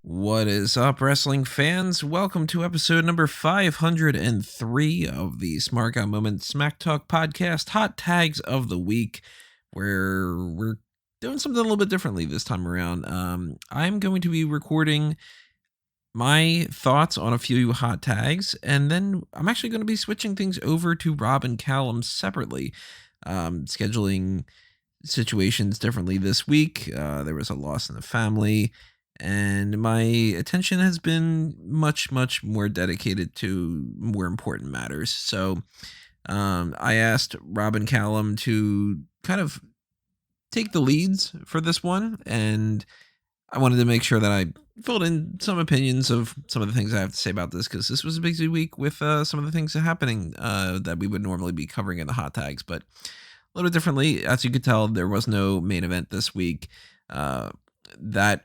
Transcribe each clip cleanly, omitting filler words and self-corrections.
What is up, wrestling fans? Welcome to episode number 503 of the Smart Guy Moment Smack Talk podcast, Hot Tags of the Week, where we're doing something a little bit differently this time around. I'm going to be recording my thoughts on a few hot tags, and then I'm actually going to be switching things over to Rob and Callum separately, scheduling situations differently this week. There was a loss in the family, and my attention has been much more dedicated to more important matters. So I asked Rob and Callum to kind of take the leads for this one, and I wanted to make sure that I filled in some opinions of some of the things I have to say about this, because this was a busy week with some of the things happening that we would normally be covering in the hot tags, but a little differently. As you could tell, there was no main event this week. That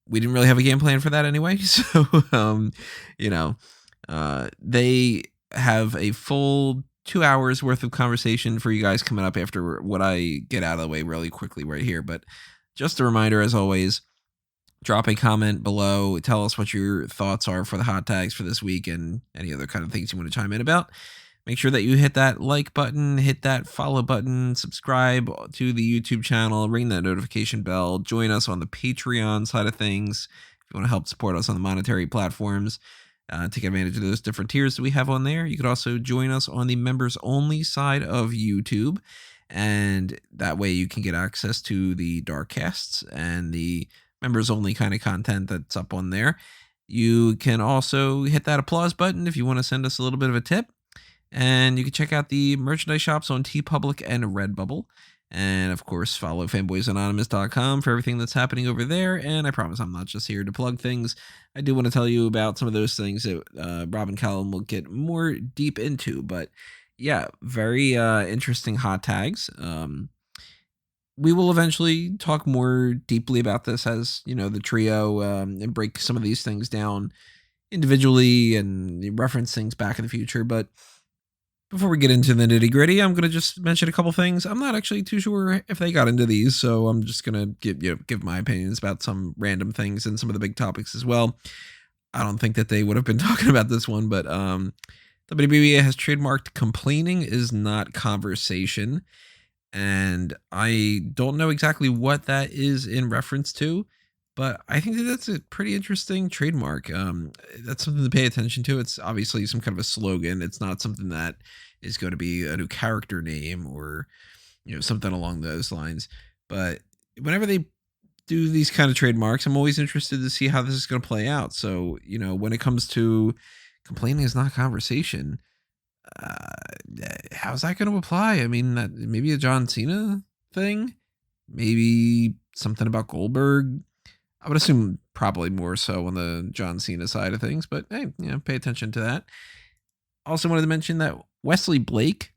we didn't really have a game plan for that anyway. So, they have a full 2 hours worth of conversation for you guys coming up after what I get out of the way really quickly right here. But just a reminder, as always, drop a comment below. Tell us what your thoughts are for the hot tags for this week and any other kind of things you want to chime in about. Make sure that you hit that like button, hit that follow button, subscribe to the YouTube channel, ring that notification bell, join us on the Patreon side of things. If you want to help support us on the monetary platforms, take advantage of those different tiers that we have on there. You could also join us on the members only side of YouTube, and that way you can get access to the dark casts and the members only kind of content that's up on there. You can also hit that applause button if you want to send us a little bit of a tip. And you can check out the merchandise shops on TeePublic and Redbubble. And, of course, follow fanboysanonymous.com for everything that's happening over there. And I promise I'm not just here to plug things. I do want to tell you about some of those things that Rob and Callum will get more deep into. But, yeah, very interesting hot tags. We will eventually talk more deeply about this as, the trio and break some of these things down individually and reference things back in the future. But before we get into the nitty gritty, I'm going to just mention a couple things. I'm not actually too sure if they got into these, so I'm just going to give my opinions about some random things and some of the big topics as well. I don't think that they would have been talking about this one, but WWEA has trademarked complaining is not conversation. And I don't know exactly what that is in reference to, but I think that that's a pretty interesting trademark. That's something to pay attention to. It's obviously some kind of a slogan. It's not something that is going to be a new character name or, something along those lines. But whenever they do these kind of trademarks, I'm always interested to see how this is going to play out. So, when it comes to complaining is not conversation, how's that going to apply? I mean, maybe a John Cena thing, maybe something about Goldberg. I would assume probably more so on the John Cena side of things, but hey, pay attention to that. Also wanted to mention that Wesley Blake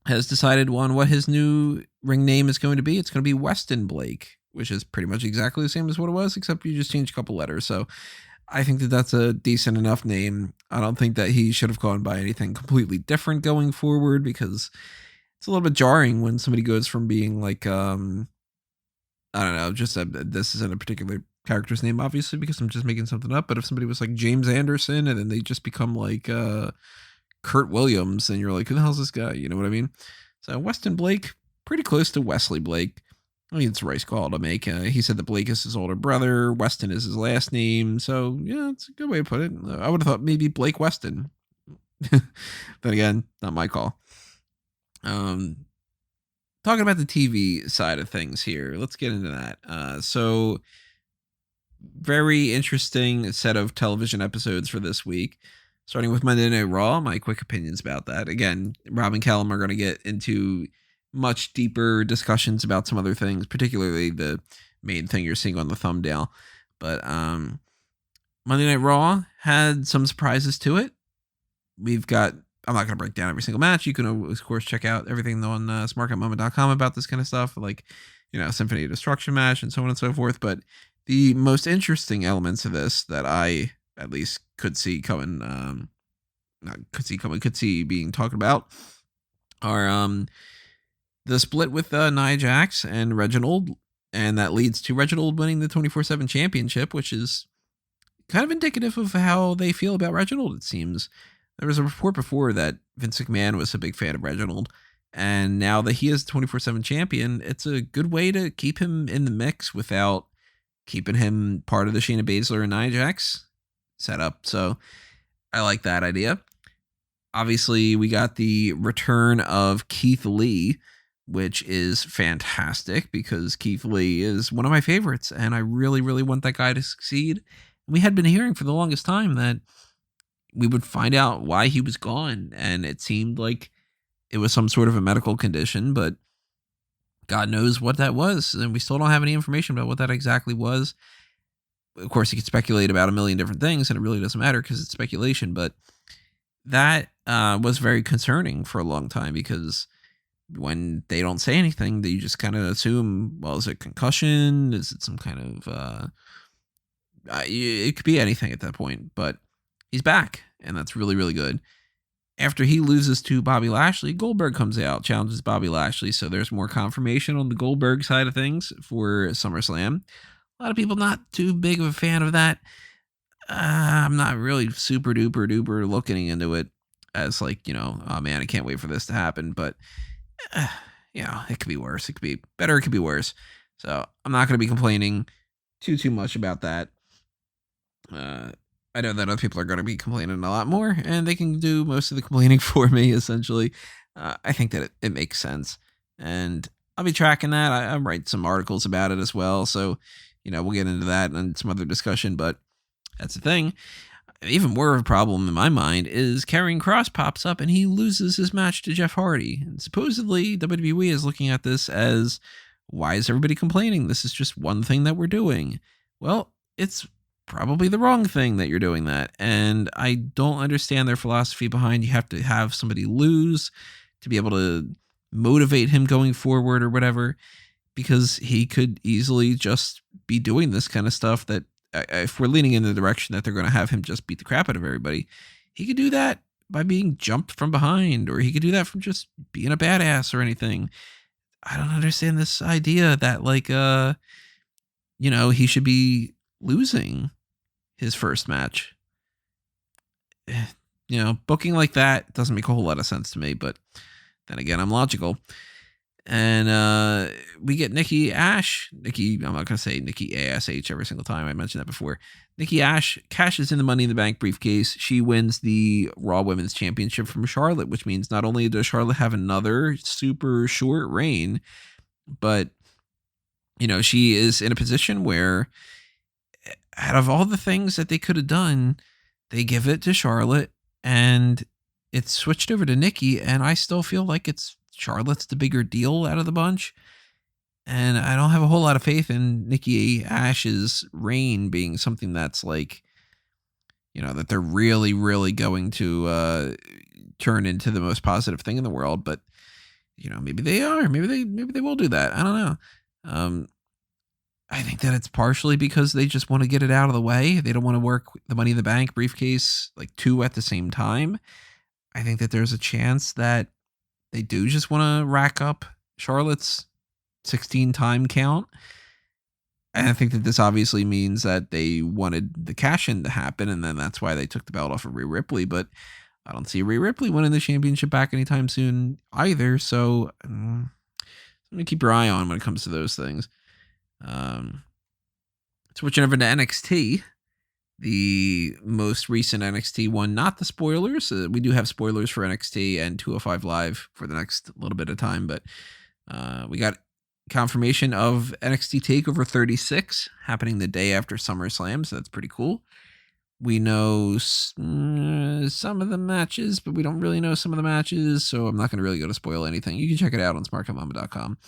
has decided on what his new ring name is going to be. It's going to be Weston Blake, which is pretty much exactly the same as what it was, except you just change a couple letters. So I think that that's a decent enough name. I don't think that he should have gone by anything completely different going forward, because it's a little bit jarring when somebody goes from being like, I don't know, just this isn't a particular character's name, obviously, because I'm just making something up. But if somebody was like James Anderson and then they just become like Kurt Williams, and you're like, who the hell's this guy? You know what I mean? So Weston Blake, pretty close to Wesley Blake. I mean, it's a right call to make. He said that Blake is his older brother. Weston is his last name. So, yeah, it's a good way to put it. I would have thought maybe Blake Weston. Then again, not my call. Talking about the TV side of things here, let's get into that. So, very interesting set of television episodes for this week. Starting with Monday Night Raw, my quick opinions about that. Again, Rob and Callum are going to get into much deeper discussions about some other things, particularly the main thing you're seeing on the thumbnail. But Monday Night Raw had some surprises to it. We've got, I'm not going to break down every single match. You can, of course, check out everything on smartguymoment.com about this kind of stuff, like, Symphony of Destruction match and so on and so forth. But the most interesting elements of this that I at least could see coming, could see being talked about are the split with Nia Jax and Reginald, And that leads to Reginald winning the 24/7 championship, which is kind of indicative of how they feel about Reginald, it seems. There was a report before that Vince McMahon was a big fan of Reginald. And now that he is 24/7 champion, it's a good way to keep him in the mix without keeping him part of the Shayna Baszler and Nia Jax setup. So I like that idea. Obviously, we got the return of Keith Lee, which is fantastic because Keith Lee is one of my favorites, and I really, really want that guy to succeed. We had been hearing for the longest time that we would find out why he was gone, and it seemed like it was some sort of a medical condition, but God knows what that was, and we still don't have any information about what that exactly was. Of course, you could speculate about a million different things, and it really doesn't matter because it's speculation, but that was very concerning for a long time because when they don't say anything, you just kind of assume, well, is it concussion? Is it some kind of... it could be anything at that point, but he's back, and that's really, really good. After he loses to Bobby Lashley, Goldberg comes out, challenges Bobby Lashley, so there's more confirmation on the Goldberg side of things for SummerSlam. A lot of people not too big of a fan of that. I'm not really super duper duper looking into it as like, oh man, I can't wait for this to happen, but it could be worse. It could be better. It could be worse. So I'm not going to be complaining too much about that. I know that other people are going to be complaining a lot more, and they can do most of the complaining for me, essentially. I think that it makes sense, and I'll be tracking that. I'm writing some articles about it as well, so, we'll get into that and some other discussion, but that's the thing. Even more of a problem in my mind is Karrion Kross pops up, and he loses his match to Jeff Hardy, and supposedly WWE is looking at this as, why is everybody complaining? This is just one thing that we're doing. Well, it's probably the wrong thing that you're doing that. And I don't understand their philosophy behind you have to have somebody lose to be able to motivate him going forward or whatever, because he could easily just be doing this kind of stuff that if we're leaning in the direction that they're going to have him just beat the crap out of everybody, he could do that by being jumped from behind, or he could do that from just being a badass or anything. I don't understand this idea that he should be losing his first match. Booking like that doesn't make a whole lot of sense to me, but then again, I'm logical. And we get Nikki Ash. I'm not going to say Nikki ASH every single time. I mentioned that before. Nikki Ash cashes in the Money in the Bank briefcase. She wins the Raw Women's Championship from Charlotte, which means not only does Charlotte have another super short reign, but, she is in a position where out of all the things that they could have done, they give it to Charlotte, and it's switched over to Nikki, and I still feel like Charlotte's the bigger deal out of the bunch. And I don't have a whole lot of faith in Nikki Ash's reign being something that's like, that they're really, really going to turn into the most positive thing in the world. But, maybe they are. Maybe they will do that. I don't know. I think that it's partially because they just want to get it out of the way. They don't want to work the Money in the Bank briefcase like two at the same time. I think that there's a chance that they do just want to rack up Charlotte's 16-time count. And I think that this obviously means that they wanted the cash-in to happen, and then that's why they took the belt off of Rhea Ripley. But I don't see Rhea Ripley winning the championship back anytime soon either. So I'm going to keep your eye on when it comes to those things. Switching over to NXT, the most recent NXT one, not the spoilers. We do have spoilers for NXT and 205 Live for the next little bit of time, but we got confirmation of NXT TakeOver 36 happening the day after SummerSlam, so that's pretty cool. We know some of the matches, but we don't really know some of the matches, so I'm not going to really go to spoil anything. You can check it out on smartcomama.com.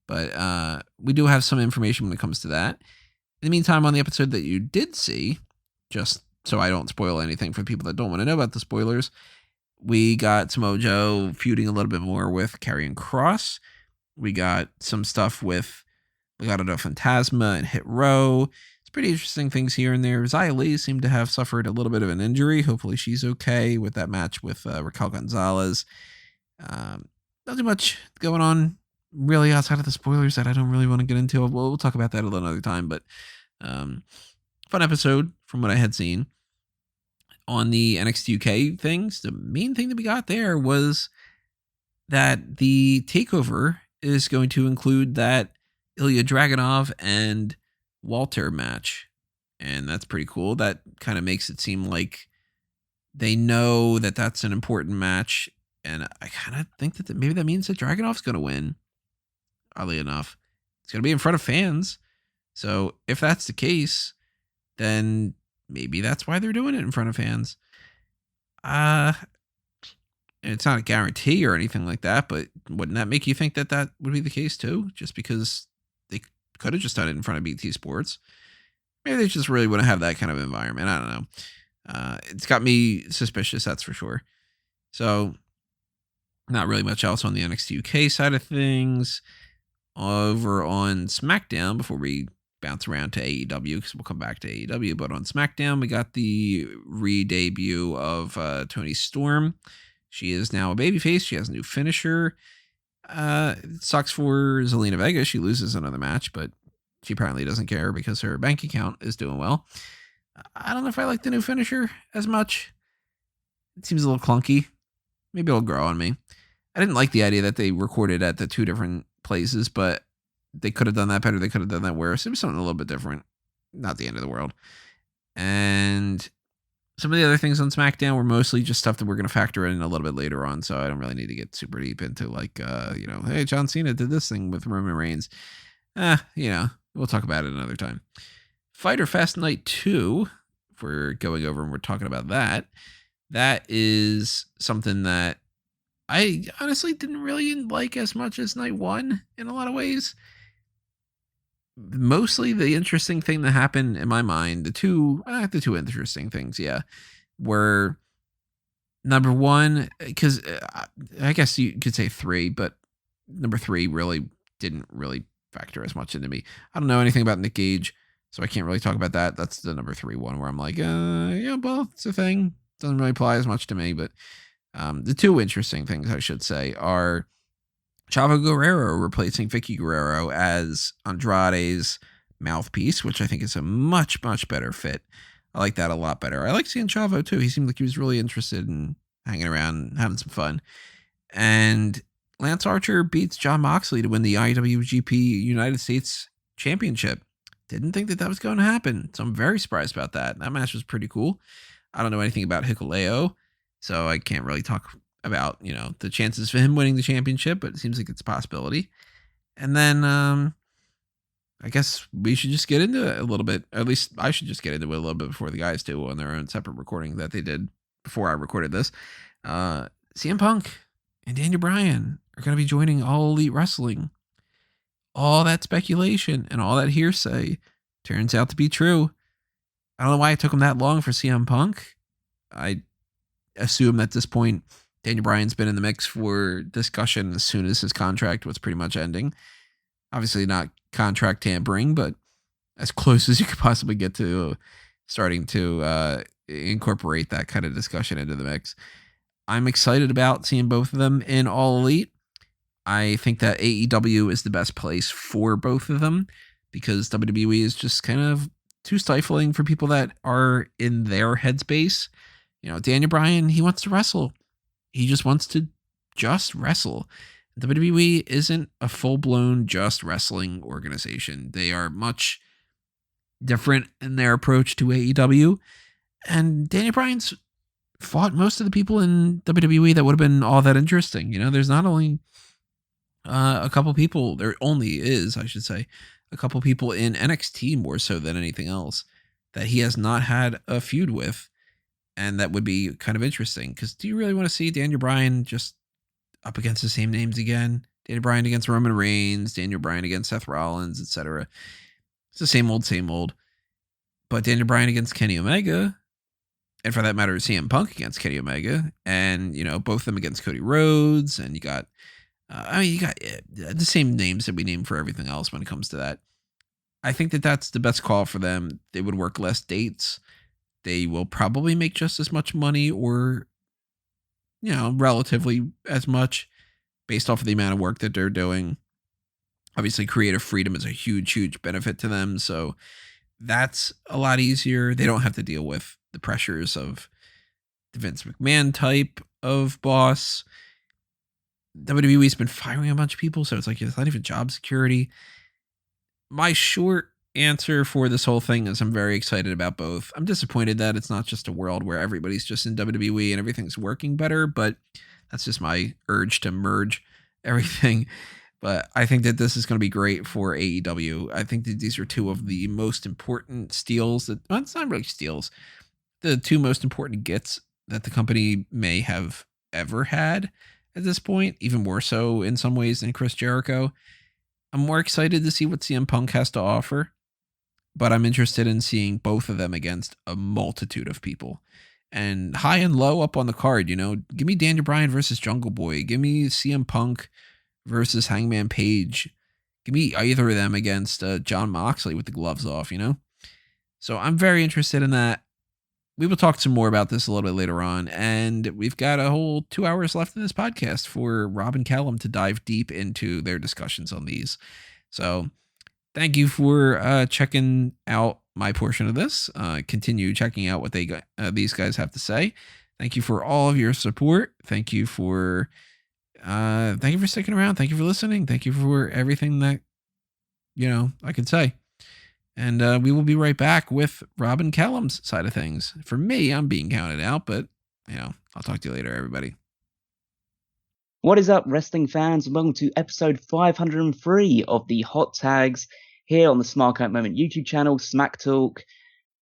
But we do have some information when it comes to that. In the meantime, on the episode that you did see, just so I don't spoil anything for people that don't want to know about the spoilers, we got Samoa Joe feuding a little bit more with Karrion Kross. We got some stuff with Legado del Fantasma and Hit Row. It's pretty interesting things here and there. Xia Li seemed to have suffered a little bit of an injury. Hopefully she's okay with that match with Raquel Gonzalez. Not too much going on really outside of the spoilers that I don't really want to get into. We'll talk about that another time, but fun episode from what I had seen. On the NXT UK things, the main thing that we got there was that the takeover is going to include that Ilya Dragunov and Walter match. And that's pretty cool. That kind of makes it seem like they know that that's an important match. And I kind of think that maybe that means that Dragunov's going to win. Oddly enough, it's going to be in front of fans. So if that's the case, then maybe that's why they're doing it in front of fans. It's not a guarantee or anything like that, but wouldn't that make you think that that would be the case too? Just because they could have just done it in front of BT Sports. Maybe they just really want to have that kind of environment. I don't know. It's got me suspicious, that's for sure. So, not really much else on the NXT UK side of things. Over on SmackDown, before we bounce around to AEW, because we'll come back to AEW, but on SmackDown, we got the re-debut of Toni Storm. She is now a babyface. She has a new finisher. It sucks for Zelina Vega. She loses another match, but she apparently doesn't care because her bank account is doing well. I don't know if I like the new finisher as much. It seems a little clunky. Maybe it'll grow on me. I didn't like the idea that they recorded at the two different places, but they could have done that better. They could have done that worse. It was something a little bit different. Not the end of the world. And some of the other things on SmackDown were mostly just stuff that we're going to factor in a little bit later on. So I don't really need to get super deep into hey, John Cena did this thing with Roman Reigns. We'll talk about it another time. Fyter Fest Night 2, if we're going over and we're talking about that, that is something that I honestly didn't really like as much as Night 1 in a lot of ways. Mostly the interesting thing that happened in my mind, the two interesting things, were number one, because I guess you could say three, but number three really didn't really factor as much into me. I don't know anything about Nick Gage, so I can't really talk about that. That's the number 3 one where I'm like, well, it's a thing. Doesn't really apply as much to me, but the two interesting things I should say are Chavo Guerrero replacing Vicky Guerrero as Andrade's mouthpiece, which I think is a much, much better fit. I like that a lot better. I like seeing Chavo too. He seemed like he was really interested in hanging around and having some fun. And Lance Archer beats Jon Moxley to win the IWGP United States Championship. Didn't think that was going to happen, so I'm very surprised about that. That match was pretty cool. I don't know anything about Hikuleo, so I can't really talk about, the chances for him winning the championship, but it seems like it's a possibility. And then I guess we should just get into it a little bit. At least I should just get into it a little bit before the guys do on their own separate recording that they did before I recorded this. CM Punk and Daniel Bryan are going to be joining All Elite Wrestling. All that speculation and all that hearsay turns out to be true. I don't know why it took him that long for CM Punk. I assume at this point, Daniel Bryan's been in the mix for discussion as soon as his contract was pretty much ending. Obviously not contract tampering, but as close as you could possibly get to starting to incorporate that kind of discussion into the mix. I'm excited about seeing both of them in All Elite. I think that AEW is the best place for both of them because WWE is just kind of too stifling for people that are in their headspace. Daniel Bryan, he wants to wrestle. He just wants to just wrestle. WWE isn't a full-blown just wrestling organization. They are much different in their approach to AEW. And Daniel Bryan's fought most of the people in WWE that would have been all that interesting. There's not only a couple people, there only is, I should say, a couple people in NXT more so than anything else that he has not had a feud with. And that would be kind of interesting because do you really want to see Daniel Bryan just up against the same names again? Daniel Bryan against Roman Reigns, Daniel Bryan against Seth Rollins, etc. It's the same old. But Daniel Bryan against Kenny Omega, and for that matter, CM Punk against Kenny Omega, and both of them against Cody Rhodes, and you got the same names that we name for everything else when it comes to that. I think that that's the best call for them. They would work less dates. They will probably make just as much money or, relatively as much based off of the amount of work that they're doing. Obviously, creative freedom is a huge, huge benefit to them. So that's a lot easier. They don't have to deal with the pressures of the Vince McMahon type of boss. WWE's been firing a bunch of people, so it's like it's not even job security. My short answer for this whole thing is I'm very excited about both. I'm disappointed that it's not just a world where everybody's just in WWE and everything's working better, but that's just my urge to merge everything. But I think that this is going to be great for AEW. I think that these are two of the most important steals that, well, it's not really steals, the two most important gets that the company may have ever had at this point, even more so in some ways than Chris Jericho. I'm more excited to see what CM Punk has to offer, but I'm interested in seeing both of them against a multitude of people. And high and low up on the card, you know, give me Daniel Bryan versus Jungle Boy. Give me CM Punk versus Hangman Page. Give me either of them against Jon Moxley with the gloves off, you know? So I'm very interested in that. We will talk some more about this a little bit later on. And we've got a whole 2 hours left in this podcast for Rob and Callum to dive deep into their discussions on these. So thank you for checking out my portion of this. Continue checking out what these guys have to say. Thank you for all of your support. Thank you for sticking around. Thank you for listening. Thank you for everything that, you know, I can say. And we will be right back with Rob and Callum's side of things. For me, I'm being counted out, but, you know, I'll talk to you later, everybody. What is up, wrestling fans? Welcome to episode 503 of the Hot Tags here on the Smart Out Moment YouTube channel, Smack Talk.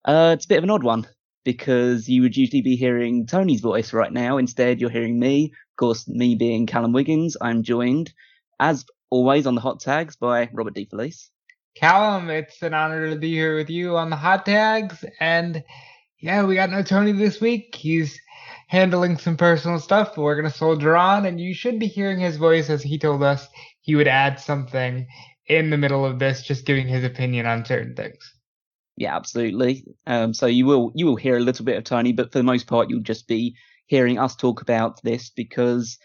It's a bit of an odd one because you would usually be hearing Tony's voice right now. Instead, you're hearing me. Of course, me being Callum Wiggins. I'm joined, as always, on the Hot Tags by Robert D. Felice. Callum, it's an honor to be here with you on the Hot Tags. And yeah, we got no Tony this week. He's handling some personal stuff, but we're going to soldier on. And you should be hearing his voice as he told us he would add something in the middle of this, just giving his opinion on certain things. Yeah, absolutely. So you will hear a little bit of Tony, but for the most part, you'll just be hearing us talk about this because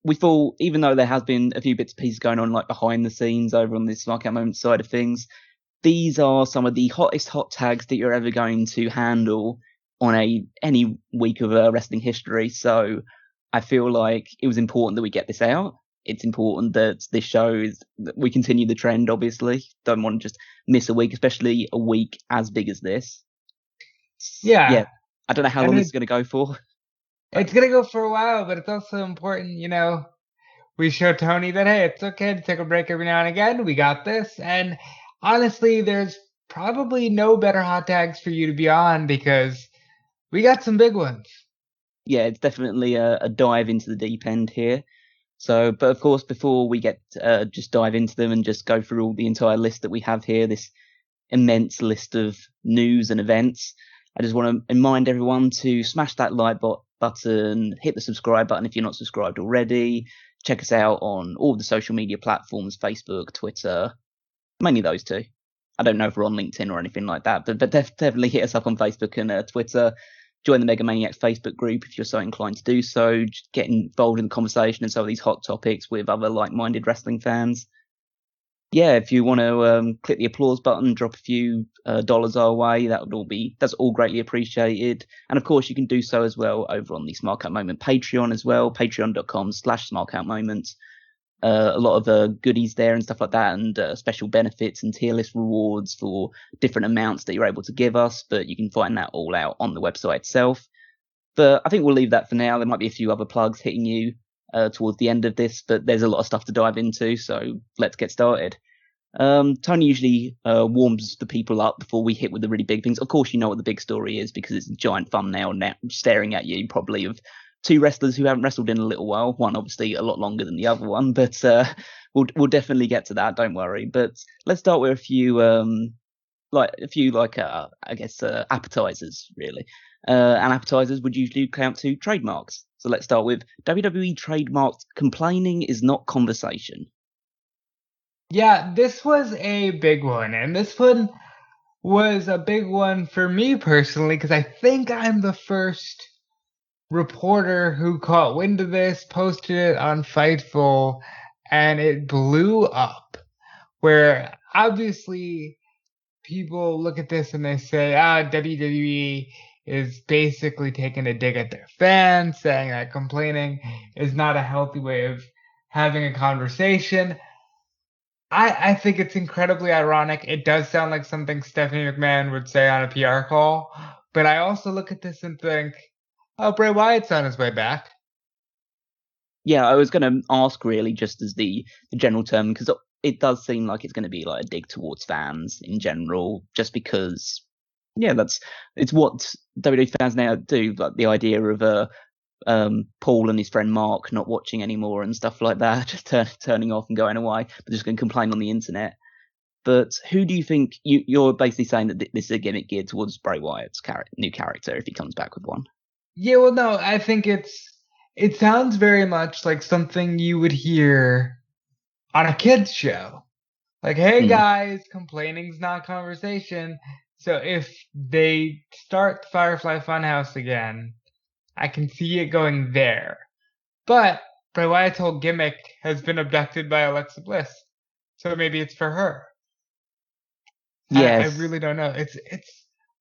we thought, even though there has been a few bits and pieces going on like behind the scenes over on this Mark Out Moment side of things, these are some of the hottest hot tags that you're ever going to handle on any week of wrestling history. So I feel like it was important that we get this out. It's important that this shows that we continue the trend, obviously. Don't want to just miss a week, especially a week as big as this. Yeah. I don't know how long this is going to go for. It's going to go for a while, but it's also important, you know, we show Tony that, hey, it's okay to take a break every now and again. We got this. And honestly, there's probably no better hot tags for you to be on because we got some big ones. Yeah, it's definitely a dive into the deep end here. So, but of course, before we get just dive into them and just go through all the entire list that we have here, this immense list of news and events, I just want to remind everyone to smash that like button, hit the subscribe button if you're not subscribed already. Check us out on all the social media platforms, Facebook, Twitter, mainly those two. I don't know if we're on LinkedIn or anything like that, but definitely hit us up on Facebook and Twitter. Join the Mega Maniacs Facebook group if you're so inclined to do so. Just get involved in the conversation and some of these hot topics with other like-minded wrestling fans. Yeah, if you want to click the applause button, drop a few dollars our way, that's all greatly appreciated. And of course, you can do so as well over on the Smart Out Moment Patreon as well, patreon.com/SmartOutMoments. A lot of goodies there and stuff like that, and special benefits and tier list rewards for different amounts that you're able to give us. But you can find that all out on the website itself. But I think we'll leave that for now. There might be a few other plugs hitting you towards the end of this, but there's a lot of stuff to dive into, so let's get started. Tony usually warms the people up before we hit with the really big things. Of course, you know what the big story is because it's a giant thumbnail now staring at you, probably of two wrestlers who haven't wrestled in a little while. One obviously a lot longer than the other one, but we'll definitely get to that. Don't worry. But let's start with a few appetizers really. And appetizers would usually count to trademarks. So let's start with WWE trademarked complaining is not conversation. Yeah, this was a big one. And this one was a big one for me personally because I think I'm the first reporter who caught wind of this, posted it on Fightful, and it blew up. where obviously people look at this and they say, WWE is basically taking a dig at their fans, saying that complaining is not a healthy way of having a conversation. I think it's incredibly ironic. It does sound like something Stephanie McMahon would say on a PR call, but I also look at this and think, oh, Bray Wyatt's on his way back. Yeah, I was going to ask really just as the general term, because it does seem like it's going to be like a dig towards fans in general, just because, yeah, it's what WWE fans now do, like the idea of Paul and his friend Mark not watching anymore and stuff like that, just turning off and going away, but just going to complain on the internet. But who do you think you're basically saying that this is a gimmick geared towards Bray Wyatt's new character if he comes back with one? Yeah, well, no, I think it sounds very much like something you would hear on a kids show. Like, hey guys, complaining's not conversation. So if they start the Firefly Funhouse again, I can see it going there. But Bray Wyatt's whole gimmick has been abducted by Alexa Bliss. So maybe it's for her. Yes. I really don't know. It's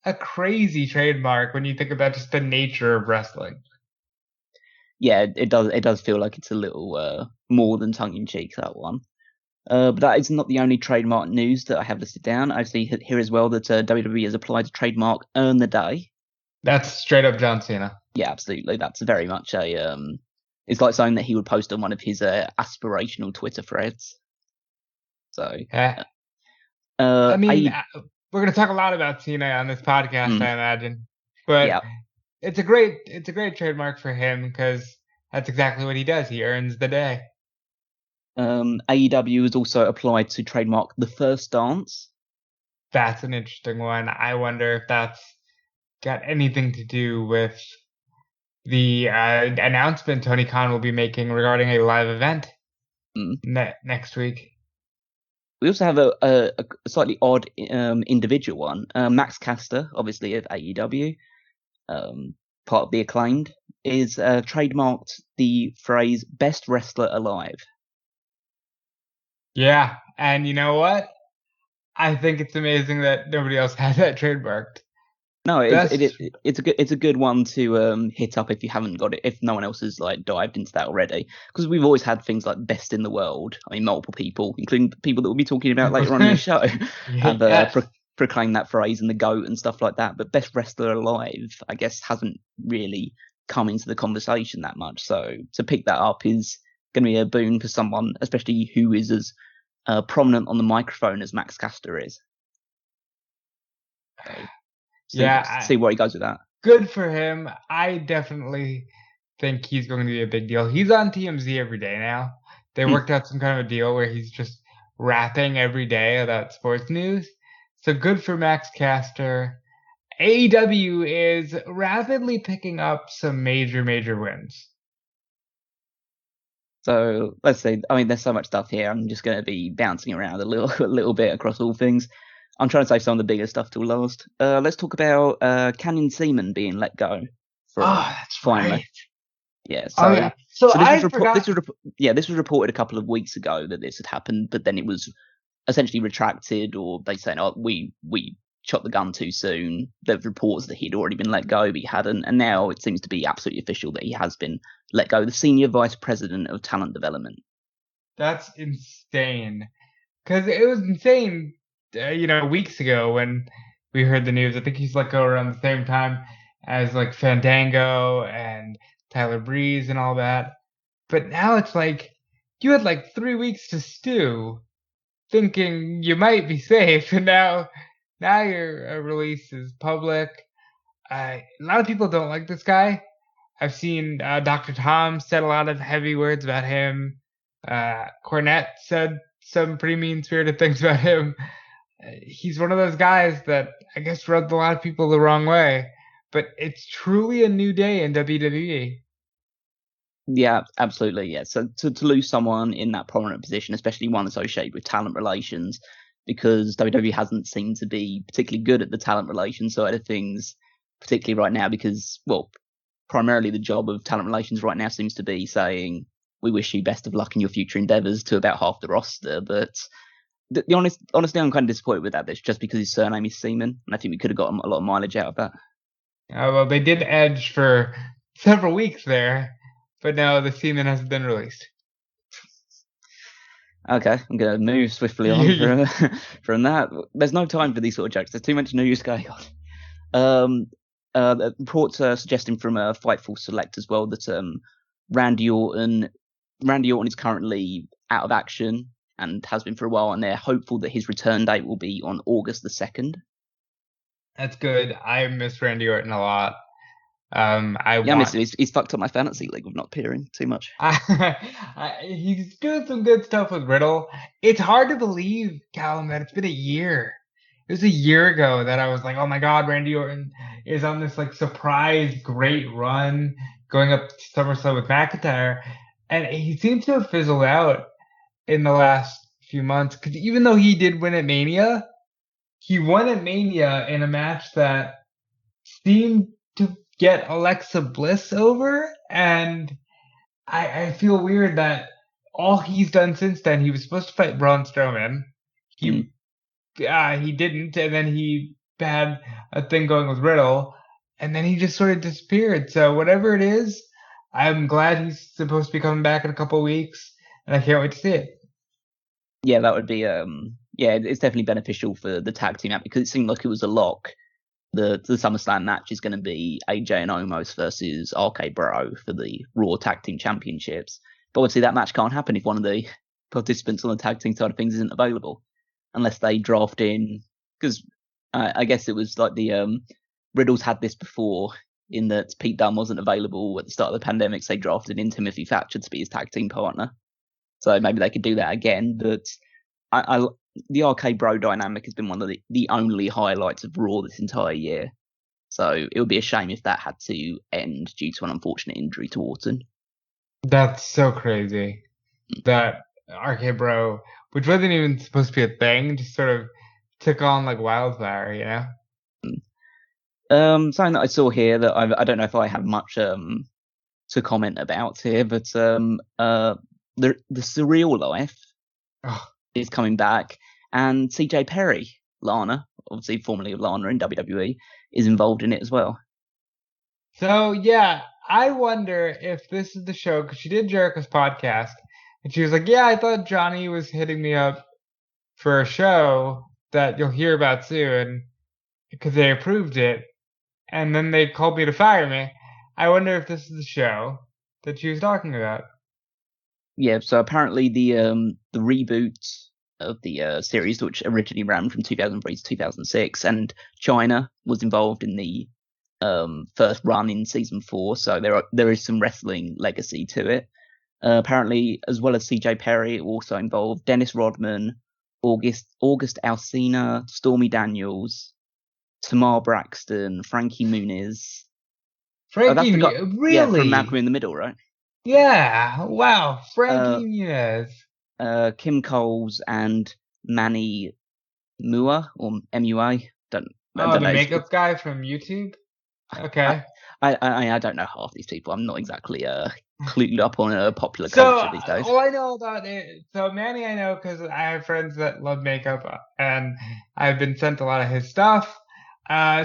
a crazy trademark when you think about just the nature of wrestling. Yeah, it does feel like it's a little more than tongue-in-cheek, that one. But that is not the only trademark news that I have listed down. I see here as well that WWE has applied to trademark Earn the Day. That's straight up John Cena. Yeah, absolutely. That's very much it's like something that he would post on one of his aspirational Twitter threads. So, I mean, we're going to talk a lot about Cena on this podcast, I imagine. But yeah. It's a great trademark for him because that's exactly what he does. He earns the day. AEW has also applied to trademark The First Dance. That's an interesting one. I wonder if that's got anything to do with the announcement Tony Khan will be making regarding a live event next week. We also have a slightly odd individual one. Max Caster, obviously of AEW, part of the Acclaimed, is trademarked the phrase "best wrestler alive." Yeah, and you know what? I think it's amazing that nobody else had that trademarked. No, it's a good one to hit up if you haven't got it, if no one else has like dived into that already, because we've always had things like best in the world. I mean, multiple people, including the people that we'll be talking about later on in the show, have proclaimed that phrase and the GOAT and stuff like that. But best wrestler alive, I guess, hasn't really come into the conversation that much. So to pick that up is going to be a boon for someone, especially who is as prominent on the microphone as Max Caster is. So, see where he goes with that. Good for him. I definitely think he's going to be a big deal. He's on TMZ every day now. They worked out some kind of a deal where he's just rapping every day about sports news. So good for Max Caster. AEW is rapidly picking up some major wins. So let's see. I mean, there's so much stuff here. I'm just going to be bouncing around a little bit across all things. I'm trying to save some of the bigger stuff till last. Let's talk about Canyon Ceman being let go. That's finally. Right. Yeah. So, this was reported a couple of weeks ago that this had happened, but then it was essentially retracted, or they said, "Oh, we shot the gun too soon." There were reports that he'd already been let go, but he hadn't, and now it seems to be absolutely official that he has been let go. The senior vice president of talent development. That's insane. Because it was insane. Weeks ago when we heard the news. I think he's let go around the same time as like Fandango and Tyler Breeze and all that. But now it's like you had like 3 weeks to stew, thinking you might be safe, and now your release is public. A lot of people don't like this guy. I've seen Dr. Tom said a lot of heavy words about him. Cornette said some pretty mean-spirited things about him. He's one of those guys that I guess rubbed a lot of people the wrong way, but it's truly a new day in WWE. Yeah, absolutely. Yeah. So to lose someone in that prominent position, especially one associated with talent relations, because WWE hasn't seemed to be particularly good at the talent relations side of things, particularly right now, because, well, primarily the job of talent relations right now seems to be saying, "We wish you best of luck in your future endeavors" to about half the roster, but honestly, I'm kind of disappointed with that. That's just because his surname is Seaman, and I think we could have gotten a lot of mileage out of that. Well, they did edge for several weeks there, but now the semen hasn't been released. Okay, I'm going to move swiftly on from that. There's no time for these sort of jokes. There's too much news going on. Reports are suggesting from Fightful Select as well that Randy Orton is currently out of action and has been for a while, and they're hopeful that his return date will be on August the 2nd. That's good. I miss Randy Orton a lot. I miss him. He's fucked up my fantasy league with not appearing too much. He's doing some good stuff with Riddle. It's hard to believe, Callum, that it's been a year. It was a year ago that I was like, oh my God, Randy Orton is on this like surprise great run going up to SummerSlam with McIntyre. And he seems to have fizzled out in the last few months. Because even though he did win at Mania, he won at Mania in a match that seemed to get Alexa Bliss over, and I feel weird that all he's done since then, he was supposed to fight Braun Strowman. He didn't, and then he had a thing going with Riddle, and then he just sort of disappeared. So whatever it is, I'm glad he's supposed to be coming back in a couple of weeks, and I can't wait to see it. Yeah, that would be it's definitely beneficial for the tag team app because it seemed like it was a lock. The SummerSlam match is going to be AJ and Omos versus RK Bro for the Raw Tag Team Championships. But obviously that match can't happen if one of the participants on the tag team side of things isn't available. Unless they draft in, because I guess it was like the Riddle's had this before in that Pete Dunne wasn't available at the start of the pandemic, so they drafted in Timothy Thatcher to be his tag team partner. So maybe they could do that again, but the RK Bro dynamic has been one of the only highlights of Raw this entire year. So it would be a shame if that had to end due to an unfortunate injury to Orton. That's so crazy. That RK Bro, which wasn't even supposed to be a thing, just sort of took on like wildfire, you know? Something that I saw here that I don't know if I have much to comment about here, but the Surreal Life is coming back, and CJ Perry, Lana, obviously formerly of Lana in WWE, is involved in it as well. So yeah, I wonder if this is the show, because she did Jericho's podcast, and she was like, yeah, I thought Johnny was hitting me up for a show that you'll hear about soon, because they approved it, and then they called me to fire me. I wonder if this is the show that she was talking about. Yeah, so apparently the reboot of the series, which originally ran from 2003 to 2006, and China was involved in the first run in season 4, so there is some wrestling legacy to it. Apparently, as well as CJ Perry, it also involved Dennis Rodman, August Alsina, Stormy Daniels, Tamar Braxton, Frankie Muniz. Really? Yeah, from Malcolm in the Middle, right? Yeah, wow, Frankie Muniz. Kim Coles and Manny Mua, or MUA. Don't the know. Makeup guy from YouTube? Okay. I don't know half these people. I'm not exactly clued up on popular culture these days. All I know about it, so Manny I know because I have friends that love makeup, and I've been sent a lot of his stuff.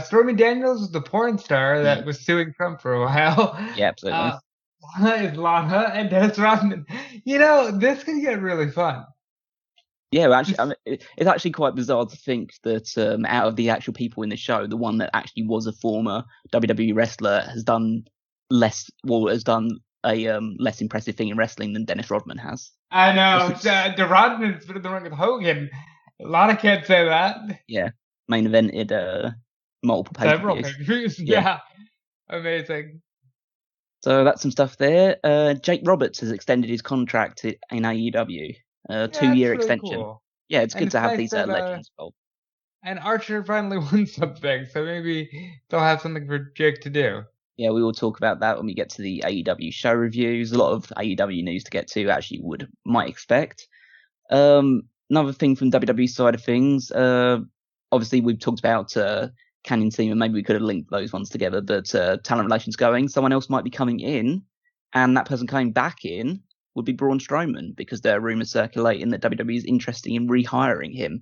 Stormy Daniels is the porn star that was suing Trump for a while. Yeah, absolutely. Lana is Lana, and Dennis Rodman. You know, this could get really fun. Yeah, well, actually, it's actually quite bizarre to think that out of the actual people in the show, the one that actually was a former WWE wrestler has done a less impressive thing in wrestling than Dennis Rodman has. I know. The Rodman's been in the ring with Hogan. A lot of kids say that. Yeah, main evented multiple pay-per-views. Yeah, amazing. So that's some stuff there. Jake Roberts has extended his contract in AEW. 2-year extension. Cool. Yeah, it's good to have these legends involved. And Archer finally won something, so maybe they'll have something for Jake to do. Yeah, we will talk about that when we get to the AEW show reviews. A lot of AEW news to get to, as you might expect. Another thing from WWE side of things, obviously we've talked about Canyon Team, and maybe we could have linked those ones together, but talent relations going, someone else might be coming in, and that person coming back in would be Braun Strowman, because there are rumors circulating that WWE is interested in rehiring him.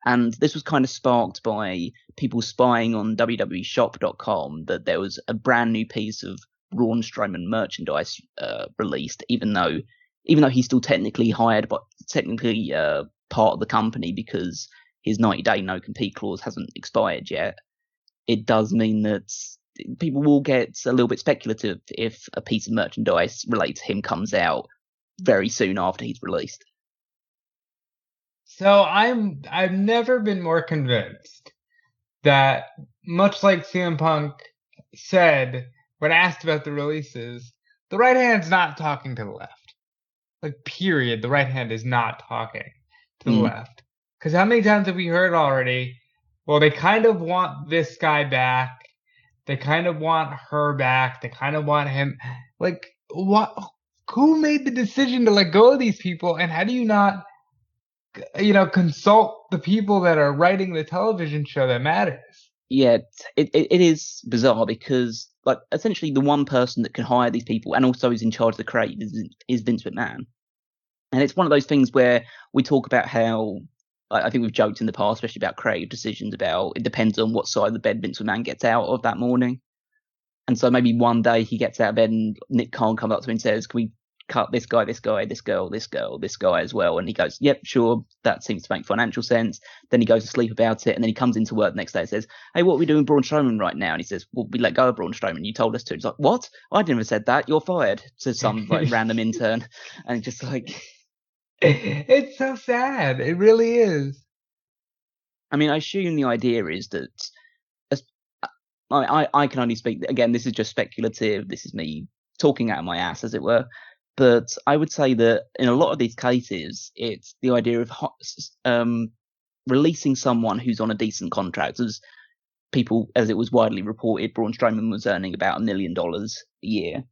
And this was kind of sparked by people spying on WWEshop.com that there was a brand new piece of Braun Strowman merchandise released, even though he's still technically hired, but technically part of the company because his 90-day no-compete clause hasn't expired yet. It does mean that people will get a little bit speculative if a piece of merchandise related to him comes out very soon after he's released. So I've never been more convinced that, much like CM Punk said when asked about the releases, the right hand's not talking to the left. Like, period. The right hand is not talking to the left. Because how many times have we heard already? Well, they kind of want this guy back. They kind of want her back. They kind of want him. Like, what? Who made the decision to let go of these people? And how do you not, consult the people that are writing the television show that matters? Yeah, it is bizarre because, like, essentially the one person that can hire these people and also is in charge of the creative is Vince McMahon. And it's one of those things where we talk about how, I think we've joked in the past, especially about creative decisions, about it depends on what side of the bed Vince McMahon gets out of that morning. And so maybe one day he gets out of bed and Nick Khan comes up to him and says, can we cut this guy, this guy, this girl, this girl, this guy as well? And he goes, yep, sure, that seems to make financial sense. Then he goes to sleep about it, and then he comes into work the next day and says, hey, what are we doing with Braun Strowman right now? And he says, well, we let go of Braun Strowman, you told us to. He's like, what? I never said that, you're fired, to some like random intern. And it's just like... It's so sad. It really is. I mean, I assume the idea is that I can only speak, again, this is just speculative, this is me talking out of my ass, as it were, but I would say that in a lot of these cases, it's the idea of releasing someone who's on a decent contract. As it was widely reported, Braun Strowman was earning about $1 million a year,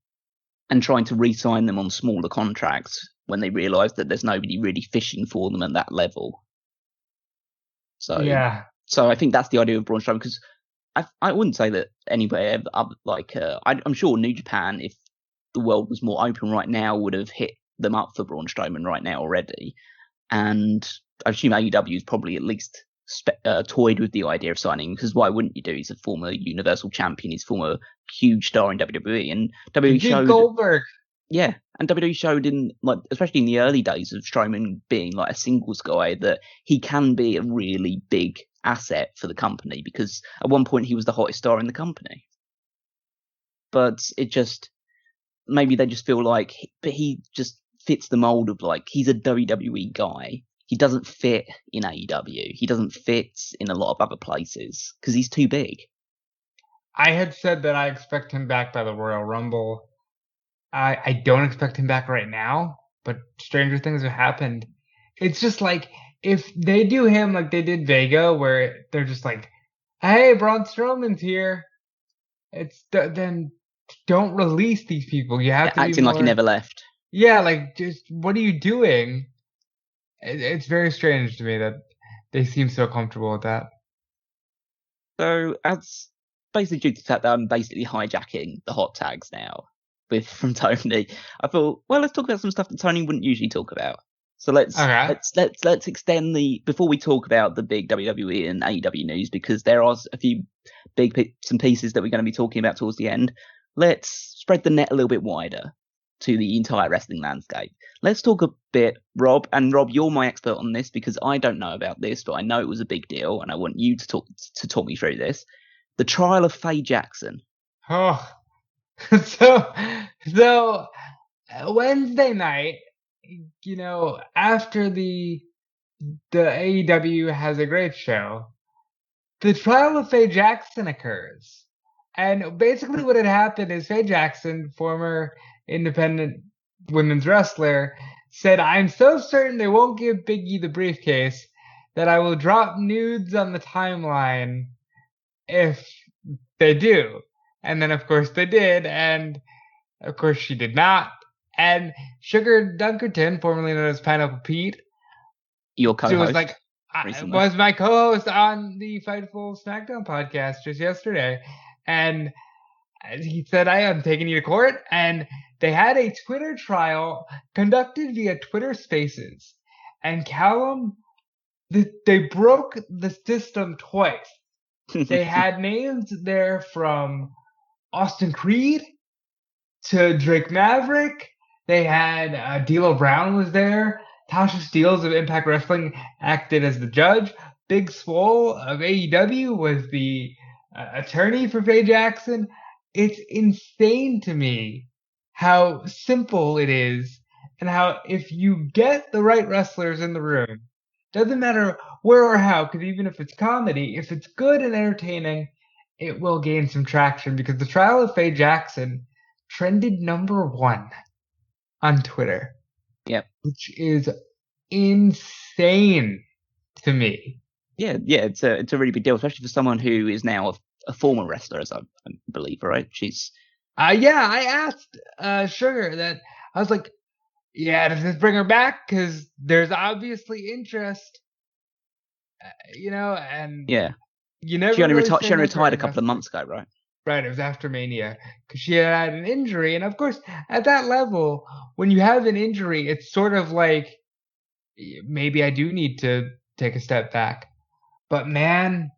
and trying to re-sign them on smaller contracts when they realise that there's nobody really fishing for them at that level. So yeah. So I think that's the idea of Braun Strowman, because I wouldn't say that anywhere, I'm sure New Japan, if the world was more open right now, would have hit them up for Braun Strowman right now already. And I assume AEW is probably at least toyed with the idea of signing, because why wouldn't you do? He's a former Universal Champion, he's a former huge star in WWE, and WWE showed Goldberg. Yeah, and WWE showed in, like, especially in the early days of Strowman being like a singles guy, that he can be a really big asset for the company, because at one point he was the hottest star in the company. But it just, maybe they just feel like, but he just fits the mold of, like, he's a WWE guy. He doesn't fit in AEW. He doesn't fit in a lot of other places because he's too big. I had said that I expect him back by the Royal Rumble. I don't expect him back right now, but stranger things have happened. It's just like, if they do him like they did Vega, where they're just like, hey, Braun Strowman's here, then don't release these people. You have to acting like he never left. Yeah, like, just, what are you doing? It's very strange to me that they seem so comfortable with that. So, as basically due to the fact that I'm basically hijacking the hot tags now from Tony, I thought, well, let's talk about some stuff that Tony wouldn't usually talk about. So let's extend before we talk about the big WWE and AEW news, because there are a few some pieces that we're going to be talking about towards the end. Let's spread the net a little bit wider to the entire wrestling landscape. Let's talk a bit, Rob, and Rob, you're my expert on this because I don't know about this, but I know it was a big deal, and I want you to talk me through this. The trial of Faye Jackson. Oh, so Wednesday night, after the AEW has a great show, the trial of Faye Jackson occurs. And basically what had happened is Faye Jackson, former independent women's wrestler, said, I'm so certain they won't give Big E the briefcase that I will drop nudes on the timeline if they do. And then, of course, they did. And, of course, she did not. And Sugar Dunkerton, formerly known as Pineapple Pete, your co-host, was my co-host on the Fightful SmackDown podcast just yesterday. And he said, I am taking you to court. And they had a Twitter trial conducted via Twitter Spaces, and Callum, they broke the system twice. They had names there from Austin Creed to Drake Maverick. They had D'Lo Brown was there. Tasha Steelz of Impact Wrestling acted as the judge. Big Swole of AEW was the attorney for Faye Jackson. It's insane to me how simple it is, and how if you get the right wrestlers in the room, doesn't matter where or how, because even if it's comedy, if it's good and entertaining, it will gain some traction, because the trial of Faye Jackson trended #1 on Twitter. Yep. Which is insane to me. Yeah, it's a really big deal, especially for someone who is now a former wrestler, as I believe, right? She's yeah, I asked Sugar that. I was like, yeah, does this bring her back? Because there's obviously interest, and yeah. You never she only really retired a couple of months ago, right? Right, it was after Mania, because she had an injury, and of course, at that level, when you have an injury, it's sort of like, maybe I do need to take a step back. But man,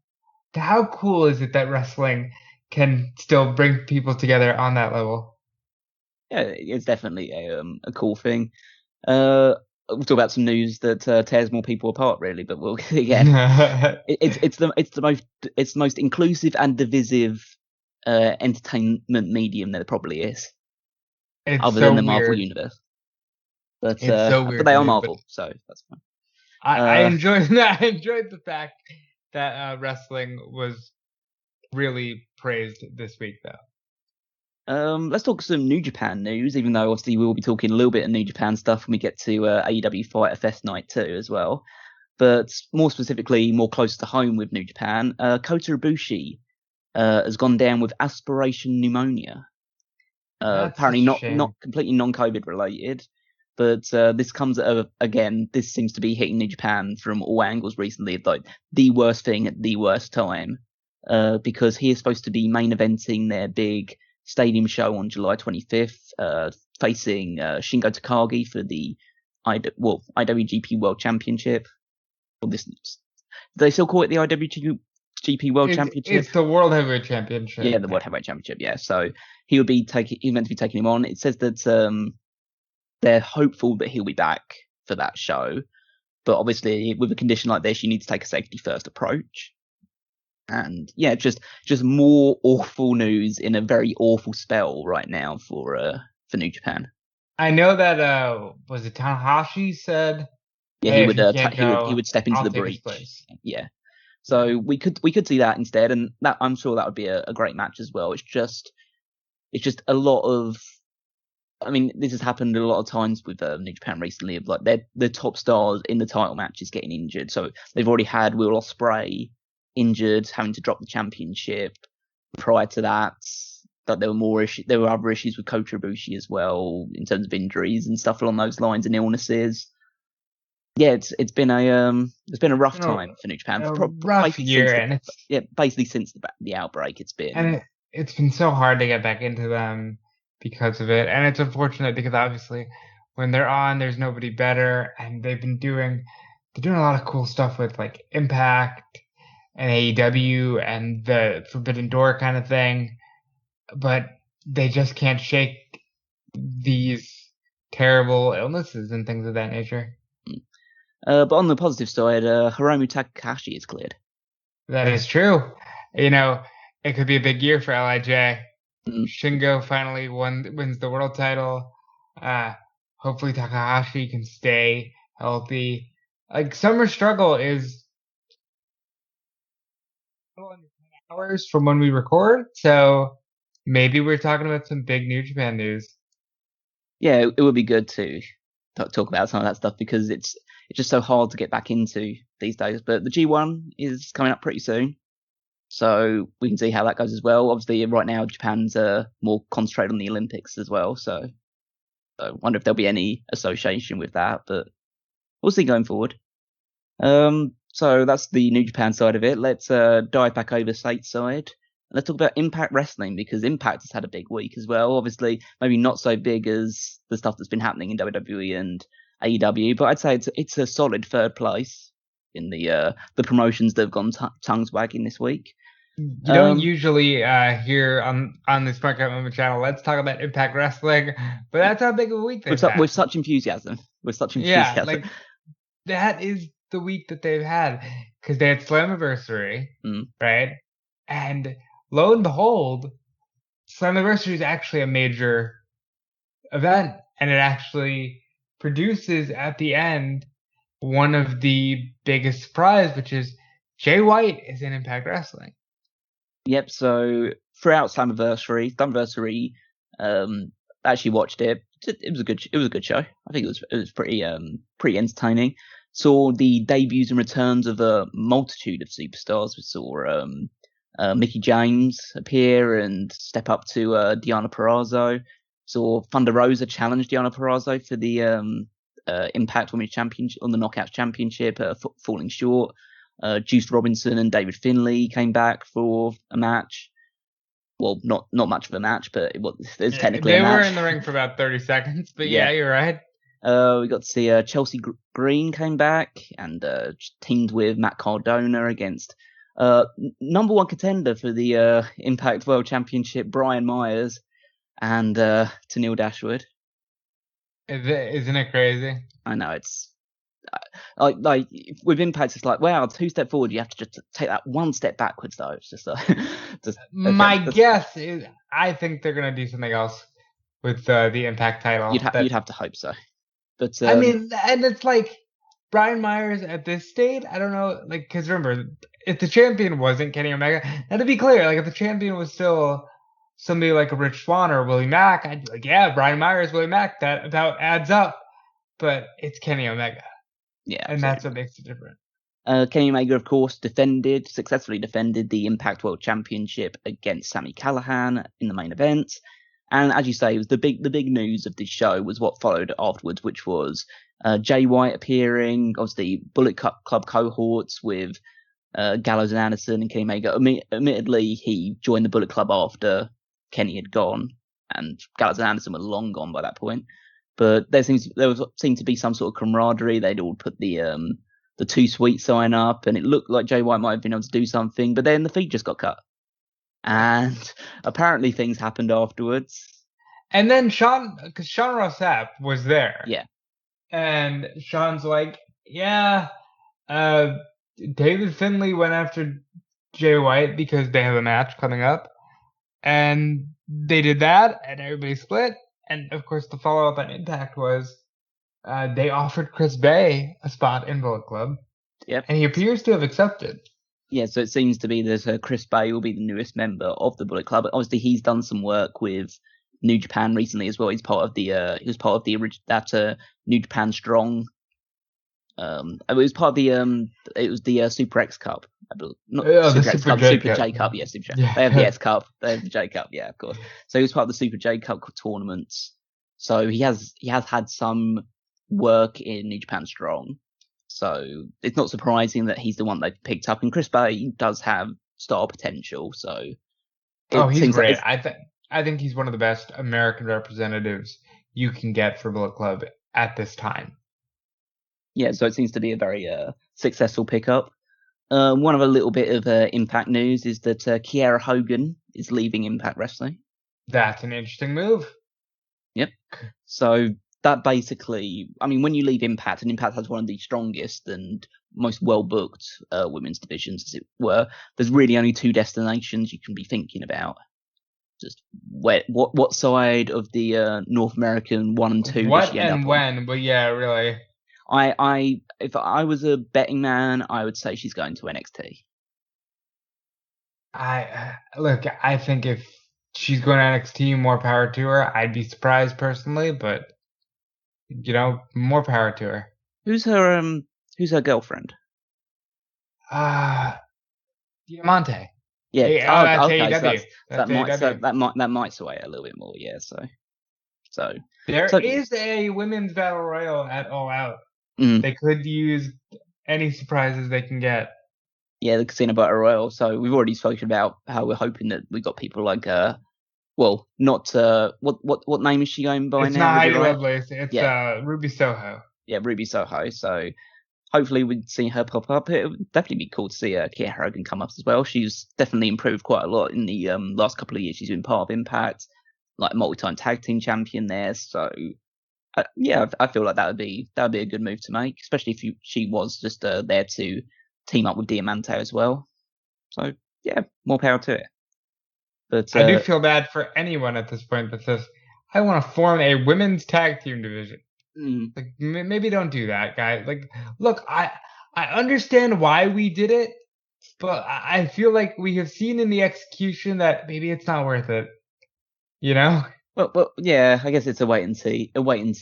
how cool is it that wrestling can still bring people together on that level? Yeah, it's definitely a cool thing. We'll talk about some news that tears more people apart, really. But we'll it's the most inclusive and divisive entertainment medium there probably is, other than the Marvel universe. But it's so weird. But they are Marvel, so that's fine. I enjoyed that. I enjoyed the fact that wrestling was really praised this week, though. Let's talk some New Japan news, even though obviously we will be talking a little bit of New Japan stuff when we get to AEW Fighter Fest Night 2 as well. But more specifically, more close to home with New Japan, Kota Ibushi has gone down with aspiration pneumonia. Apparently not completely non-COVID related, but this comes again. This seems to be hitting New Japan from all angles recently. Like the worst thing at the worst time, because he is supposed to be main eventing their big stadium show on July 25th, facing Shingo Takagi for the IWGP World Championship. Do they still call it the IWGP World Championship? It's the World Heavyweight Championship. Yeah, the World Heavyweight Championship. Yeah, so he's meant to be taking him on. It says that they're hopeful that he'll be back for that show, but obviously with a condition like this, you need to take a safety first approach. And yeah, just more awful news in a very awful spell right now for New Japan. I know that was it Tanahashi said? Yeah, hey, he would step into the breach. Yeah, so we could see that instead, and that I'm sure that would be a great match as well. It's just a lot of. I mean, this has happened a lot of times with New Japan recently. Of like their top stars in the title matches getting injured. So they've already had Will Ospreay injured, having to drop the championship. Prior to that, there were other issues with Kota Ibushi as well in terms of injuries and stuff along those lines and illnesses. Yeah, it's been a rough time for New Japan. Rough year, and basically since the outbreak, it's been. And it's been so hard to get back into them because of it, and it's unfortunate because obviously when they're on, there's nobody better, and they're doing a lot of cool stuff with like Impact and AEW and the Forbidden Door kind of thing, but they just can't shake these terrible illnesses and things of that nature. But on the positive side, Hiromu Takahashi is cleared. That is true. It could be a big year for LIJ. Shingo finally wins the world title. Hopefully Takahashi can stay healthy. Like Summer Struggle is hours from when we record, so maybe we're talking about some big New Japan news. Yeah, it would be good to talk about some of that stuff because it's just so hard to get back into these days. But the G1 is coming up pretty soon, so we can see how that goes as well. Obviously, right now Japan's more concentrated on the Olympics as well, so I wonder if there'll be any association with that, but we'll see going forward. So that's the New Japan side of it. Let's dive back over stateside. Let's talk about Impact Wrestling, because Impact has had a big week as well. Obviously, maybe not so big as the stuff that's been happening in WWE and AEW, but I'd say it's a solid third place in the promotions that have gone tongues wagging this week. You don't usually hear on the Smart Cut Moment channel, let's talk about Impact Wrestling, but that's how big of a week they've had. With such enthusiasm. Yeah, like, that is the week that they've had, because they had Slammiversary, right? And lo and behold, Slammiversary is actually a major event, and it actually produces at the end one of the biggest surprise, which is Jay White is in Impact Wrestling. Yep. So throughout Slammiversary, actually watched it. It was a good show. I think it was pretty entertaining. Saw the debuts and returns of a multitude of superstars. We saw Mickie James appear and step up to Deonna Purrazzo. Saw Thunder Rosa challenge Deonna Purrazzo for the Impact Women's Championship on the Knockouts Championship, falling short. Juice Robinson and David Finlay came back for a match. Well, not much of a match, but it was technically a match. They were in the ring for about 30 seconds, but yeah, you're right. We got to see Chelsea Green came back and teamed with Matt Cardona against number one contender for the Impact World Championship, Brian Myers, and Tenille Dashwood. Isn't it crazy? I know, it's like with Impact, it's like, wow, 2 steps forward, you have to just take that 1 step backwards, though. It's just my guess is I think they're gonna do something else with the Impact title. You'd have to hope so. But I mean, and it's like Brian Myers at this stage, I don't know, like, because remember, if the champion wasn't Kenny Omega, now to be clear, like, if the champion was still somebody like a Rich Swann or Willie Mack, I'd be like, yeah, Brian Myers, Willie Mack, that about adds up. But it's Kenny Omega. Yeah, and that's what makes it different. Kenny Omega, of course, successfully defended the Impact World Championship against Sami Callihan in the main event. And as you say, it was the big news of this show was what followed afterwards, which was Jay White appearing, obviously Bullet Club cohorts with Gallows and Anderson and Kenny Omega. Admittedly, he joined the Bullet Club after Kenny had gone, and Gallows and Anderson were long gone by that point. But there seemed to be some sort of camaraderie. They'd all put the Too Sweet sign up, and it looked like Jay White might have been able to do something, but then the feed just got cut. And apparently things happened afterwards. And then Sean Ross Sapp was there. Yeah. And Sean's like, yeah, David Finlay went after Jay White because they have a match coming up. And they did that, and everybody split. And, of course, the follow-up on Impact was they offered Chris Bay a spot in Bullet Club. Yep. And he appears to have accepted. Yeah, so it seems to be that Chris Bay will be the newest member of the Bullet Club. Obviously, he's done some work with New Japan recently as well. He was part of the New Japan Strong. It was part of the Super X Cup. Super J Cup. Yeah, Super J. Yeah. They have the S Cup. They have the J Cup. Yeah, of course. So he was part of the Super J Cup tournaments. So he has had some work in New Japan Strong. So it's not surprising that he's the one they've picked up. And Chris Bay does have star potential. So he's great. I think he's one of the best American representatives you can get for Bullet Club at this time. Yeah, so it seems to be a very successful pickup. One of a little bit of Impact news is that Kiera Hogan is leaving Impact Wrestling. That's an interesting move. Yep. So that basically, I mean, when you leave Impact, and Impact has one of the strongest and most well-booked women's divisions, as it were, there's really only 2 destinations you can be thinking about. Just what side of the North American 1 and 2 what does she end and up when? on? But yeah, really. If I was a betting man, I would say she's going to NXT. I think if she's going to NXT, more power to her. I'd be surprised personally, but more power to her. Who's her girlfriend? Diamante. Yeah. Okay. That might sway it a little bit more. Yeah. So there is a women's battle royal at All Out. Mm. They could use any surprises they can get. Yeah, the Casino Battle Royale. So we've already spoken about how we're hoping that we got people like well, not what name is she going by It's now? not Was it Heidi right? Lovelace. It's Yeah. Ruby Soho. Yeah, Ruby Soho. So hopefully we'd see her pop up. It would definitely be cool to see Kia Harrigan come up as well. She's definitely improved quite a lot in the last couple of years. She's been part of Impact, like multi-time tag team champion there. So yeah, I feel like that would be a good move to make, especially if she was just there to team up with Diamante as well. So yeah, more power to it. But I do feel bad for anyone at this point that says, I want to form a women's tag team division. Like, maybe don't do that, guys. Like, look, I understand why we did it, but I feel like we have seen in the execution that maybe it's not worth it. You know? Well, yeah, I guess it's a wait and see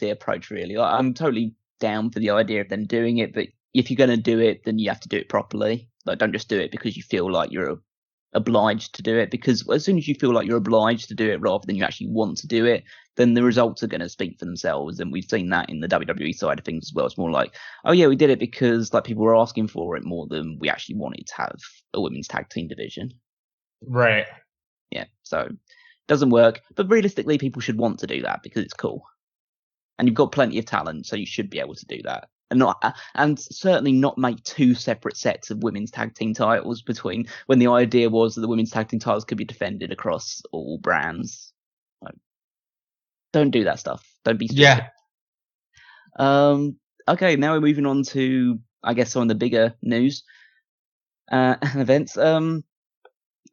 approach, really. Like, I'm totally down for the idea of them doing it, but if you're going to do it, then you have to do it properly. Like, don't just do it because you feel like you're obliged to do it, because as soon as you feel like you're obliged to do it rather than you actually want to do it, then the results are going to speak for themselves. And we've seen that in the WWE side of things as well. It's more like, oh yeah, we did it because like people were asking for it more than we actually wanted to have a women's tag team division. Right. Yeah, so it doesn't work. But realistically, people should want to do that because it's cool. And you've got plenty of talent, so you should be able to do that. And certainly not make two separate sets of women's tag team titles between, when the idea was that the women's tag team titles could be defended across all brands. Like, don't do that stuff. Don't be stupid. Yeah. Okay, now we're moving on to, I guess, some of the bigger news and events.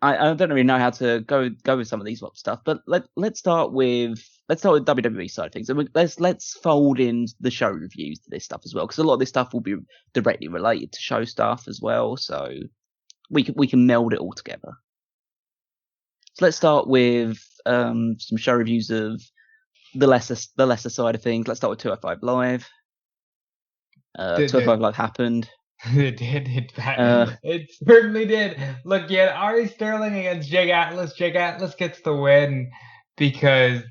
I don't really know how to go with some of these stuff, but let's start with WWE side of things, and let's fold in the show reviews to this stuff as well, because a lot of this stuff will be directly related to show stuff as well, so we can meld it all together. So let's start with some show reviews of the lesser side of things. Let's start with 205 Live. 205 Live happened. It did. It certainly did. Look, you had Ari Sterling against Jake Atlas. Jake Atlas gets the win because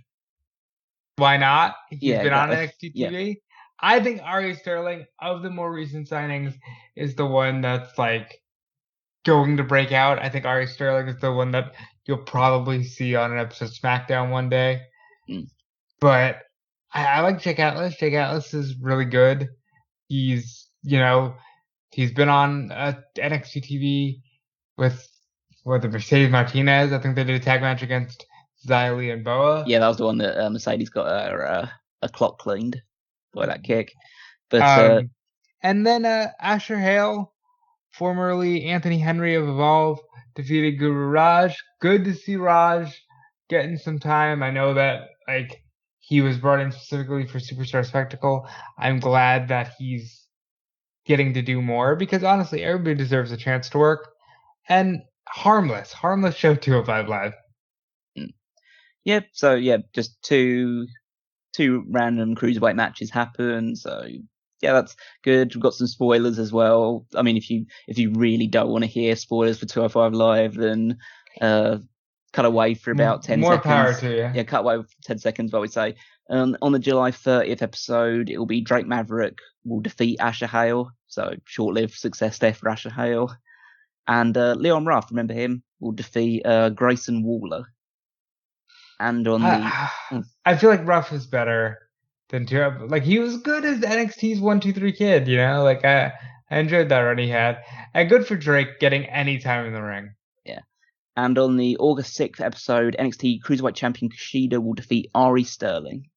why not? He's been on NXT TV. Yeah. I think Ari Sterling, of the more recent signings, is the one that's like going to break out. I think Ari Sterling is the one that you'll probably see on an episode of SmackDown one day. But I like Jake Atlas. Jake Atlas is really good. He's been on NXT TV with the Mercedes Martinez. I think they did a tag match against Xylee and Boa. Yeah, that was the one that Mercedes got a clock cleaned by that kick. But and then Asher Hale, formerly Anthony Henry of Evolve, defeated Guru Raj. Good to see Raj getting some time. I know that like he was brought in specifically for Superstar Spectacle. I'm glad that he's getting to do more, because honestly, everybody deserves a chance to work. And harmless show 205 Live. Yep. So yeah, just two random cruiserweight matches happen. So yeah, that's good. We've got some spoilers as well. I mean, if you really don't want to hear spoilers for 205 Live, then cut away for about 10 more seconds. More power to you. Yeah, cut away for 10 seconds while we say. On the July 30th episode, it will be Drake Maverick will defeat Asher Hale. So short-lived success there for Asher Hale. And Leon Ruff, remember him, will defeat Grayson Waller. And on I feel like Ruff is better than Turo. Like, he was good as NXT's 1-2-3 kid, you know? Like, I enjoyed that run he had. And good for Drake getting any time in the ring. Yeah. And on the August 6th episode, NXT Cruiserweight Champion Kushida will defeat Ari Sterling.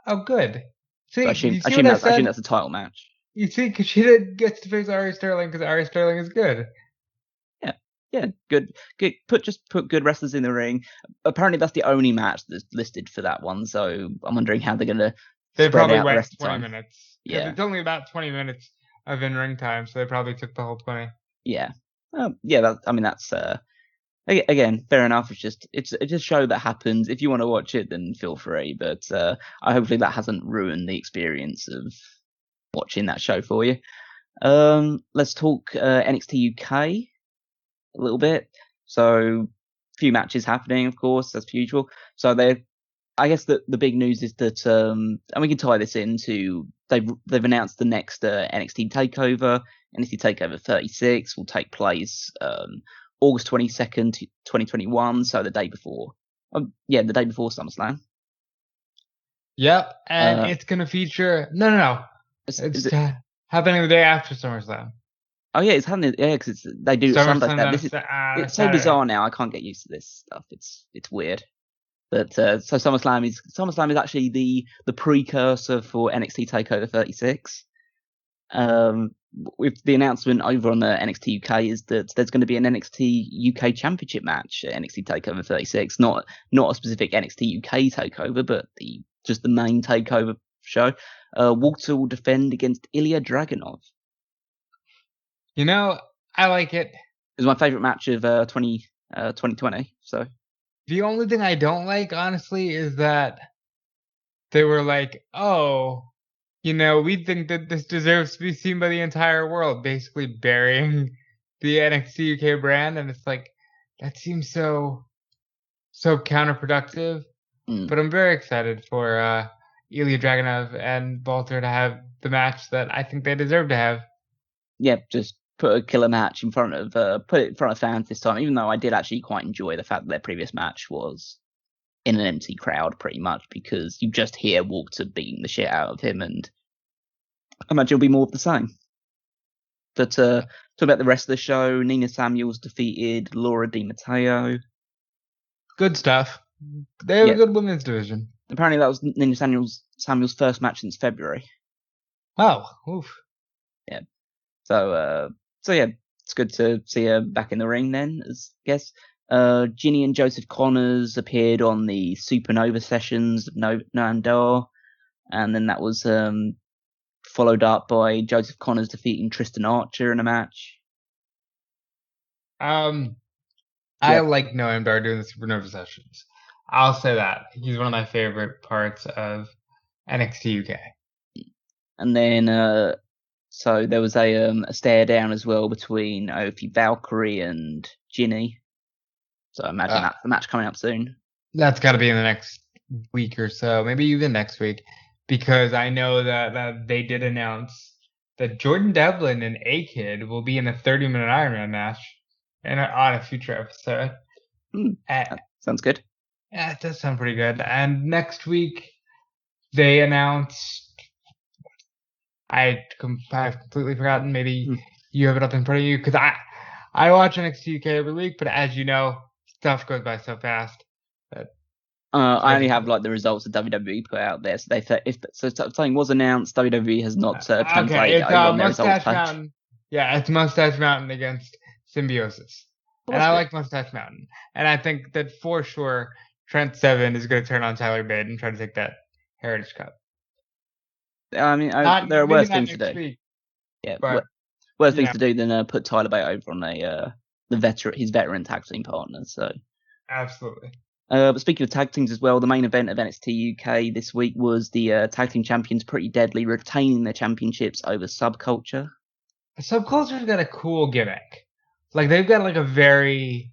Oh, good. See, I assume that's a title match. You see, Kushida gets to face Ari Sterling because Ari Sterling is good. Yeah, good. Put good wrestlers in the ring. Apparently, that's the only match that's listed for that one. So I'm wondering how they're gonna. They probably went 20 minutes. Yeah, it's only about 20 minutes of in-ring time, so they probably took the whole 20. Yeah, that's again fair enough. It's a show that happens. If you want to watch it, then feel free. But hopefully that hasn't ruined the experience of watching that show for you. Let's talk NXT UK. A little bit. So, a few matches happening, of course, as per usual. So, I guess the big news is that, and we can tie this into, they've announced the next NXT Takeover. NXT Takeover 36 will take place August 22nd, 2021, so the day before. The day before SummerSlam. Yep, and it's going to feature... No. It's happening the day after SummerSlam. Oh yeah, it's happening. Yeah, because they do Sunday. It's so bizarre now. I can't get used to this stuff. It's weird. But so SummerSlam is actually the precursor for NXT Takeover 36. With the announcement over on the NXT UK is that there's going to be an NXT UK Championship match at NXT Takeover 36. Not a specific NXT UK takeover, but just the main takeover show. Walter will defend against Ilya Dragunov. I like it. It was my favorite match of 2020. So the only thing I don't like, honestly, is that they were like, oh, we think that this deserves to be seen by the entire world, basically burying the NXT UK brand. And it's like, that seems so counterproductive. But I'm very excited for Ilya Dragunov and Walter to have the match that I think they deserve to have. Yeah, just put a killer match in front of fans this time, even though I did actually quite enjoy the fact that their previous match was in an empty crowd pretty much, because you just hear Walter beating the shit out of him, and I imagine it'll be more of the same. But talk about the rest of the show. Nina Samuels defeated Laura Di Matteo. Good stuff. They have a good women's division. Apparently that was Nina Samuels' first match since February. Oh, oof. Yeah. So yeah, it's good to see her back in the ring then, I guess. Ginny and Joseph Connors appeared on the Supernova sessions of Noam Dar, and then that was followed up by Joseph Connors defeating Tristan Archer in a match. I like Noam Dar doing the Supernova sessions. I'll say that. He's one of my favorite parts of NXT UK. And then so there was a stare down as well between Ophi Valkyrie and Ginny. So I imagine that's the match coming up soon. That's got to be in the next week or so, maybe even next week, because I know that they did announce that Jordan Devlin and A-Kid will be in a 30-minute Iron Man match on a future episode. That sounds good. Yeah, it does sound pretty good. And next week, they announced... I've completely forgotten. Maybe you have it up in front of you, because I watch NXT UK every week, but as you know, stuff goes by so fast. I only have the results that WWE put out there. So they said if something was announced, WWE has not translated it over on their results page. Mountain. Yeah, it's Mustache Mountain against Symbiosis. And I like Mustache Mountain. And I think that for sure Trent Seven is going to turn on Tyler Bate and try to take that Heritage Cup. I mean, there are worse things to do. Week, yeah, worse things to do than put Tyler Bate over on his veteran tag team partner. So absolutely. But speaking of tag teams as well, the main event of NXT UK this week was the tag team champions Pretty Deadly retaining their championships over Subculture. Subculture's got a cool gimmick. They've got a very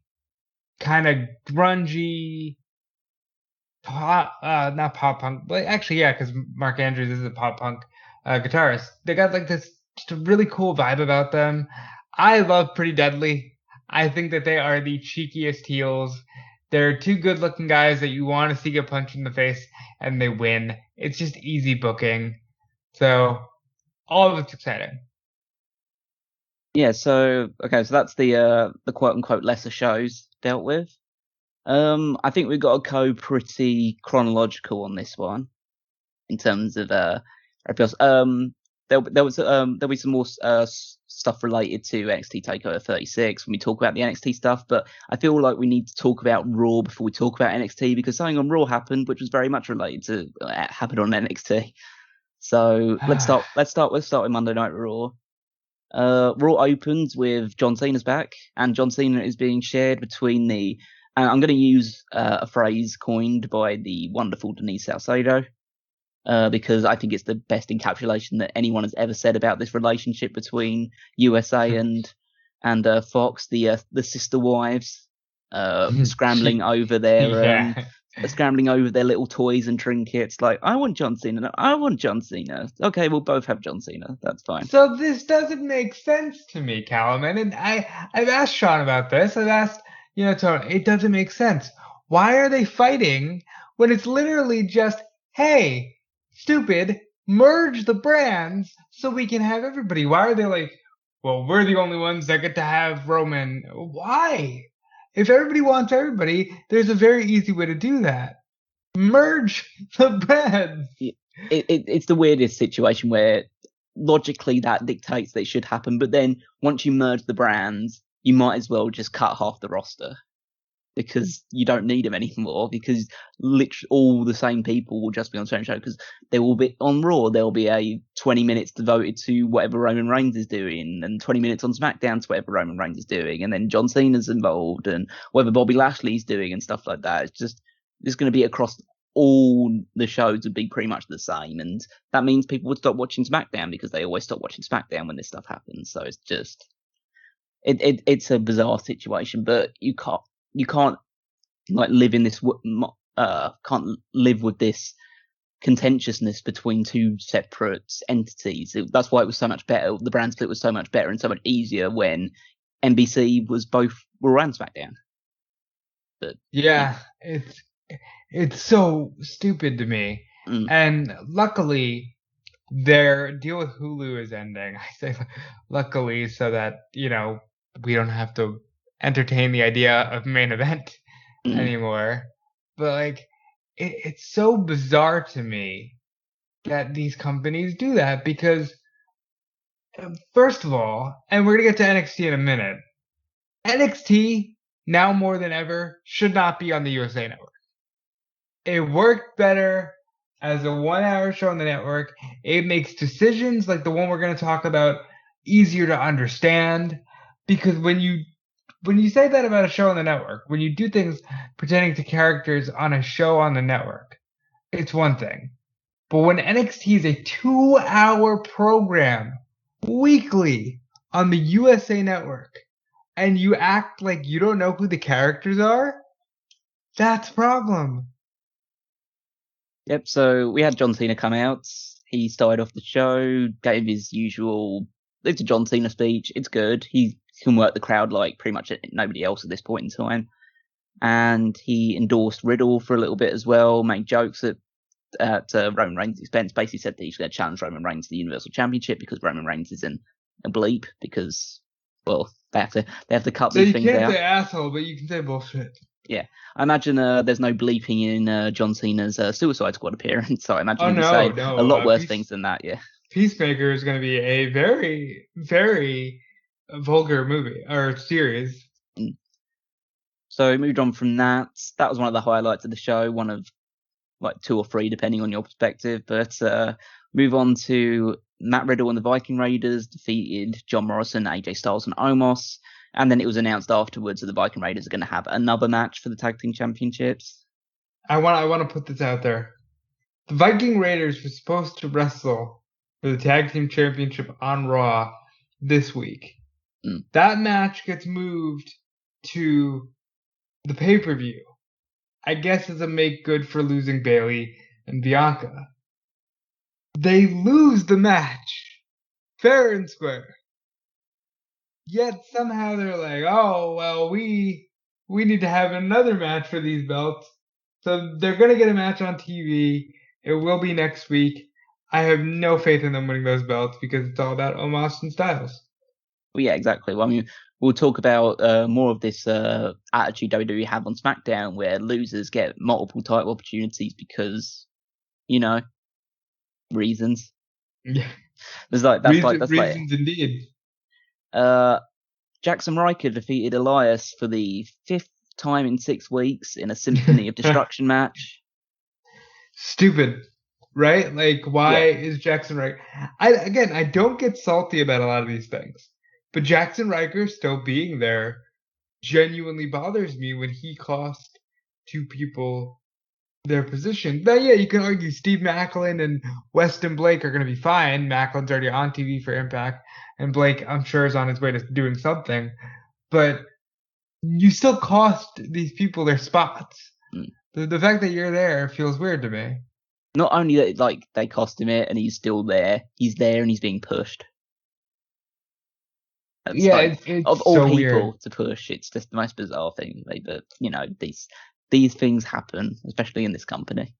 kind of grungy not pop punk, but actually, yeah, because Mark Andrews is a pop punk guitarist. They got this just a really cool vibe about them. I love Pretty Deadly. I think that they are the cheekiest heels. They're two good-looking guys that you want to see get punched in the face, and they win. It's just easy booking. So all of it's exciting. Yeah. So that's the quote unquote lesser shows dealt with. I think we've got to go pretty chronological on this one in terms of there'll be some more stuff related to NXT Takeover 36 when we talk about the NXT stuff, but I feel like we need to talk about Raw before we talk about NXT, because something on Raw happened which was very much related to happened on NXT. So let's start with Monday Night Raw. Raw opens with John Cena's back, and John Cena is being shared between I'm going to use a phrase coined by the wonderful Denise Salcedo, because I think it's the best encapsulation that anyone has ever said about this relationship between USA and Fox, the sister wives scrambling over their are scrambling over their little toys and trinkets. Like, I want John Cena. I want John Cena. Okay, we'll both have John Cena. That's fine. So this doesn't make sense to me, Callum. And I've asked Sean about this. I've asked, Tony, it doesn't make sense. Why are they fighting when it's literally just, hey, stupid, merge the brands so we can have everybody? Why are they like, well, we're the only ones that get to have Roman? Why? If everybody wants everybody, there's a very easy way to do that. Merge the brands. It's the weirdest situation where logically that dictates that it should happen, but then once you merge the brands, you might as well just cut half the roster because you don't need them anymore, because literally all the same people will just be on the same show, because there will be on Raw, there will be a 20 minutes devoted to whatever Roman Reigns is doing, and 20 minutes on SmackDown to whatever Roman Reigns is doing, and then John Cena's involved, and whatever Bobby Lashley's doing and stuff like that. It's going to be across all the shows would be pretty much the same, and that means people would stop watching SmackDown because they always stop watching SmackDown when this stuff happens. So it's just it's a bizarre situation, but you can't like live in this can't live with this contentiousness between two separate entities. That's why it was so much better. The brand split was so much better and so much easier when NBC was both Raw and SmackDown. But yeah, it's so stupid to me. And luckily, their deal with Hulu is ending. I say luckily so that, we don't have to entertain the idea of main event anymore. But like, it's so bizarre to me that these companies do that, because first of all, and we're going to get to NXT in a minute, NXT now more than ever should not be on the USA Network. It worked better as a 1-hour show on the network. It makes decisions like the one we're going to talk about easier to understand, because when you say that about a show on the network, when you do things pertaining to characters on a show on the network, it's one thing. But when NXT is a 2-hour program weekly on the USA Network, and you act like you don't know who the characters are, that's a problem. Yep, so we had John Cena come out. He started off the show, gave his usual it's a John Cena speech. It's good. He can work the crowd like pretty much nobody else at this point in time. And he endorsed Riddle for a little bit as well, made jokes at Roman Reigns' expense, basically said that he's going to challenge Roman Reigns to the Universal Championship because Roman Reigns is in a bleep, because, well, they have to cut these things out. So you can't say asshole, but you can say bullshit. Yeah. I imagine there's no bleeping in John Cena's Suicide Squad appearance, so I imagine he'll say a lot worse things than that, yeah. Peacemaker is going to be a very, very vulgar movie, or series. So moved on from that. That was one of the highlights of the show, one of like 2 or 3 depending on your perspective. But move on to Matt Riddle and the Viking Raiders defeated John Morrison, AJ Styles and Omos. And then it was announced afterwards that the Viking Raiders are going to have another match for the Tag Team Championships. I want to put this out there. The Viking Raiders were supposed to wrestle for the Tag Team Championship on Raw this week. That match gets moved to the pay-per-view. I guess as a make good for losing Bayley and Bianca. They lose the match, fair and square. Yet somehow they're like, oh, well, we need to have another match for these belts. So they're going to get a match on TV. It will be next week. I have no faith in them winning those belts because it's all about Omos and Styles. Well, yeah, exactly. Well, I mean, we'll talk about more of this attitude WWE have on SmackDown, where losers get multiple title opportunities because, reasons. Yeah. Reasons indeed. Jackson Riker defeated Elias for the 5th time in 6 weeks in a Symphony of Destruction match. Stupid, right? Like, why is Jackson Riker? I don't get salty about a lot of these things, but Jackson Riker still being there genuinely bothers me when he cost 2 people their position. Now, yeah, you can argue Steve Macklin and Weston Blake are going to be fine. Macklin's already on TV for Impact, and Blake, I'm sure, is on his way to doing something. But you still cost these people their spots. The fact that you're there feels weird to me. Not only that, like, they cost him it and he's still there. He's there and he's being pushed. It's Yeah, like, it's of all so people weird. to push, it's just the most bizarre thing. But these things happen, especially in this company.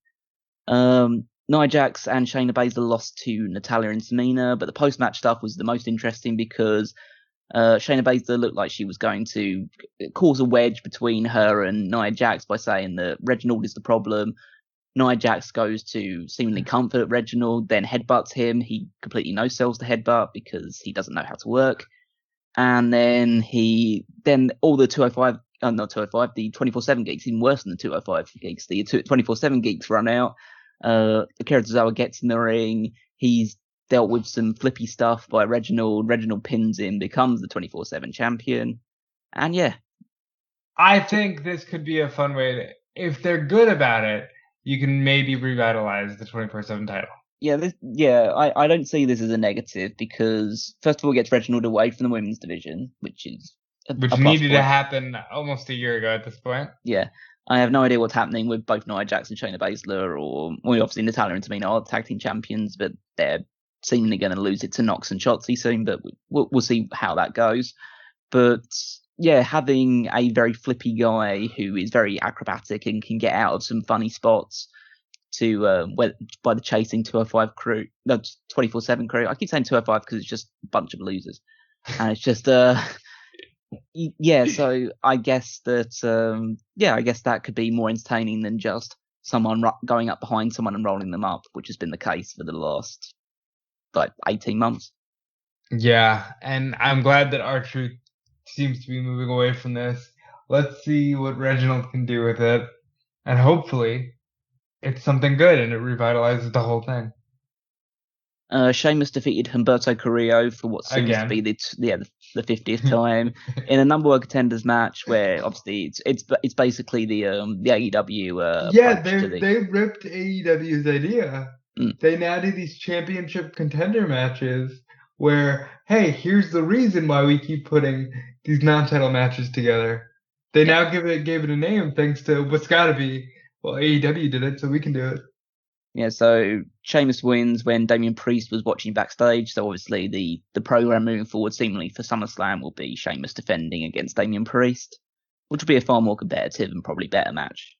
Nia Jax and Shayna Baszler lost to Natalya and Tamina, but the post-match stuff was the most interesting because Shayna Baszler looked like she was going to cause a wedge between her and Nia Jax by saying that Reginald is the problem. Nia Jax goes to seemingly comfort Reginald, then headbutts him. He completely no-sells the headbutt because he doesn't know how to work. And then all the 205, not 205, the 24/7 geeks, even worse than the 205 geeks, the 24/7 geeks run out. Akira Tozawa gets in the ring. He's dealt with some flippy stuff by Reginald. Reginald pins him, becomes the 24/7 champion. And yeah. I think this could be a fun way to, if they're good about it, you can maybe revitalize the 24/7 title. I don't see this as a negative because first of all, it gets Reginald away from the women's division, which is which needed to happen almost a year ago at this point. Yeah, I have no idea what's happening with both Nia Jax and Shayna Baszler, or obviously Natalya and Tamina are tag team champions, but they're seemingly going to lose it to Nox and Shotzi soon. But we'll see how that goes. But yeah, having a very flippy guy who is very acrobatic and can get out of some funny spots by the chasing 205 crew, no 24/7 crew. I keep saying 205 because it's just a bunch of losers, and it's just yeah. So I guess that could be more entertaining than just someone going up behind someone and rolling them up, which has been the case for the last 18 months. Yeah, and I'm glad that R-Truth seems to be moving away from this. Let's see what Reginald can do with it, and hopefully it's something good and it revitalizes the whole thing. Sheamus defeated Humberto Carrillo for what seems to be the 50th time in a number one contenders match, where obviously it's basically the AEW. They ripped AEW's idea. They now do these championship contender matches where, hey, here's the reason why we keep putting these non-title matches together. They now gave it a name thanks to what's gotta be. Well, AEW did it, so we can do it. Yeah, so Sheamus wins when Damian Priest was watching backstage. So obviously the program moving forward, seemingly for SummerSlam, will be Sheamus defending against Damian Priest, which will be a far more competitive and probably better match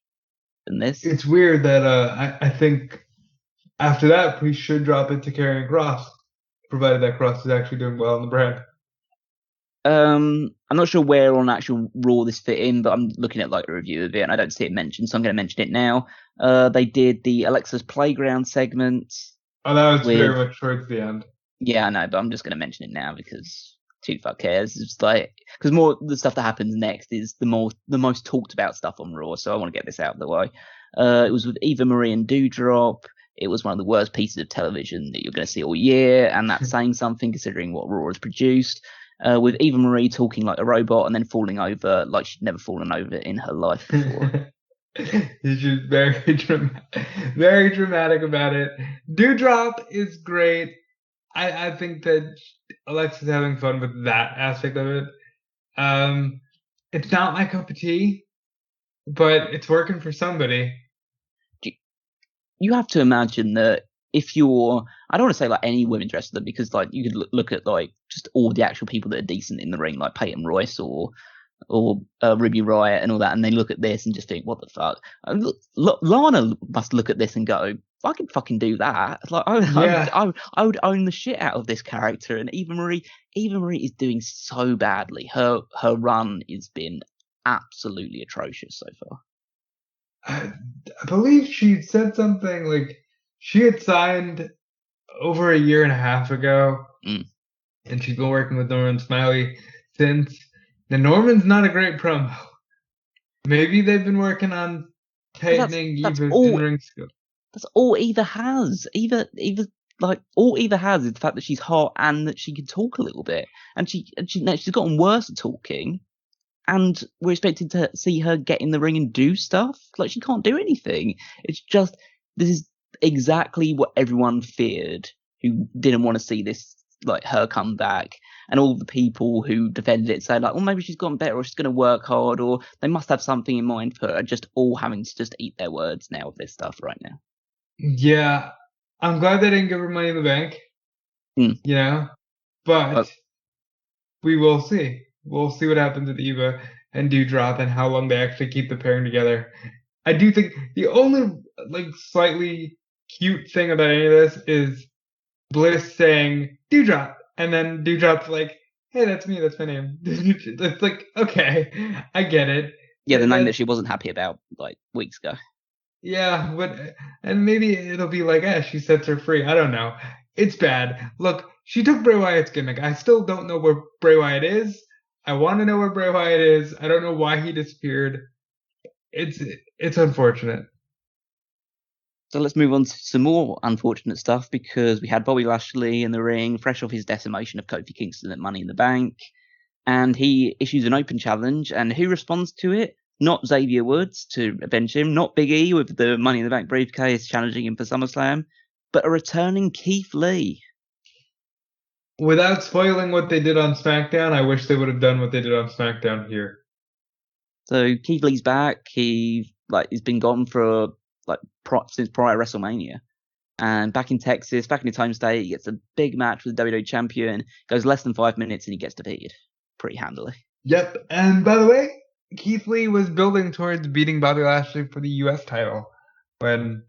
than this. It's weird that I think after that Priest should drop it to Karrion Kross, provided that Kross is actually doing well in the brand. I'm not sure where on actual Raw this fit in, but I'm looking at a review of it and I don't see it mentioned, so I'm going to mention it now. They did the Alexa's Playground segment. Oh, that was very much towards the end. Yeah, I know, but I'm just going to mention it now because who the fuck cares? It's because more the stuff that happens next is the most talked about stuff on Raw, so I want to get this out of the way. It was with Eva Marie and Doudrop. It was one of the worst pieces of television that you're going to see all year, and that's saying something considering what Raw has produced. With Eva Marie talking like a robot and then falling over like she'd never fallen over in her life before. She's very dramatic about it. Doudrop is great. I think that Alexa's having fun with that aspect of it. It's not my cup of tea, but it's working for somebody. You have to imagine that if you're, I don't want to say any women's wrestler because you could look at just all the actual people that are decent in the ring, like Peyton Royce or Ruby Riott and all that, and they look at this and just think, what the fuck? Lana must look at this and go, I can fucking do that. I would own the shit out of this character. And Eva Marie is doing so badly. Her run has been absolutely atrocious so far. I believe she said something like she had signed over a year and a half ago, and she's been working with Norman Smiley since. The Norman's not a great promo. Maybe they've been working on tightening Eva's in-ring skill. That's all Eva has. All Eva has is the fact that she's hot and that she can talk a little bit, and she's gotten worse at talking. And we're expected to see her get in the ring and do stuff. She can't do anything. It's just, this is exactly what everyone feared who didn't want to see this, her come back. and all the people who defended it say like, well, maybe she's gotten better, or she's going to work hard, or they must have something in mind for her, are just all having to just eat their words now with this stuff right now. Yeah, I'm glad they didn't give her Money in the Bank. But we will see. We'll see what happens with Eva and Dewdrop and how long they actually keep the pairing together. I do think the only slightly cute thing about any of this is Bliss saying Dewdrop, and then Dewdrop's like, "Hey, that's me. That's my name." It's like, okay, I get it. Yeah, the name that she wasn't happy about weeks ago. Yeah, and maybe it'll be like, she sets her free. I don't know. It's bad. Look, she took Bray Wyatt's gimmick. I still don't know where Bray Wyatt is. I want to know where Bray Wyatt is. I don't know why he disappeared. It's unfortunate. So let's move on to some more unfortunate stuff, because we had Bobby Lashley in the ring, fresh off his decimation of Kofi Kingston at Money in the Bank, and he issues an open challenge, and who responds to it? Not Xavier Woods to avenge him, not Big E with the Money in the Bank briefcase challenging him for SummerSlam, but a returning Keith Lee. Without spoiling what they did on SmackDown, I wish they would have done what they did on SmackDown here. So Keith Lee's back. He's been gone for since prior WrestleMania, and back in Texas, back in his home state, he gets a big match with the WWE champion. Goes less than 5 minutes and he gets defeated pretty handily. Yep. And by the way, Keith Lee was building towards beating Bobby Lashley for the U.S. title when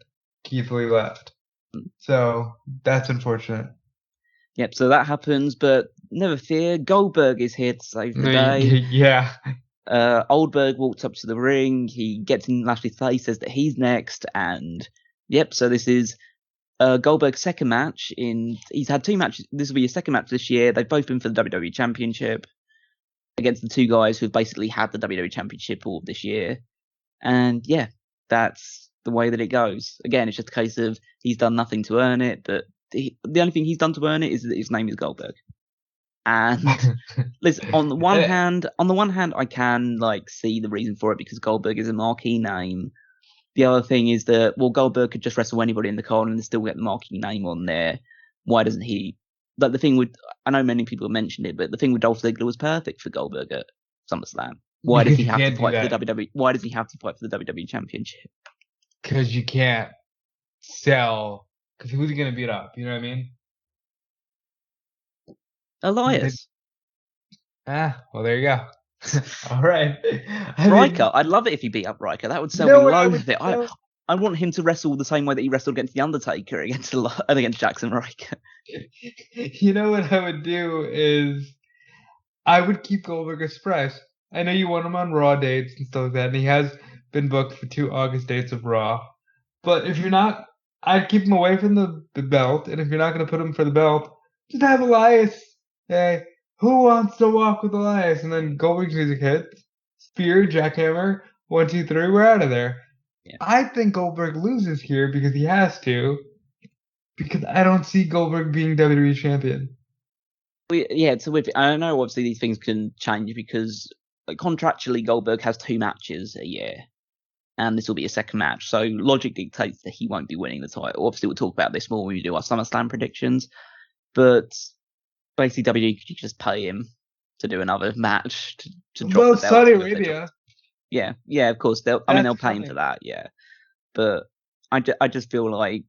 Keith Lee left. So that's unfortunate. Yep, so that happens, but never fear, Goldberg is here to save the day. Yeah. Oldberg walks up to the ring, he gets in Lashley's face, says that he's next, and so this is Goldberg's second match. He's had two matches, this will be his second match this year. They've both been for the WWE Championship against the two guys who've basically had the WWE Championship all of this year. And that's the way that it goes. Again, it's just a case of he's done nothing to earn it, but the only thing he's done to earn it is that his name is Goldberg. And listen, on the one hand, I can see the reason for it, because Goldberg is a marquee name. The other thing is that, well, Goldberg could just wrestle anybody in the card and still get the marquee name on there. Why doesn't he? The thing with, I know many people have mentioned it, but the thing with Dolph Ziggler was perfect for Goldberg at SummerSlam. Why does he have to fight for the WWE? Why does he have to fight for the WWE Championship? Because you can't sell. Because who's he gonna beat up? You know what I mean? Elias. Well, there you go. All right. Riker. I'd love it if he beat up Riker. That would sell me loads of it. I want him to wrestle the same way that he wrestled against The Undertaker against Jackson Riker. You know what I would do is I would keep Goldberg a surprise. I know you want him on Raw dates and stuff like that, and he has been booked for 2 August dates of Raw. But if you're not, I'd keep him away from the belt, and if you're not going to put him for the belt, just have Elias. Hey, who wants to walk with Elias? And then Goldberg's music hits. Spear, jackhammer, 1, 2, 3, we're out of there. Yeah. I think Goldberg loses here because he has to. Because I don't see Goldberg being WWE champion. It's a weird thing. I know obviously these things can change because contractually Goldberg has 2 matches a year. And this will be a second match. So logic dictates that he won't be winning the title. Obviously we'll talk about this more when we do our SummerSlam predictions. But basically WWE could just pay him to do another match to drop the belt. Saudi Arabia. Yeah, of course. They'll pay him for that, yeah. But I just feel like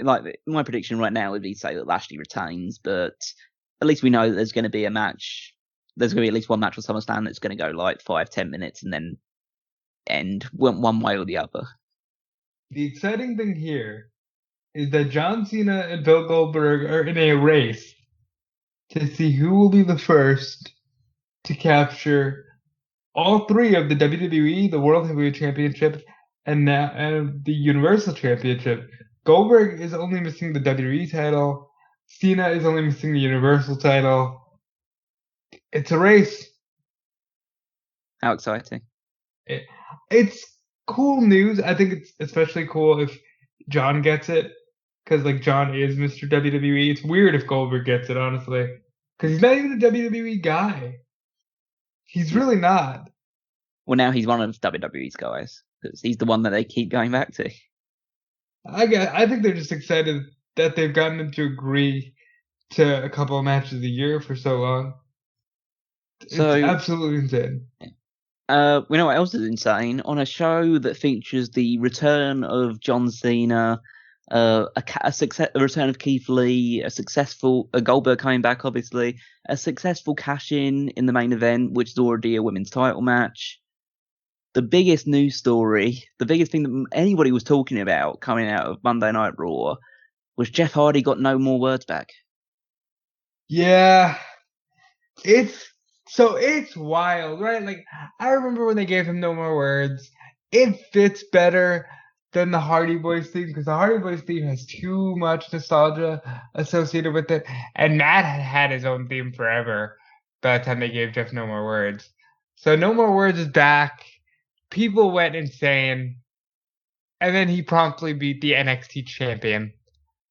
my prediction right now would be say that Lashley retains, but at least we know that there's going to be a match. There's going to be at least one match on SummerSlam that's going to go 5-10 minutes and then end one way or the other. The exciting thing here is that John Cena and Bill Goldberg are in a race to see who will be the first to capture all 3 of the WWE, the World Heavyweight Championship, and the Universal Championship. Goldberg is only missing the WWE title. Cena is only missing the Universal title. It's a race. How exciting. It's cool news. I think it's especially cool if John gets it, because John is Mr. WWE. It's weird if Goldberg gets it, honestly, because he's not even a WWE guy. He's really not. Well, now he's one of WWE's guys, because he's the one that they keep going back to. I think they're just excited that they've gotten him to agree to a couple of matches a year for so long. It's absolutely insane. We know what else is insane? On a show that features the return of John Cena, a return of Keith Lee, a Goldberg coming back, obviously, a successful cash-in the main event, which is already a women's title match. The biggest news story, the biggest thing that anybody was talking about coming out of Monday Night Raw was Jeff Hardy got no more words back. Yeah. It's wild, right? Like, I remember when they gave him no more words. It fits better than the Hardy Boys theme, because the Hardy Boys theme has too much nostalgia associated with it, and Matt had his own theme forever by the time they gave Jeff no more words. So no more words is back. People went insane, and then he promptly beat the NXT champion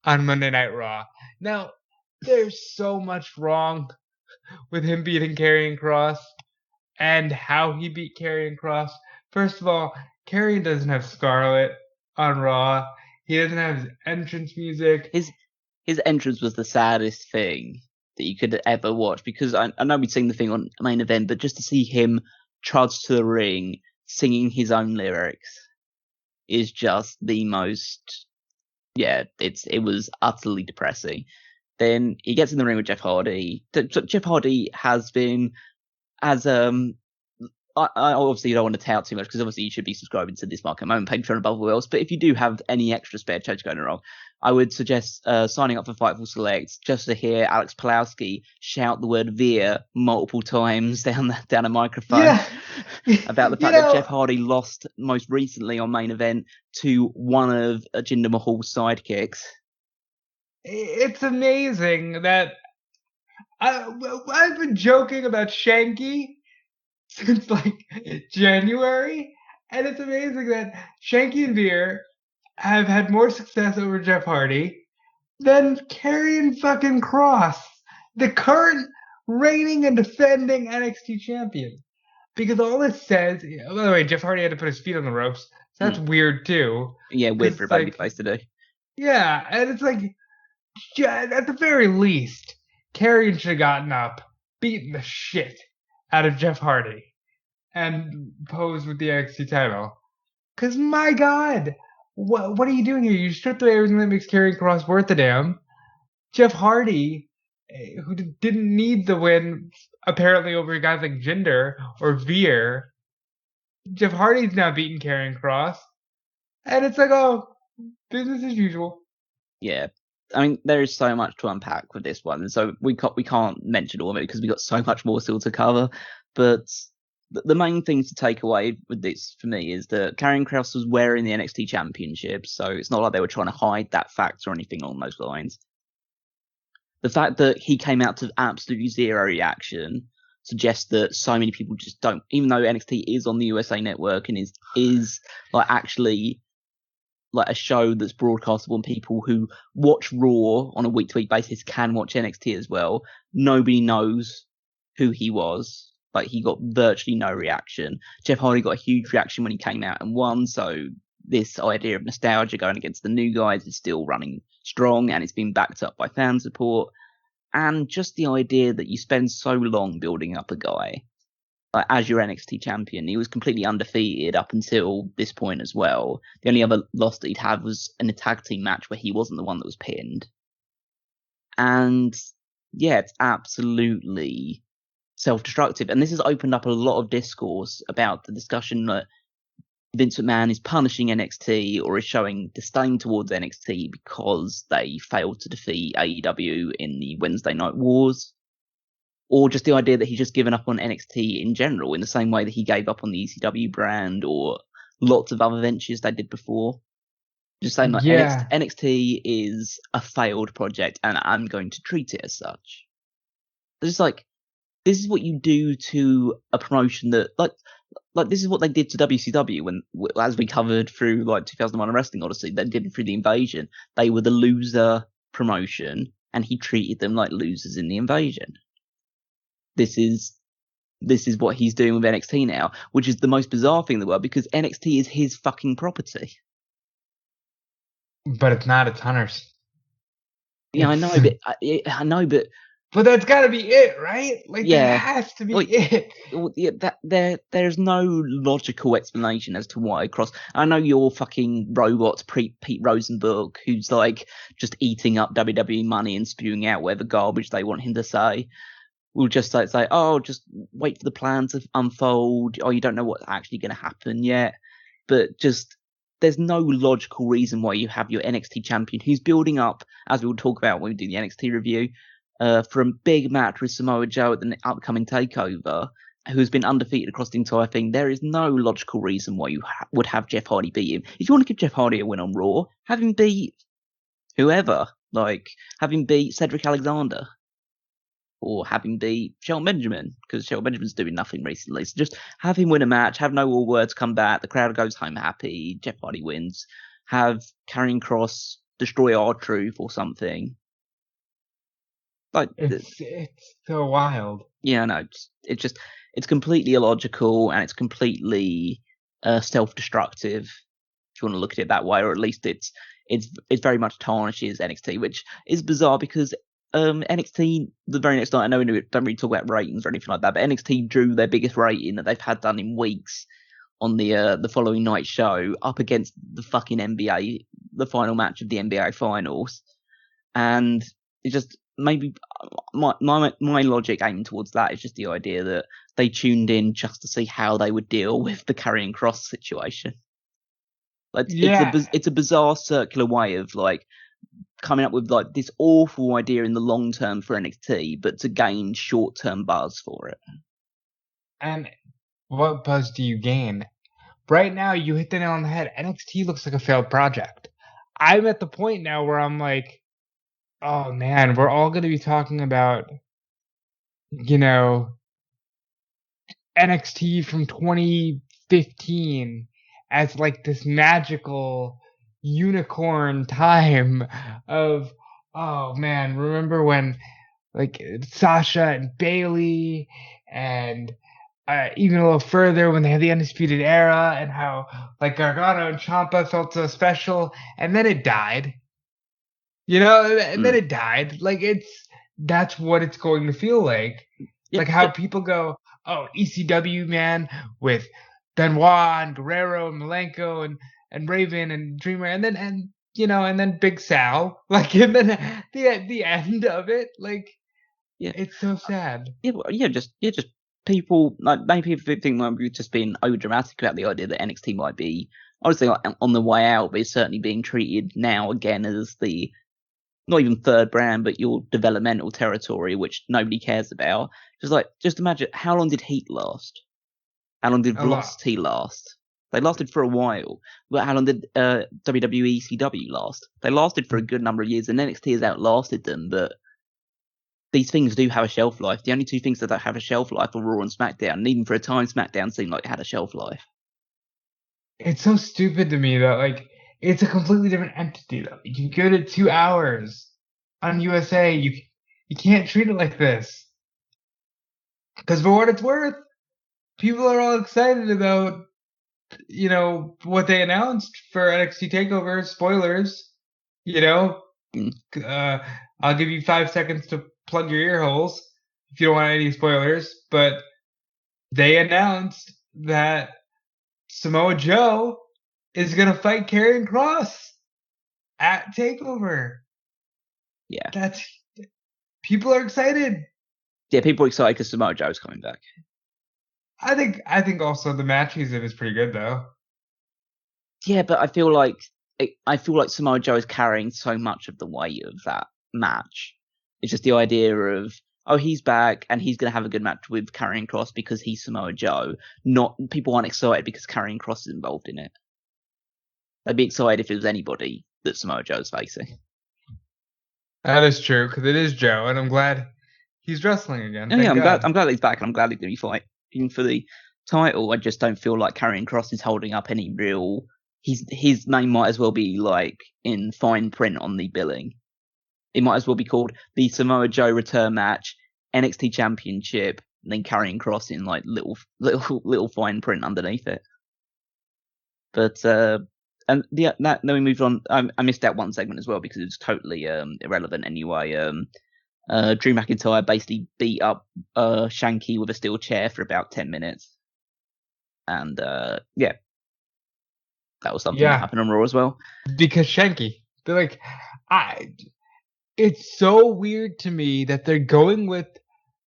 on Monday Night Raw. Now, there's so much wrong with him beating Karrion Kross and how he beat Karrion Kross. First of all, Karrion doesn't have Scarlett on Raw. He doesn't have his entrance music. His entrance was the saddest thing that you could ever watch, because I know we'd seen the thing on main event, but just to see him trudge to the ring singing his own lyrics is just the most, it was utterly depressing. Then he gets in the ring with Jeff Hardy. Jeff Hardy has been, I obviously don't want to tout too much, because obviously you should be subscribing to this Market Moment Patreon above all else. But if you do have any extra spare change going wrong, I would suggest signing up for Fightful Select just to hear Alex Pulowski shout the word "Veer" multiple times down a microphone about the fact that Jeff Hardy lost most recently on main event to one of Jinder Mahal's sidekicks. It's amazing that I've been joking about Shanky since like January, and it's amazing that Shanky and Veer have had more success over Jeff Hardy than Karrion fucking Kross, the current reigning and defending NXT champion. Because all it says, by the way, Jeff Hardy had to put his feet on the ropes, so that's weird too. Yeah, weird for a babyface to do. Yeah, and it's like, at the very least, Karrion should have gotten up, beaten the shit out of Jeff Hardy, and posed with the NXT title. Because, my God, what are you doing here? You stripped away everything that makes Karrion Kross worth a damn. Jeff Hardy, who didn't need the win, apparently over guys like Jinder or Veer. Jeff Hardy's now beating Karrion Kross. And it's like, oh, business as usual. Yeah. I mean, there is so much to unpack with this one, and so we can't mention all of it because we've got so much more still to cover. But the main things to take away with this for me is that Karrion Kross was wearing the NXT Championship, so it's not like they were trying to hide that fact or anything along those lines. The fact that he came out to absolutely zero reaction suggests that so many people just don't, even though NXT is on the USA Network and is like actually like a show that's broadcastable and people who watch Raw on a week-to-week basis can watch NXT as well. Nobody knows who he was. Like, he got virtually no reaction. Jeff Hardy got a huge reaction when he came out and won, so this idea of nostalgia going against the new guys is still running strong, and it's been backed up by fan support. And just the idea that you spend so long building up a guy as your NXT champion. He was completely undefeated up until this point as well. The only other loss that he'd had was in a tag team match where he wasn't the one that was pinned. And yeah, it's absolutely self-destructive. And this has opened up a lot of discourse about the discussion that Vince McMahon is punishing NXT or is showing disdain towards NXT because they failed to defeat AEW in the Wednesday Night Wars. Or just the idea that he's just given up on NXT in general, in the same way that he gave up on the ECW brand or lots of other ventures they did before. Just saying, like, NXT is a failed project, and I'm going to treat it as such. It's just like, this is what you do to a promotion that, like this is what they did to WCW when, as we covered through like 2001 Wrestling Odyssey, they did it through the Invasion. They were the loser promotion, and he treated them like losers in the Invasion. This is what he's doing with NXT now, which is the most bizarre thing in the world because NXT is his fucking property. But it's not, it's Hunter's. Yeah, I know, but But that's got to be it, right? Like, Yeah. that has to be Like, it. there's no logical explanation as to why Cross. I know you're fucking robots, Pete Rosenberg, who's like just eating up WWE money and spewing out whatever garbage they want him to say. We'll just like say, oh, just wait for the plan to unfold. Oh, you don't know what's actually going to happen yet. But just there's no logical reason why you have your NXT champion who's building up, as we'll talk about when we do the NXT review, for a big match with Samoa Joe at the upcoming takeover, who's been undefeated across the entire thing. There is no logical reason why you would have Jeff Hardy beat him. If you want to give Jeff Hardy a win on Raw, have him beat whoever. Like, have him beat Cedric Alexander. Or have him beat Shelton Benjamin, because Shelton Benjamin's doing nothing recently. So just have him win a match, have no all words come back, the crowd goes home happy, Jeff Hardy wins, have Karrion Kross destroy R-Truth or something. Like, it's so wild. Yeah, no, it's completely illogical and it's completely self-destructive, if you want to look at it that way, or at least it's very much tarnishes NXT, which is bizarre because NXT the very next night, I know we don't really talk about ratings or anything like that, but NXT drew their biggest rating that they've had done in weeks on the following night show up against the fucking NBA, the final match of the NBA finals, and it just maybe my logic aiming towards that is just the idea that they tuned in just to see how they would deal with the Karrion Kross situation. Like, it's a bizarre circular way of like coming up with like this awful idea in the long term for NXT, but to gain short term buzz for it. And what buzz do you gain? Right now, you hit the nail on the head. NXT looks like a failed project. I'm at the point now where I'm like, oh man, we're all going to be talking about, NXT from 2015 as like this magical unicorn time of, oh man, remember when like Sasha and Bayley and even a little further when they had the Undisputed Era and how like Gargano and Ciampa felt so special, and then it died. And then it died. Like that's what it's going to feel like. Like how people go, oh, ECW man with Benoit and Guerrero and Malenko and Raven and Dreamer, and then Big Sal, like, and then the end of it, like, it's so sad. Just people, like, maybe people think like we're just being over dramatic about the idea that NXT might be honestly like, on the way out, but it's certainly being treated now again as the not even third brand, but your developmental territory, which nobody cares about. Just imagine, how long did Heat last? How long did Velocity last? They lasted for a while. But how long did WWE ECW last? They lasted for a good number of years, and NXT has outlasted them, but these things do have a shelf life. The only two things that don't have a shelf life are Raw and SmackDown, and even for a time, SmackDown seemed like it had a shelf life. It's so stupid to me that, like, it's a completely different entity, though. You go to 2 hours on USA, you can't treat it like this. Because for what it's worth, people are all excited about, what they announced for NXT TakeOver. Spoilers, I'll give you 5 seconds to plug your ear holes if you don't want any spoilers. But they announced that Samoa Joe is going to fight Karrion Kross at TakeOver. Yeah. People are excited. Yeah, people are excited because Samoa Joe's coming back. I think also the match he's in is pretty good, though. Yeah, but I feel like Samoa Joe is carrying so much of the weight of that match. It's just the idea of, oh, he's back and he's going to have a good match with Karrion Kross because he's Samoa Joe. Not people aren't excited because Karrion Kross is involved in it. They'd be excited if it was anybody that Samoa Joe's facing. That is true, because it is Joe, and I'm glad he's wrestling again. I'm glad he's back, and I'm glad he's going to be fighting for the title. I just don't feel like Karrion Kross is holding up any real. His name might as well be like in fine print on the billing. It might as well be called the Samoa Joe return match, NXT Championship, and then Karrion Kross in like little fine print underneath it. But and then we moved on. I missed out one segment as well because it was totally irrelevant anyway. Drew McIntyre basically beat up Shanky with a steel chair for about 10 minutes, and yeah, that was something that happened on Raw as well. Because Shanky, they're like, it's so weird to me that they're going with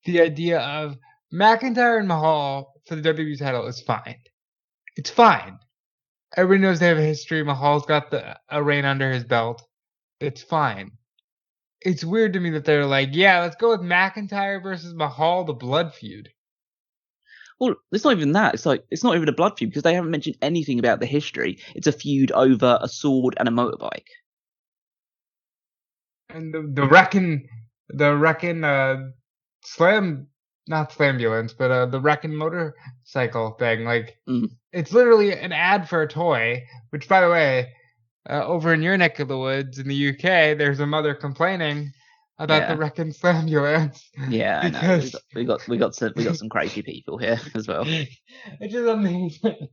the idea of McIntyre and Mahal for the WWE title is fine. It's fine. Everybody knows they have a history. Mahal's got a reign under his belt. It's fine. It's weird to me that they're like, yeah, let's go with McIntyre versus Mahal, the blood feud. Well, it's not even that. It's not even a blood feud because they haven't mentioned anything about the history. It's a feud over a sword and a motorbike. And the Wreckin' not Slambulance, but the Wreckin' motorcycle thing. Like, it's literally an ad for a toy, which, by the way, over in your neck of the woods in the UK, there's a mother complaining about the Wreckin' Slambulance. Yeah, because we got some crazy people here as well. It's just amazing.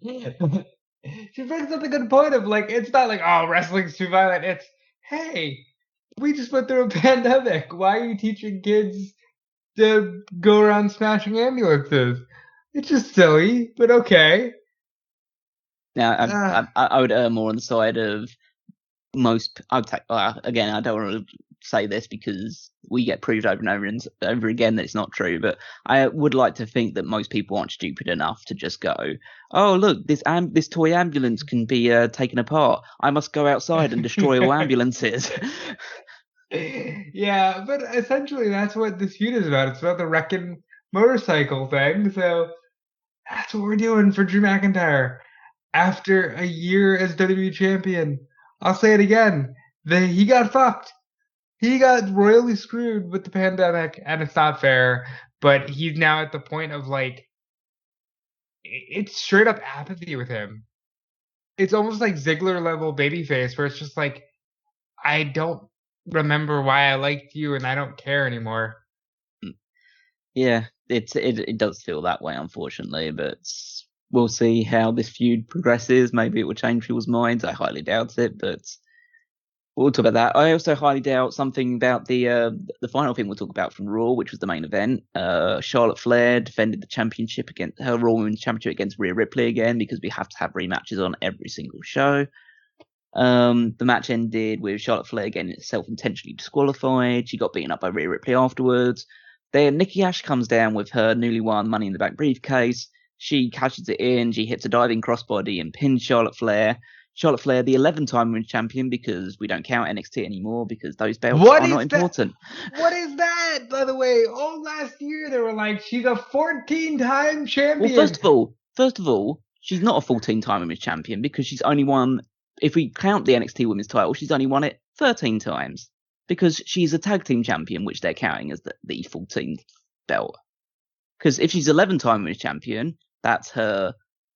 She brings up a good point of like, it's not like, oh, wrestling's too violent. It's, hey, we just went through a pandemic. Why are you teaching kids to go around smashing ambulances? It's just silly, but okay. Now, I would err more on the side of most. Again, I don't want to say this because we get proved over and over again that it's not true, but I would like to think that most people aren't stupid enough to just go, oh, look, this toy ambulance can be taken apart. I must go outside and destroy all ambulances. Yeah, but essentially that's what this feud is about. It's about the Wreckin' motorcycle thing, so that's what we're doing for Drew McIntyre. After a year as WWE champion, I'll say it again, he got fucked. He got royally screwed with the pandemic, and it's not fair, but he's now at the point of, like, it's straight up apathy with him. It's almost like Ziggler level babyface, where it's just like, I don't remember why I liked you, and I don't care anymore. Yeah, it does feel that way, unfortunately, but we'll see how this feud progresses. Maybe it will change people's minds. I highly doubt it, but we'll talk about that. I also highly doubt something about the final thing we'll talk about from Raw, which was the main event. Charlotte Flair defended the championship against her Raw Women's Championship against Rhea Ripley again because we have to have rematches on every single show. The match ended with Charlotte Flair getting herself intentionally disqualified. She got beaten up by Rhea Ripley afterwards. Then Nikki Ash comes down with her newly won Money in the Bank briefcase. She cashes it in. She hits a diving crossbody and pins Charlotte Flair. Charlotte Flair, the 11-time women's champion, because we don't count NXT anymore because those belts are not important. What is that, by the way? Oh, last year they were like, she's a 14-time champion. Well, first of all, she's not a 14-time women's champion because she's only won, if we count the NXT women's title, she's only won it 13 times because she's a tag team champion, which they're counting as the 14th belt. Because if she's 11-time women's champion, that's her.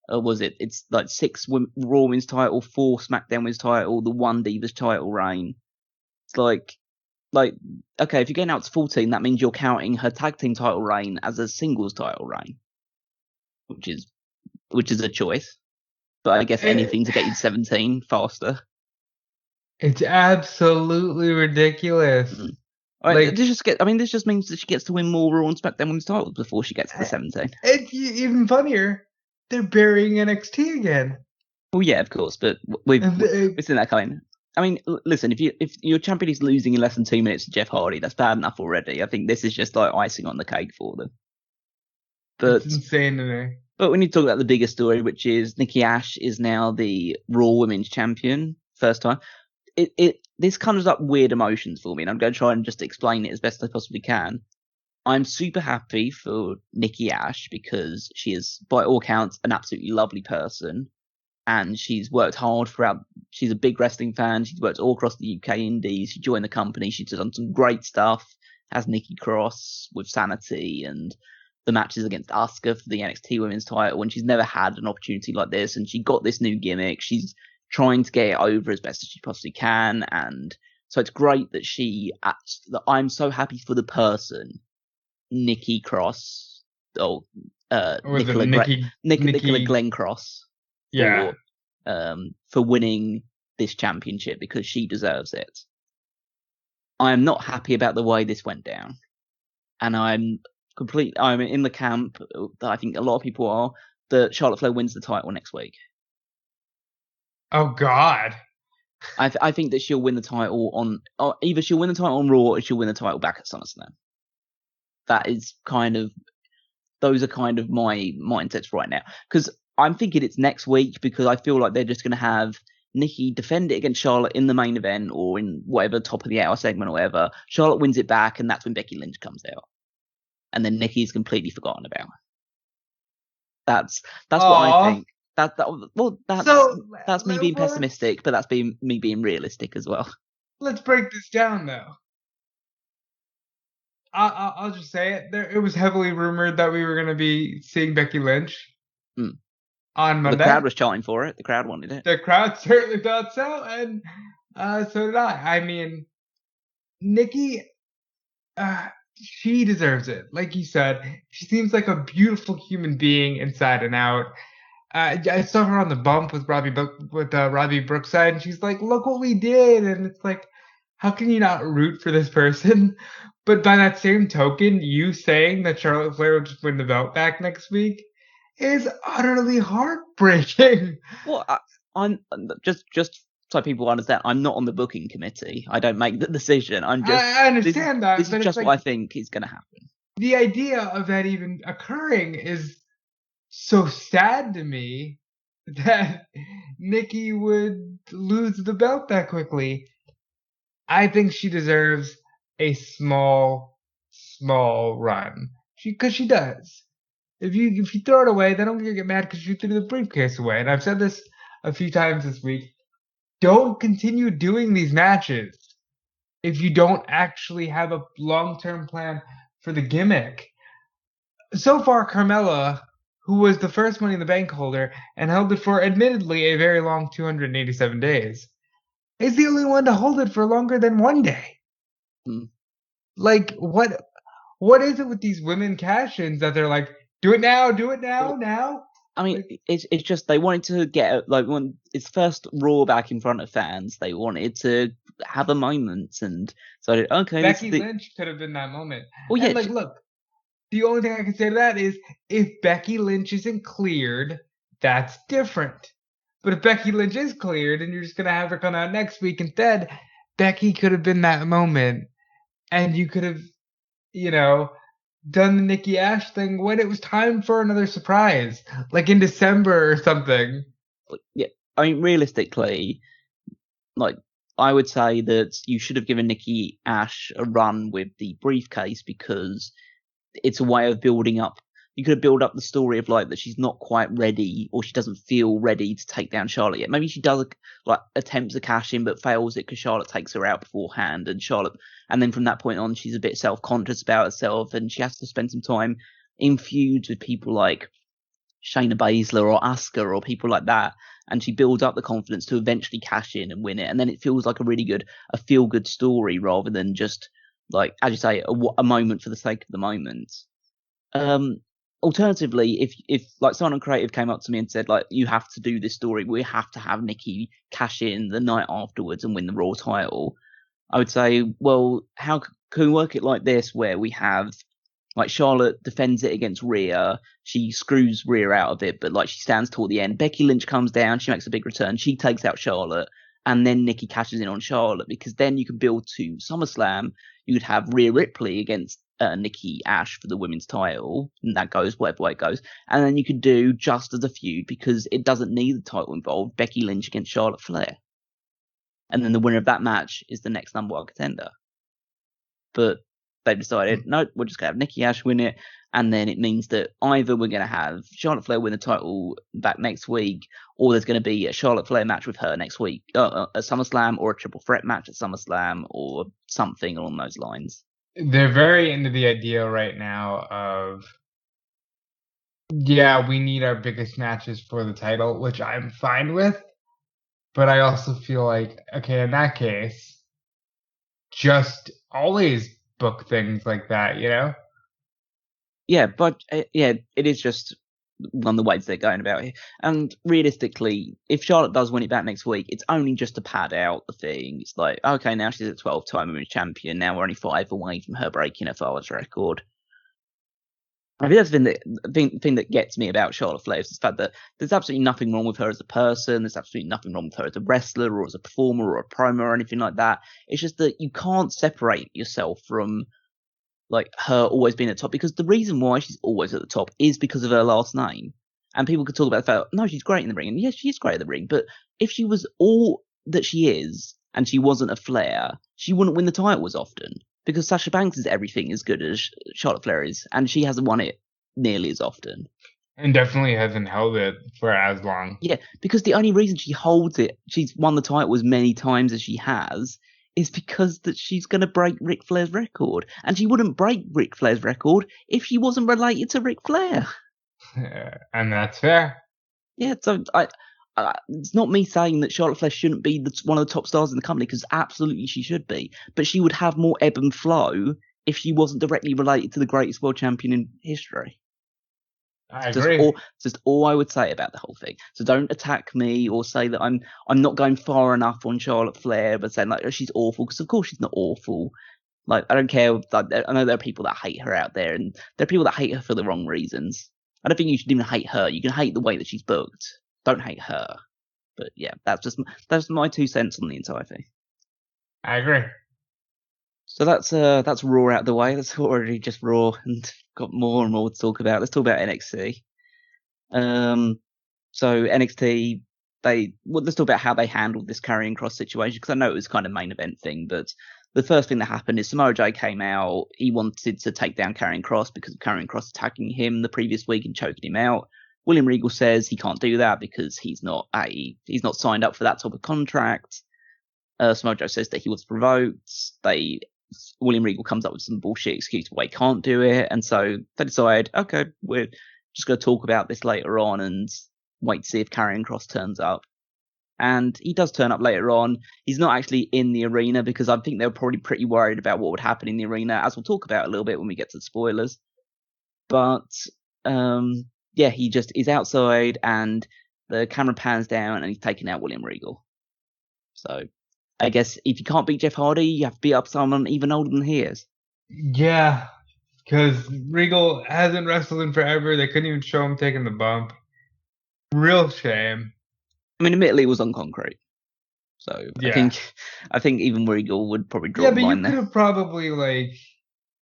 It's like 6 Raw Women's title, 4 SmackDown Women's title, the 1 Divas title reign. It's like, okay, if you're getting out to 14, that means you're counting her tag team title reign as a singles title reign, which is a choice. But I guess anything to get you to 17 faster. It's absolutely ridiculous. Right, this just means that she gets to win more Raw and SmackDown Women's titles before she gets to the 17. It's even funnier. They're burying NXT again. Well, yeah, of course, but we've seen that coming. I mean, listen, if your champion is losing in less than 2 minutes to Jeff Hardy, that's bad enough already. I think this is just like icing on the cake for them. But it's insane to me. But we need to talk about the bigger story, which is Nikki Ash is now the Raw Women's Champion, first time. This conjures up weird emotions for me, and I'm going to try and just explain it as best I possibly can. I'm super happy for Nikki Ash because she is, by all counts, an absolutely lovely person. And she's worked hard throughout. She's a big wrestling fan. She's worked all across the UK Indies. She joined the company. She's done some great stuff as Nikki Cross with Sanity and the matches against Asuka for the NXT Women's title. And she's never had an opportunity like this. And she got this new gimmick. She's trying to get it over as best as she possibly can. And so it's great that I'm so happy for the person, Nikki Cross, Nicola Glenn Cross. Yeah. for winning this championship because she deserves it. I am not happy about the way this went down, and I'm in the camp that I think a lot of people are, that Charlotte Flair wins the title next week. Oh God. I think that she'll win the title either she'll win the title on Raw or she'll win the title back at SummerSlam. Those are kind of my mindsets right now, because I'm thinking it's next week, because I feel like they're just going to have Nikki defend it against Charlotte in the main event or in whatever top of the hour segment or whatever. Charlotte wins it back, and that's when Becky Lynch comes out, and then Nikki's completely forgotten about. That's what I think. That's me being pessimistic, but that's me being realistic as well. Let's break this down, though. I'll just say it. It was heavily rumored that we were going to be seeing Becky Lynch on Monday. The crowd was chanting for it. The crowd wanted it. The crowd certainly thought so, and so did I. I mean, Nikki, she deserves it. Like you said, she seems like a beautiful human being inside and out. I saw her on the bump with Robbie Brookside, and she's like, "Look what we did!" And it's like, how can you not root for this person? But by that same token, you saying that Charlotte Flair will just win the belt back next week is utterly heartbreaking. Well, I'm just so people understand, I'm not on the booking committee. I don't make the decision. I understand that. This is just what I think is going to happen. The idea of that even occurring is so sad to me, that Nikki would lose the belt that quickly. I think she deserves a small run. Because she does. If you throw it away, then I'm gonna get mad because you threw the briefcase away. And I've said this a few times this week. Don't continue doing these matches if you don't actually have a long-term plan for the gimmick. So far, Carmella, who was the first Money in the Bank holder and held it for admittedly a very long 287 days, is the only one to hold it for longer than one day. Like, what is it with these women cash-ins that they're like, do it now, now? I mean, it's just they wanted to get, like, when it's first Raw back in front of fans, they wanted to have a moment, and so okay. Becky Lynch could have been that moment. Well, yeah. And look, the only thing I can say to that is, if Becky Lynch isn't cleared, that's different. But if Becky Lynch is cleared and you're just gonna have her come out next week instead, Becky could have been that moment, and you could have, done the Nikki Ash thing when it was time for another surprise, like in December or something. Yeah, I mean, realistically, like, I would say that you should have given Nikki Ash a run with the briefcase, because it's a way of building up. You could have built up the story of, like, that she's not quite ready, or she doesn't feel ready to take down Charlotte yet. Maybe she does, like, attempt to cash in but fails it because Charlotte takes her out beforehand, and then from that point on she's a bit self-conscious about herself, and she has to spend some time in feuds with people like Shayna Baszler or Asuka or people like that, and she builds up the confidence to eventually cash in and win it, and then it feels like a feel-good story rather than just, like, as you say, a moment for the sake of the moment. Alternatively, if like someone on creative came up to me and said, like, you have to do this story, we have to have Nikki cash in the night afterwards and win the Raw title, I would say, well, how can we work it like this, where we have, like, Charlotte defends it against Rhea, she screws Rhea out of it, but, like, she stands toward the end. Becky Lynch comes down, she makes a big return, she takes out Charlotte, and then Nikki cashes in on Charlotte, because then you can build to SummerSlam. You could have Rhea Ripley against Nikki Ash for the women's title, and that goes whatever way it goes. And then you could do just as a feud, because it doesn't need the title involved, Becky Lynch against Charlotte Flair. And then the winner of that match is the next number one contender. But they've decided, no, we're just going to have Nikki Ash win it, and then it means that either we're going to have Charlotte Flair win the title back next week, or there's going to be a Charlotte Flair match with her next week at SummerSlam, or a triple threat match at SummerSlam, or something along those lines. They're very into the idea right now of, yeah, we need our biggest matches for the title, which I'm fine with. But I also feel like, okay, in that case, just always book things like that, Yeah, but it is just, one of the ways they're going about it. And realistically, if Charlotte does win it back next week, it's only just to pad out the thing. It's like, okay, now she's a 12-time women's champion. Now we're only 5 away from her breaking her father's record. I think that's the thing that gets me about Charlotte Flair is the fact that there's absolutely nothing wrong with her as a person. There's absolutely nothing wrong with her as a wrestler or as a performer or a promo or anything like that. It's just that you can't separate yourself from like her always being at the top, because the reason why she's always at the top is because of her last name. And people could talk about the fact, no, she's great in the ring. And yes, she is great in the ring. But if she was all that she is and she wasn't a Flair, she wouldn't win the title as often. Because Sasha Banks is everything as good as Charlotte Flair is, and she hasn't won it nearly as often. And definitely hasn't held it for as long. Yeah, because the only reason she holds it, she's won the title as many times as she has, is because that she's going to break Ric Flair's record. And she wouldn't break Ric Flair's record if she wasn't related to Ric Flair. And that's fair. Yeah, so it's not me saying that Charlotte Flair shouldn't be one of the top stars in the company, because absolutely she should be. But she would have more ebb and flow if she wasn't directly related to the greatest world champion in history. I agree. Just all I would say about the whole thing. So don't attack me or say that I'm not going far enough on Charlotte Flair, but saying like, oh, she's awful, because of course she's not awful. Like, I don't care. Like, I know there are people that hate her out there, and there are people that hate her for the wrong reasons. I don't think you should even hate her. You can hate the way that she's booked. Don't hate her. But yeah, that's my 2 cents on the entire thing. I agree. So that's Raw out the way. That's already just Raw, and got more and more to talk about. Let's talk about NXT. So NXT, let's talk about how they handled this Karrion Kross situation, because I know it was kind of main event thing, but the first thing that happened is Samoa Joe came out. He wanted to take down Karrion Kross because of Karrion Kross attacking him the previous week and choking him out. William Regal says he can't do that because he's not signed up for that type of contract. Samoa Joe says that he was provoked. William Regal comes up with some bullshit excuse why he can't do it, and so they decide, okay, we're just going to talk about this later on and wait to see if Karrion Kross turns up. And he does turn up later on. He's not actually in the arena because I think they were probably pretty worried about what would happen in the arena, as we'll talk about a little bit when we get to the spoilers. But yeah, he just is outside, and the camera pans down, and he's taking out William Regal. So I guess if you can't beat Jeff Hardy, you have to beat up someone even older than he is. Yeah, because Regal hasn't wrestled in forever. They couldn't even show him taking the bump. Real shame. I mean, admittedly, it was on concrete. So yeah. I think even Regal would probably draw the line there. Yeah, but you could have probably like,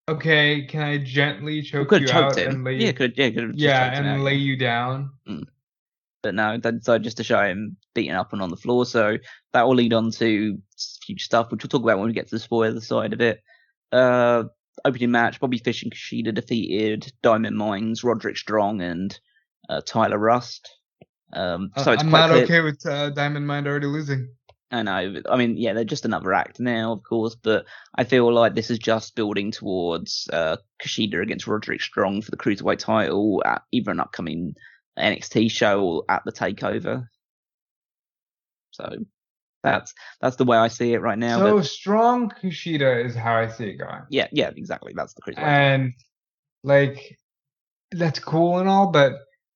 okay, can I gently choke you out and lay lay you down? But no, they decided just to show him beating up and on the floor. So that will lead on to future stuff, which we'll talk about when we get to the spoiler side of it. Opening match, Bobby Fish and Kushida defeated Diamond Mines, Roderick Strong, and Tyler Rust. So it's I'm quite not clear. Okay with Diamond Mine already losing. I know. I mean, yeah, they're just another act now, of course, but I feel like this is just building towards Kushida against Roderick Strong for the Cruiserweight title at either an upcoming NXT show or at the Takeover. So that's the way I see it right now. So Strong Kushida is how I see it going. Yeah, exactly. That's the Cruiserweight and title. Like, that's cool and all, but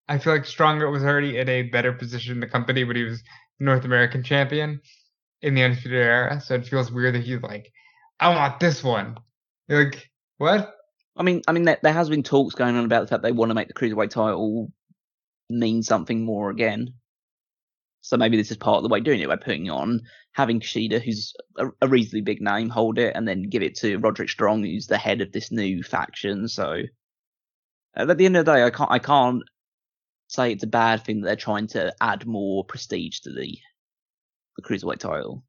I feel like Strong was already in a better position in the company when he was North American champion in the Undisputed Era, so it feels weird that he's like, I want this one. You're like, what? I mean, there has been talks going on about the fact they want to make the Cruiserweight title mean something more again. So maybe this is part of the way doing it, by having Kushida, who's a reasonably big name, hold it, and then give it to Roderick Strong, who's the head of this new faction. So at the end of the day, I can't say it's a bad thing that they're trying to add more prestige to the Cruiserweight title.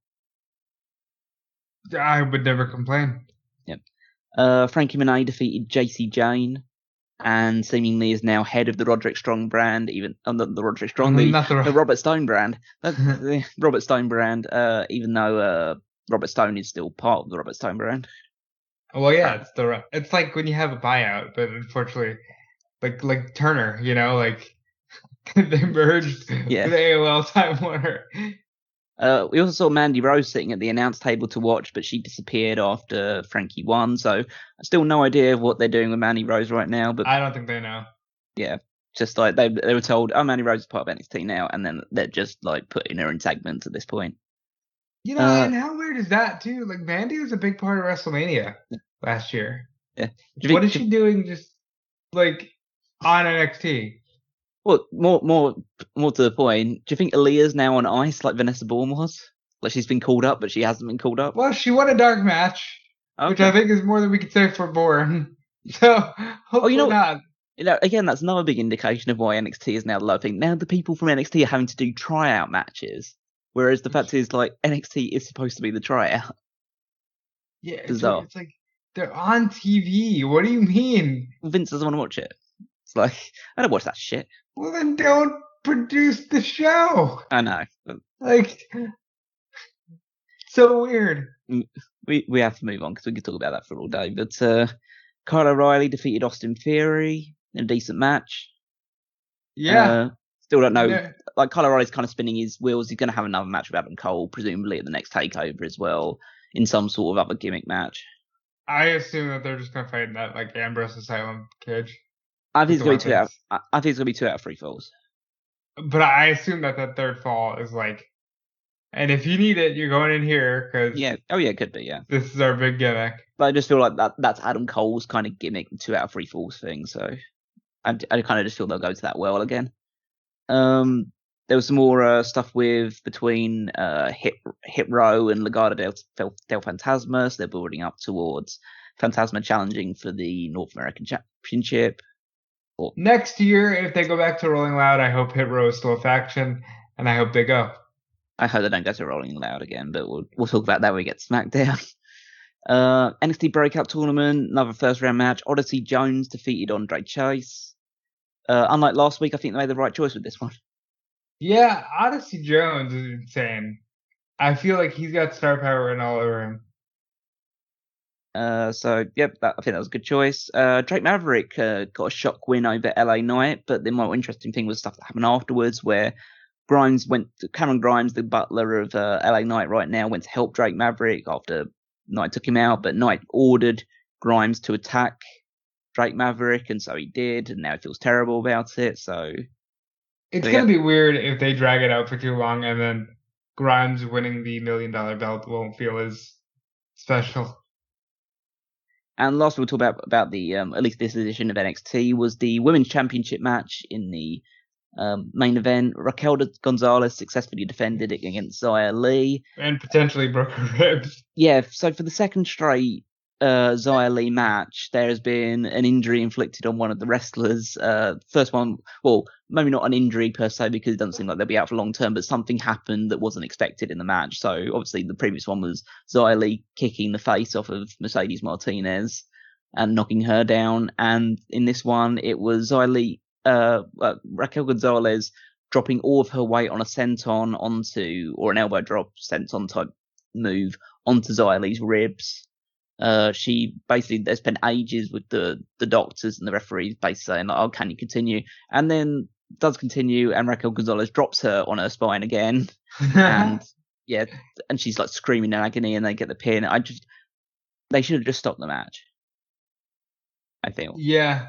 I would never complain. Yep. Frankie Monet defeated JC Jane, and seemingly is now head of the Roderick Strong brand, even the Roderick Strong, the Robert Stone brand. The Robert Stone brand, even though Robert Stone is still part of the Robert Stone brand. Well, yeah, it's like when you have a buyout, but unfortunately, like Turner, like they merged with AOL Time Warner. We also saw Mandy Rose sitting at the announce table to watch, but she disappeared after Frankie won. So still no idea what they're doing with Mandy Rose right now. But I don't think they know. Yeah, Just like they were told, oh, Mandy Rose is part of NXT now, and then they're just like putting her in segments at this point. And how weird is that too? Like Mandy was a big part of WrestleMania last year. Yeah. What is she doing just like on NXT? Well, more to the point, do you think Aaliyah's now on ice like Vanessa Bourne was? Like she's been called up, but she hasn't been called up? Well, she won a dark match, which I think is more than we could say for Bourne. So hopefully not. Again, that's another big indication of why NXT is now the low thing. Now the people from NXT are having to do tryout matches, whereas the fact is, like, NXT is supposed to be the tryout. Yeah, bizarre. It's like they're on TV. What do you mean? Vince doesn't want to watch it. It's like, I don't watch that shit. Well, then don't produce the show. I know. Like, so weird. We have to move on because we could talk about that for all day. But Kyle O'Reilly defeated Austin Theory in a decent match. Yeah. Still don't know. Yeah. Like, Kyle O'Reilly's kind of spinning his wheels. He's going to have another match with Adam Cole, presumably at the next takeover as well, in some sort of other gimmick match. I assume that they're just going to fight in that, like, Ambrose Asylum cage. I think it's going to be I think it's going to be 2 out of 3 falls. But I assume that that third fall is like, and if you need it, you're going in here because it could be, yeah. This is our big gimmick. But I just feel like that's Adam Cole's kind of gimmick, 2 out of 3 falls thing. So I kind of just feel they'll go to that well again. There was some more stuff between Hit Row and Legado del Fantasma. So they're building up towards Fantasma challenging for the North American Championship. Next year, if they go back to Rolling Loud, I hope Hit Row is still a faction, and I hope they go. I hope they don't go to Rolling Loud again, but we'll talk about that when we get to SmackDown. NXT Breakout Tournament, another first round match. Odyssey Jones defeated Andre Chase. Unlike last week, I think they made the right choice with this one. Yeah, Odyssey Jones is insane. I feel like he's got star power written all over him. I think that was a good choice. Drake Maverick got a shock win over LA Knight, but the more interesting thing was stuff that happened afterwards, where Cameron Grimes, the butler of LA Knight right now, went to help Drake Maverick after Knight took him out, but Knight ordered Grimes to attack Drake Maverick, and so he did, and now he feels terrible about it. So it's going to be weird if they drag it out for too long, and then Grimes winning the $1 million belt won't feel as special. And last we'll talk about the at least this edition of NXT was the Women's Championship match in the main event. Raquel Gonzalez successfully defended it against Xia Li. And potentially broke her ribs. Yeah, so for the second straight Xia Li match, there has been an injury inflicted on one of the wrestlers. First one, well, maybe not an injury per se because it doesn't seem like they'll be out for long term, but something happened that wasn't expected in the match. So obviously the previous one was Xia Li kicking the face off of Mercedes Martinez and knocking her down. And in this one, it was Xia Li, Raquel Gonzalez dropping all of her weight on a senton or an elbow drop senton type move onto Xia Li's ribs. She basically, they spent ages with the doctors and the referees basically saying, like, oh, can you continue? And then does continue, and Raquel Gonzalez drops her on her spine again. and she's like screaming in agony, and they get the pin. They should have just stopped the match, I feel. Yeah.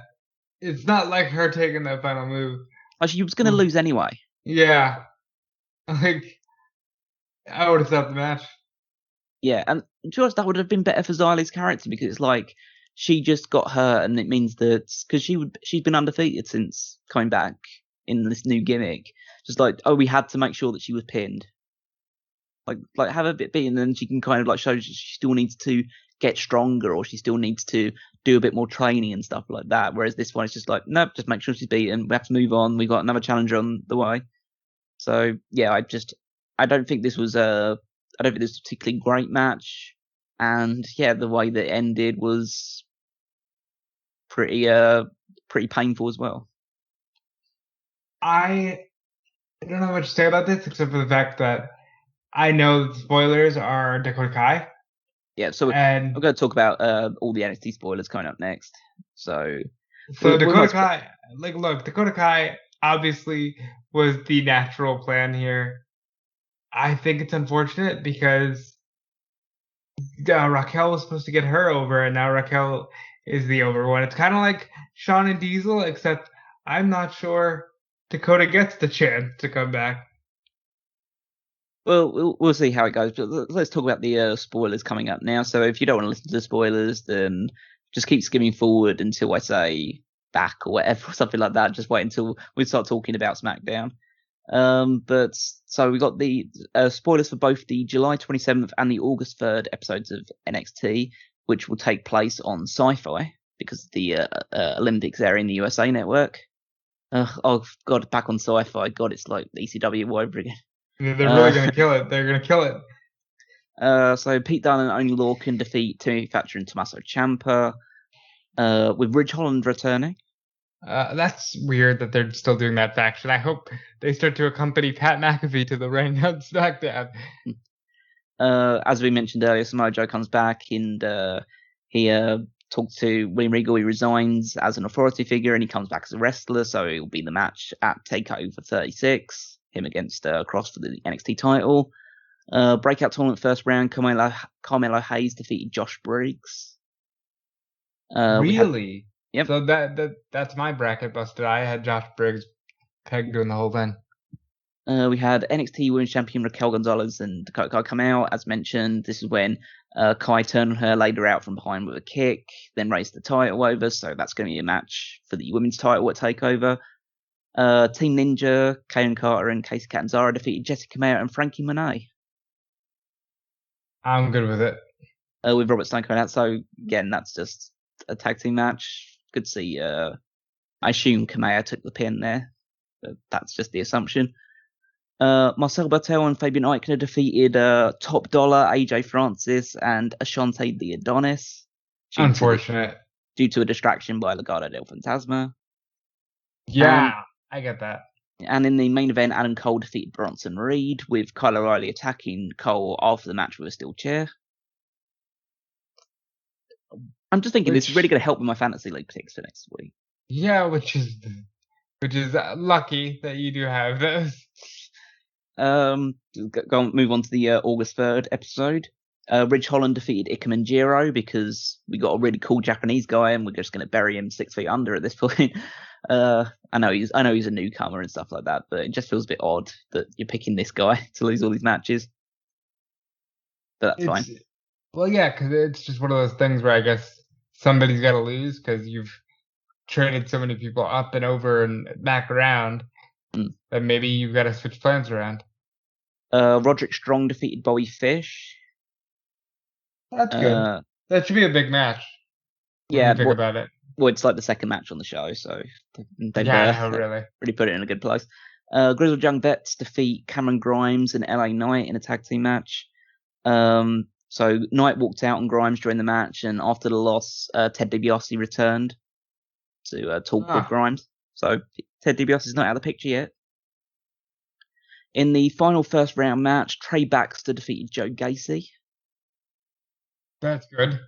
It's not like her taking that final move. Like, she was going to lose anyway. Yeah. Like, I would have stopped the match. Yeah, and to us, that would have been better for Xia Li's character because it's like she just got hurt, and it means that because she's been undefeated since coming back in this new gimmick. Just like, oh, we had to make sure that she was pinned. Like have a bit beaten, and then she can kind of like show she still needs to get stronger, or she still needs to do a bit more training and stuff like that. Whereas this one is just like, nope, just make sure she's beaten. We have to move on. We got another challenger on the way. So yeah, I don't think this was a particularly great match, and yeah, the way that it ended was pretty painful as well. I don't have much to say about this except for the fact that I know the spoilers are Dakota Kai. Yeah, so we're going to talk about all the NXT spoilers coming up next. So Dakota Kai, Dakota Kai obviously was the natural plan here. I think it's unfortunate because Raquel was supposed to get her over, and now Raquel is the over one. It's kind of like Shawn and Diesel, except I'm not sure Dakota gets the chance to come back. Well, we'll see how it goes. But let's talk about the spoilers coming up now. So if you don't want to listen to the spoilers, then just keep skimming forward until I say back or whatever, or something like that. Just wait until we start talking about SmackDown. But so we got the spoilers for both the July 27th and the August 3rd episodes of NXT, which will take place on Sci-Fi because the Olympics are in the USA Network. Oh God, back on Sci-Fi. God, it's like ECW all over again. They're really going to kill it. They're going to kill it. So Pete Dunne and Oney Law can defeat Timothy Thatcher and Tommaso Ciampa, with Ridge Holland returning. That's weird that they're still doing that faction. I hope they start to accompany Pat McAfee to the ring on SmackDown. As we mentioned earlier, Samoa Joe comes back and he talks to William Regal. He resigns as an authority figure and he comes back as a wrestler. So it will be the match at TakeOver 36. Him against Cross for the NXT title. Breakout tournament first round, Carmelo Hayes defeated Josh Briggs. Really? Yep. So that's my bracket busted. I had Josh Briggs pegged doing the whole thing. We had NXT Women's Champion Raquel Gonzalez and Dakota Kai come out. As mentioned, this is when Kai turned on her, laid her out from behind with a kick, then raised the title over. So that's going to be a match for the women's title at TakeOver. Team Ninja, Kaden Carter and Casey Catanzaro defeated Jessica Mayer and Frankie Monet. I'm good with it. With Robert Stone coming out. So again, that's just a tag team match. Good to see. I assume Kamea took the pin there, but that's just the assumption. Marcel Bartel and Fabian Eichner defeated Top Dollar, AJ Francis, and Ashante the Adonis. Unfortunate. Due to a distraction by Legado del Fantasma. Yeah, I get that. And in the main event, Adam Cole defeated Bronson Reed, with Kyle O'Reilly attacking Cole after the match with a steel chair. I'm just thinking this is really going to help with my fantasy league picks for next week. Yeah, which is lucky that you do have those. Move on to the August 3rd episode. Ridge Holland defeated Ikemen Jiro because we got a really cool Japanese guy and we're just going to bury him 6 feet under at this point. I know he's a newcomer and stuff like that, but it just feels a bit odd that you're picking this guy to lose all these matches. But that's fine. Well, yeah, because it's just one of those things where I guess somebody's got to lose because you've traded so many people up and over and back around that maybe you've got to switch plans around. Roderick Strong defeated Bobby Fish. That's good. That should be a big match. Yeah, think about it. Well, it's like the second match on the show, so they've really put it in a good place. Grizzled Young Vets defeat Cameron Grimes and LA Knight in a tag team match. So Knight walked out on Grimes during the match, and after the loss, Ted DiBiase returned to talk with Grimes. So Ted DiBiase is not out of the picture yet. In the final first round match, Trey Baxter defeated Joe Gacy. That's good.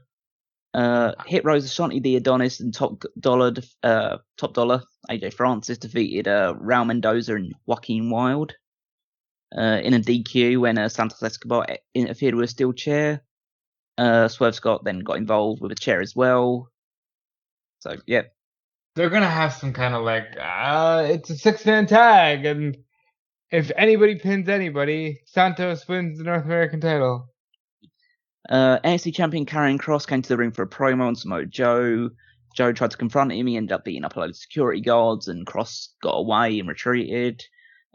Hit Rose Ashanti the Adonis and Top Dollar AJ Francis defeated Raul Mendoza and Joaquin Wilde in a DQ when Santos Escobar interfered with a steel chair. Swerve Scott then got involved with a chair as well. So, yeah. They're going to have some kind of it's a 6-man tag, and if anybody pins anybody, Santos wins the North American title. NXT champion Karrion Kross came to the ring for a promo on Samoa Joe. Joe tried to confront him. He ended up beating up a load of security guards, and Kross got away and retreated.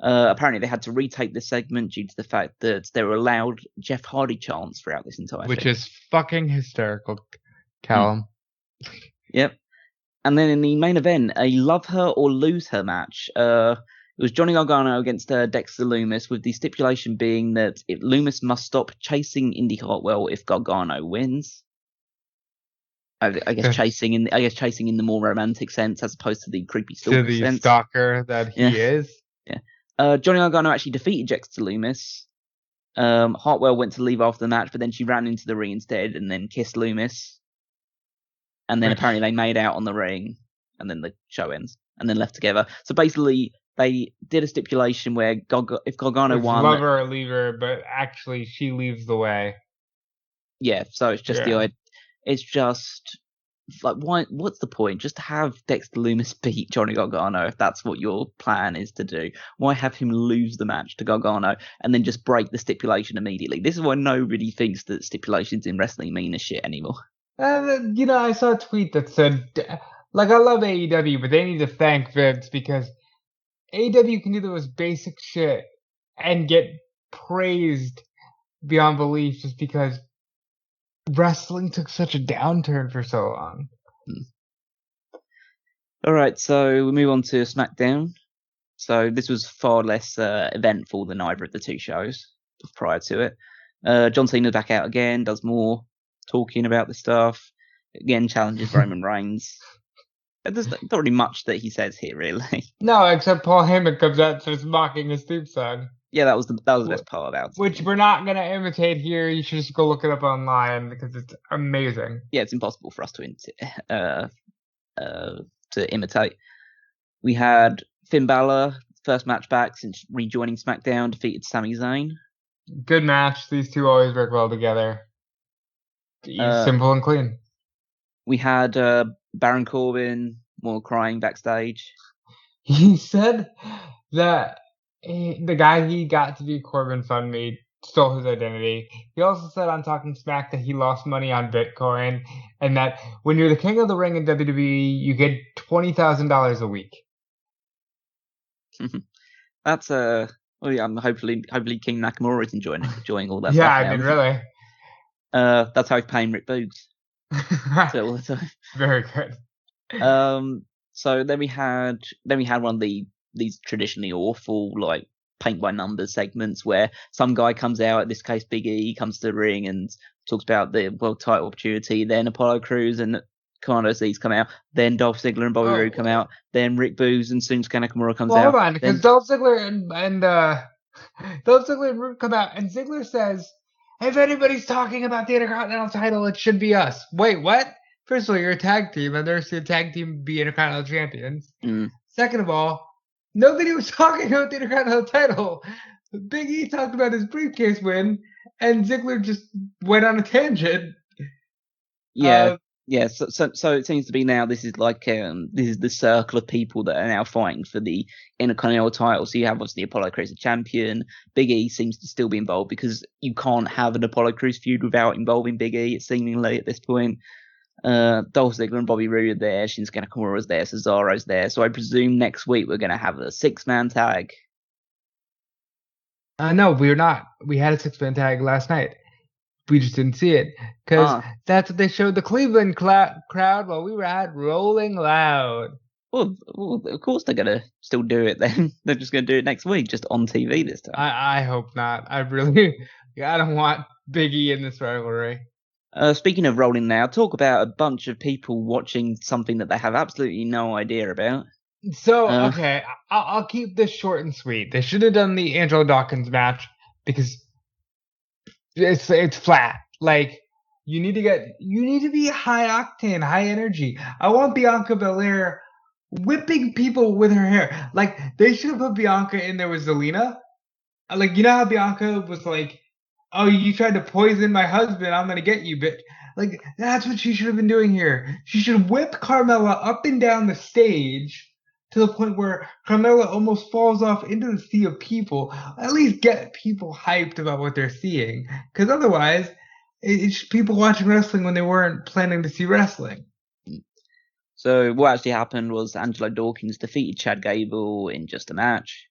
Apparently, they had to retake this segment due to the fact that they were allowed Jeff Hardy chants throughout this entire thing. Which is fucking hysterical, Callum. Yep. And then in the main event, a love her or lose her match. It was Johnny Gargano against Dexter Lumis, with the stipulation being that Lumis must stop chasing Indy Hartwell if Gargano wins. I guess chasing in the more romantic sense as opposed to the creepy stalker sense. To the stalker that he is. Yeah. Johnny Gargano actually defeated Dexter Lumis. Hartwell went to leave after the match, but then she ran into the ring instead and then kissed Lumis. And then apparently they made out on the ring, and then the show ends, and then left together. So basically, they did a stipulation where if Gargano won, love her or leave her, but actually she leaves the way. Yeah, so it's just it's just like, why? What's the point? Just have Dexter Lumis beat Johnny Gargano if that's what your plan is to do. Why have him lose the match to Gargano and then just break the stipulation immediately? This is why nobody thinks that stipulations in wrestling mean a shit anymore. I saw a tweet that said, like, I love AEW, but they need to thank Vince because AEW can do the most basic shit and get praised beyond belief just because wrestling took such a downturn for so long. All right, so we move on to SmackDown. So this was far less eventful than either of the two shows prior to it. John Cena's back out again, does more talking about the stuff. Again, challenges Roman Reigns. There's not really much that he says here, really. No, except Paul Heyman comes out and starts mocking his theme song. Yeah, that was the best part about it. Which we're not going to imitate here. You should just go look it up online because it's amazing. Yeah, it's impossible for us to imitate. We had Finn Balor, first match back since rejoining SmackDown, defeated Sami Zayn. Good match. These two always work well together. Simple and clean. We had Baron Corbin more crying backstage. He said that the guy he got to be Corbin Funme stole his identity. He also said on Talking Smack that he lost money on Bitcoin and that when you're the king of the ring in WWE, you get $20,000 a week. That's hopefully King Nakamura is enjoying all that. Yeah, stuff I now. mean, really. That's how he's paying Rick Boogs. All the time. Very good. So then we had one of these traditionally awful like paint by numbers segments where some guy comes out, in this case Big E, comes to the ring and talks about the world title opportunity. Then Apollo Crews and Kano Z's come out. Then Dolph Ziggler and Bobby Roode come out. Then Rick Boogs and Shinsuke Nakamura comes out. Hold on, because Dolph Ziggler and Dolph Ziggler and Roode come out, and Ziggler says, if anybody's talking about the Intercontinental title, it should be us. Wait, what? First of all, you're a tag team. I've never seen a tag team be Intercontinental champions. Second of all, nobody was talking about the Intercontinental title. Big E talked about his briefcase win, and Ziggler just went on a tangent. Yeah. So it seems to be now this is the circle of people that are now fighting for the Intercontinental title. So you have obviously Apollo Crews the champion. Big E seems to still be involved because you can't have an Apollo Crews feud without involving Big E, seemingly at this point. Dolph Ziggler and Bobby Roode are there. Shinsuke Nakamura's there. Cesaro's there. So I presume next week we're going to have a 6-man tag. No, we're not. We had a 6-man tag last night. We just didn't see it because that's what they showed the Cleveland crowd while we were at Rolling Loud. Well, of course they're gonna still do it then. They're just gonna do it next week, just on TV this time. I hope not. I don't want Big E in this rivalry. Speaking of Rolling Loud, talk about a bunch of people watching something that they have absolutely no idea about. So okay, I'll keep this short and sweet. They should have done the Angelo Dawkins match because it's flat. Like you need to be high octane, high energy. I want Bianca Belair whipping people with her hair. Like they should have put Bianca in there with Zelina. Like you know how Bianca was like, "Oh, you tried to poison my husband. I'm gonna get you, bitch." Like that's what she should have been doing here. She should whip Carmella up and down the stage to the point where Carmella almost falls off into the sea of people. At least get people hyped about what they're seeing. Because otherwise, it's just people watching wrestling when they weren't planning to see wrestling. So what actually happened was Angelo Dawkins defeated Chad Gable in just a match.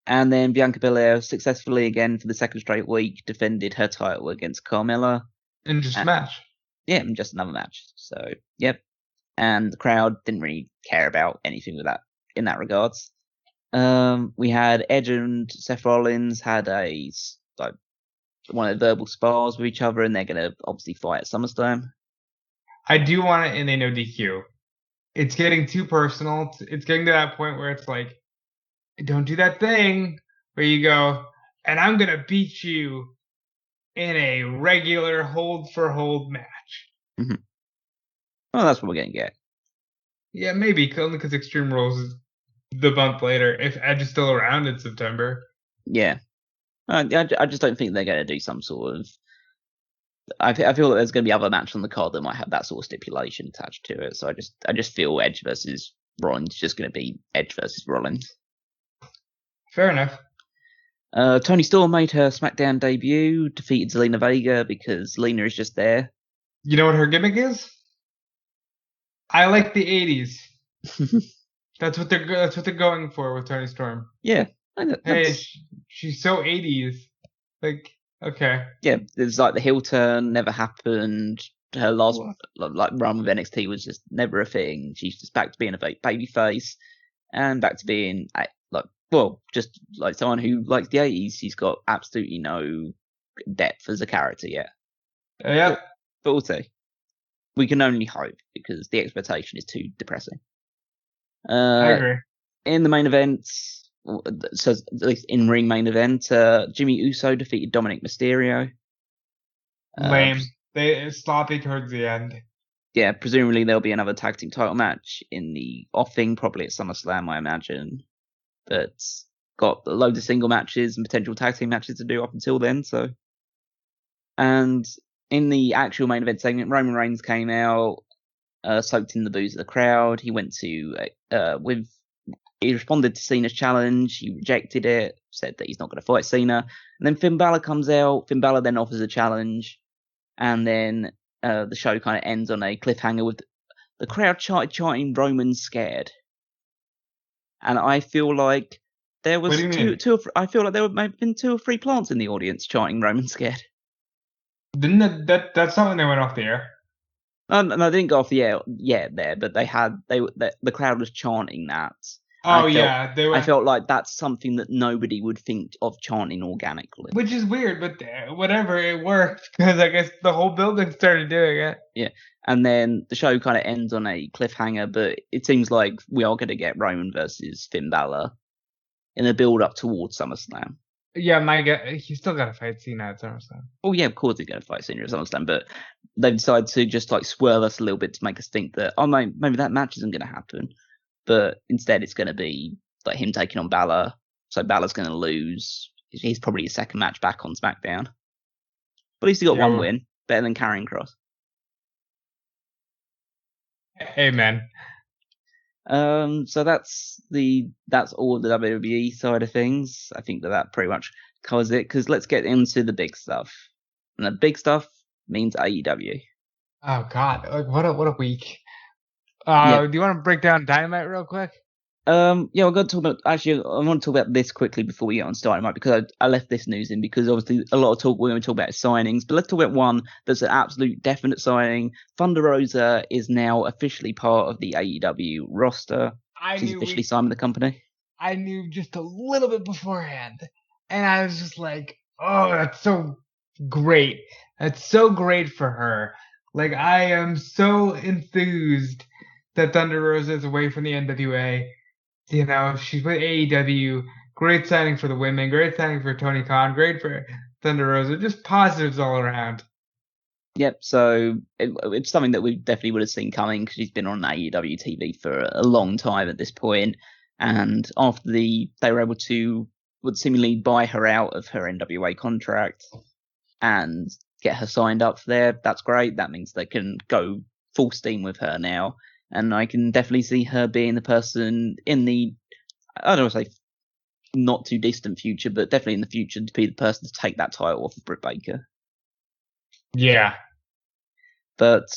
And then Bianca Belair successfully, again for the second straight week, defended her title against Carmella. In just a match. Yeah, in just another match. So, yep. And the crowd didn't really care about anything with that in that regards. We had Edge and Seth Rollins had one of the verbal spars with each other, and they're gonna obviously fight at SummerSlam. I do want it in a no DQ. It's getting too personal. It's getting to that point where it's like, don't do that thing where you go, and I'm gonna beat you in a regular hold for hold match. Mm-hmm. Well, that's what we're gonna get. Yeah, maybe only because Extreme Rules is the month later. If Edge is still around in September. Yeah, I just don't think they're gonna do some sort of I feel that there's going to be other matches on the card that might have that sort of stipulation attached to it. So I just feel Edge versus Rollins is just going to be Edge versus Rollins. Fair enough. Toni Storm made her SmackDown debut, defeated Zelina Vega because Lena is just there. You know what her gimmick is? I like the 80s. That's what they're going for with Toni Storm. Yeah. Hey, she's so 80s. Like, okay. Yeah, there's like the heel turn never happened. Her last like run with NXT was just never a thing. She's just back to being a baby face and back to being just like someone who likes the 80s. She's got absolutely no depth as a character yet. Yeah. But we'll see. We can only hope because the expectation is too depressing. I agree. In the main event, so at least in ring main event, Jimmy Uso defeated Dominic Mysterio. Lame. They sloppy towards the end. Yeah, presumably there'll be another tag team title match in the offing, probably at SummerSlam, I imagine. But got loads of single matches and potential tag team matches to do up until then. So, and in the actual main event segment, Roman Reigns came out, soaked in the boos of the crowd. He went to he responded to Cena's challenge. He rejected it, said that he's not going to fight Cena. And then Finn Balor comes out. Finn Balor then offers a challenge. And then the show kind of ends on a cliffhanger with the crowd chanting Roman's scared. And I feel like there was I feel like there may have been 2 or 3 plants in the audience chanting Roman scared. Didn't that's not when they went off the air? No, they didn't go off the air yet there, but the crowd was chanting that. I felt like that's something that nobody would think of chanting organically. Which is weird, but whatever, it worked because I guess the whole building started doing it. Yeah, and then the show kind of ends on a cliffhanger, but it seems like we are going to get Roman versus Finn Balor in a build-up towards SummerSlam. Yeah, my guy, he's still got to fight Cena at SummerSlam. Oh yeah, of course he's going to fight Cena at SummerSlam, but they've decided to just like swerve us a little bit to make us think that maybe that match isn't going to happen. But instead, it's going to be like him taking on Balor. So Balor's going to lose. He's probably his second match back on SmackDown. But at least he got one win, better than Karrion Kross. Amen. So that's all of the WWE side of things. I think that pretty much covers it. Because let's get into the big stuff. And the big stuff means AEW. Oh God! Like what a week. Do you want to break down Dynamite real quick? Yeah, we're going to talk about. Actually, I want to talk about this quickly before we get on Dynamite because I left this news in because obviously a lot of talk we're going to talk about signings, but let's talk about one that's an absolute definite signing. Thunder Rosa is now officially part of the AEW roster. She's officially signed with the company. I knew just a little bit beforehand, and I was just like, "Oh, that's so great! That's so great for her!" Like I am so enthused that Thunder Rosa is away from the NWA. You know, she's with AEW. Great signing for the women. Great signing for Tony Khan. Great for Thunder Rosa. Just positives all around. Yep. So it's something that we definitely would have seen coming because she's been on AEW TV for a long time at this point. And after they were able to would seemingly buy her out of her NWA contract and get her signed up there. That's great. That means they can go full steam with her now. And I can definitely see her being the person in the, I don't want to say not too distant future, but definitely in the future to be the person to take that title off of Britt Baker. Yeah. But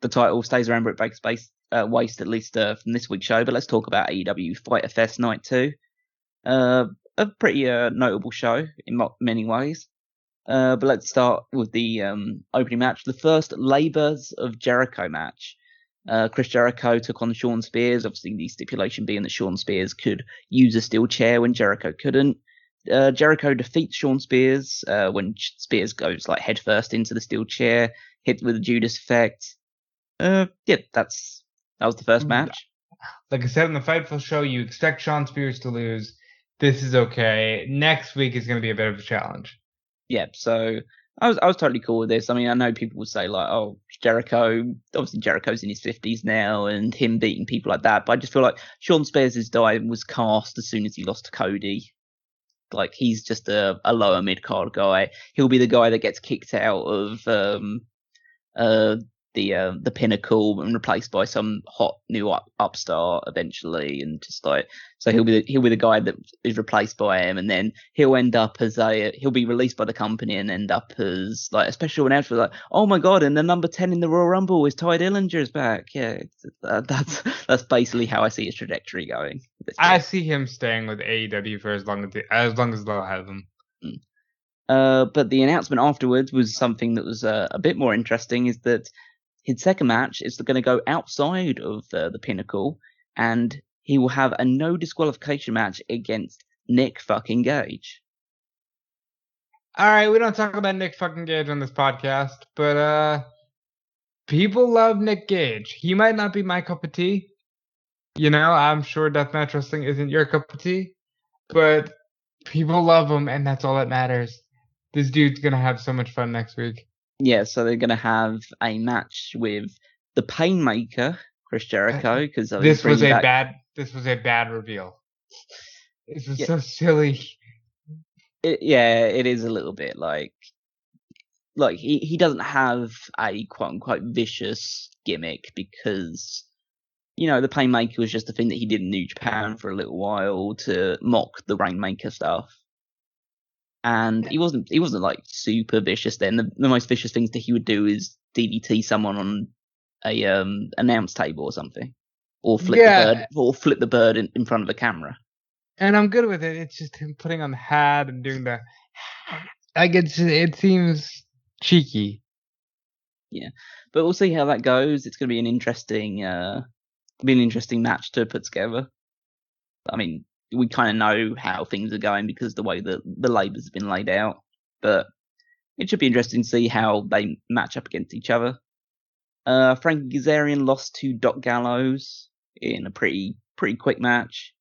the title stays around Britt Baker's waist, at least from this week's show. But let's talk about AEW Fyter Fest Night 2. A pretty notable show in many ways. But let's start with the opening match. The first Labors of Jericho match. Chris Jericho took on Shawn Spears, obviously the stipulation being that Shawn Spears could use a steel chair when Jericho couldn't. Jericho defeats Shawn Spears when Spears goes like headfirst into the steel chair, hit with a Judas effect. That was the first match. Like I said in the Fightful show, you expect Shawn Spears to lose. This is okay. Next week is going to be a bit of a challenge. So I was totally cool with this. I mean, I know people would say like, oh, Jericho's in his 50s now and him beating people like that. But I just feel like Shawn Spears' die was cast as soon as he lost to Cody. Like he's just a lower mid card guy. He'll be the guy that gets kicked out of the Pinnacle and replaced by some hot new upstart eventually, and just like so he'll be the guy that is replaced by him, and then he'll end up as he'll be released by the company and end up as like a special announcer, like, oh my god, and the number 10 in the Royal Rumble is Ty Dillinger's back. Yeah, that's basically how I see his trajectory going. I see him staying with AEW for as long as they'll have him. But the announcement afterwards was something that was a bit more interesting, is that his second match is going to go outside of the Pinnacle, and he will have a no disqualification match against Nick fucking Gage. All right, we don't talk about Nick fucking Gage on this podcast, but people love Nick Gage. He might not be my cup of tea. You know, I'm sure deathmatch wrestling isn't your cup of tea, but people love him, and that's all that matters. This dude's gonna have so much fun next week. Yeah, so they're gonna have a match with the Painmaker, Chris Jericho, because this was a bad reveal. This was so silly. It is a little bit like he doesn't have a quote unquote vicious gimmick, because you know the Painmaker was just a thing that he did in New Japan for a little while to mock the Rainmaker stuff. And he wasn't like super vicious then. The most vicious things that he would do is DDT someone on a announce table or something, or flip the bird in front of the camera. And I'm good with it. It's just him putting on the hat and doing the it seems cheeky. Yeah, but we'll see how that goes. It's going to be an interesting match to put together. I mean, we kind of know how things are going because of the way that the labels have been laid out, but it should be interesting to see how they match up against each other. Frankie Kazarian lost to Doc Gallows in a pretty quick match.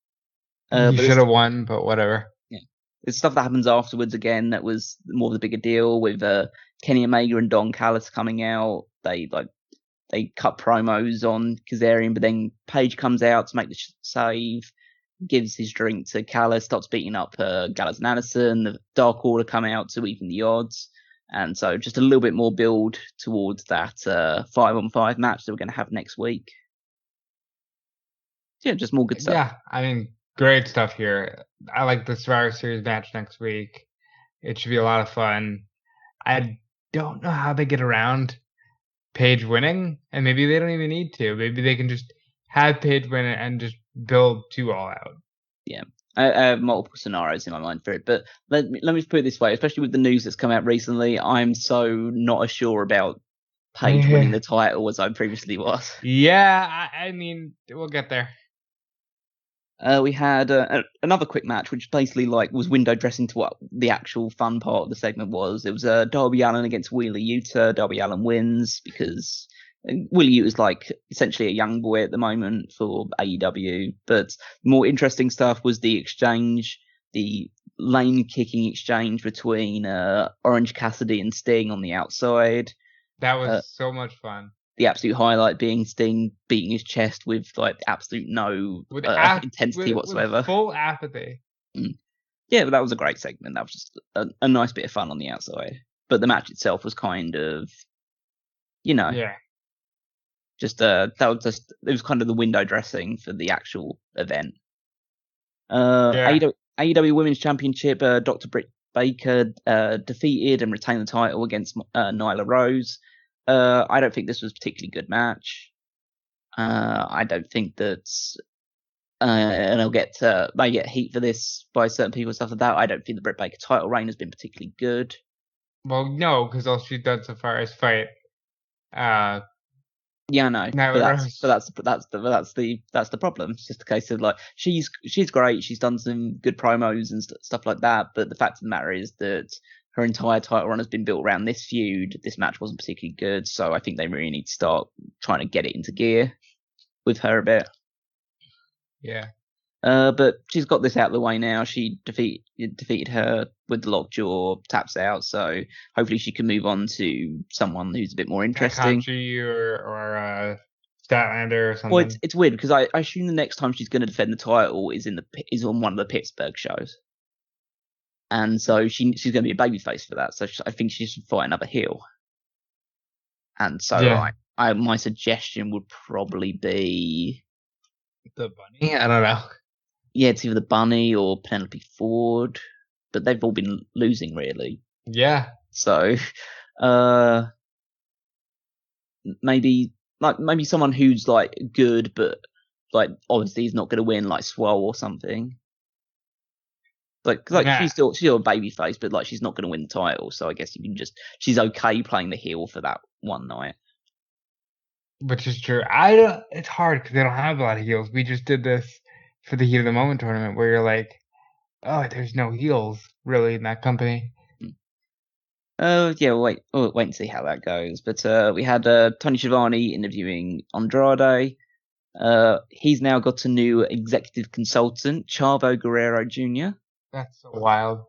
He should have won, but whatever. Yeah, it's stuff that happens afterwards again that was more of a bigger deal, with Kenny Omega and Don Callis coming out. They cut promos on Kazarian, but then Page comes out to make the save, gives his drink to Callis, starts beating up Gallows and Addison. The Dark Order come out to even the odds. And so just a little bit more build towards that 5-on-5 match that we're going to have next week. Yeah, just more good stuff. Yeah, I mean, great stuff here. I like the Survivor Series match next week. It should be a lot of fun. I don't know how they get around Paige winning, and maybe they don't even need to. Maybe they can just have Paige win it and just build to All Out. Yeah, I have multiple scenarios in my mind for it, but let me put it this way, especially with the news that's come out recently, I'm so not as sure about Paige winning the title as I previously was. Yeah, I mean, we'll get there. We had another quick match, which basically was window dressing to what the actual fun part of the segment was. It was Darby Allin against Wheeler Yuta. Darby Allin wins because Wheeler Yuta is essentially a young boy at the moment for AEW. But more interesting stuff was the exchange, the lane kicking exchange between Orange Cassidy and Sting on the outside. That was so much fun. The absolute highlight being Sting beating his chest with absolute no intensity whatsoever. With full apathy. Yeah, but that was a great segment. That was just a nice bit of fun on the outside. But the match itself was kind of, yeah, just it was kind of the window dressing for the actual event. AEW Women's Championship, Dr. Britt Baker defeated and retained the title against Nyla Rose. I don't think this was a particularly good match. I don't think that, and I'll may get heat for this by certain people and stuff like that. I don't think the Britt Baker title reign has been particularly good. Well, no, because all she's done so far is fight. Yeah, I know, but that's the problem. It's just a case of she's great. She's done some good promos and stuff like that. But the fact of the matter is that her entire title run has been built around this feud. This match wasn't particularly good, so I think they really need to start trying to get it into gear with her a bit. Yeah. But she's got this out of the way now. She defeated her with the lockjaw, taps out, so hopefully she can move on to someone who's a bit more interesting. Country or Statlander or something. Well, it's weird because I assume the next time she's going to defend the title is on one of the Pittsburgh shows. and so she's going to be a babyface for that. So I think she should fight another heel. And so my suggestion would probably be the Bunny. I don't know. Yeah, it's either the Bunny or Penelope Ford, but they've all been losing really. Yeah. So, maybe someone who's like good, but like obviously he's not going to win, like Swole or something. Like she's still a baby face, but like she's not going to win the title. So I guess you can she's okay playing the heel for that one night. Which is true. It's hard because they don't have a lot of heels. We just did this for the Heat of the Moment tournament where you're like, oh, there's no heels really in that company. Yeah, we'll wait and see how that goes. But we had Tony Schiavone interviewing Andrade. He's now got a new executive consultant, Chavo Guerrero Jr. That's so wild,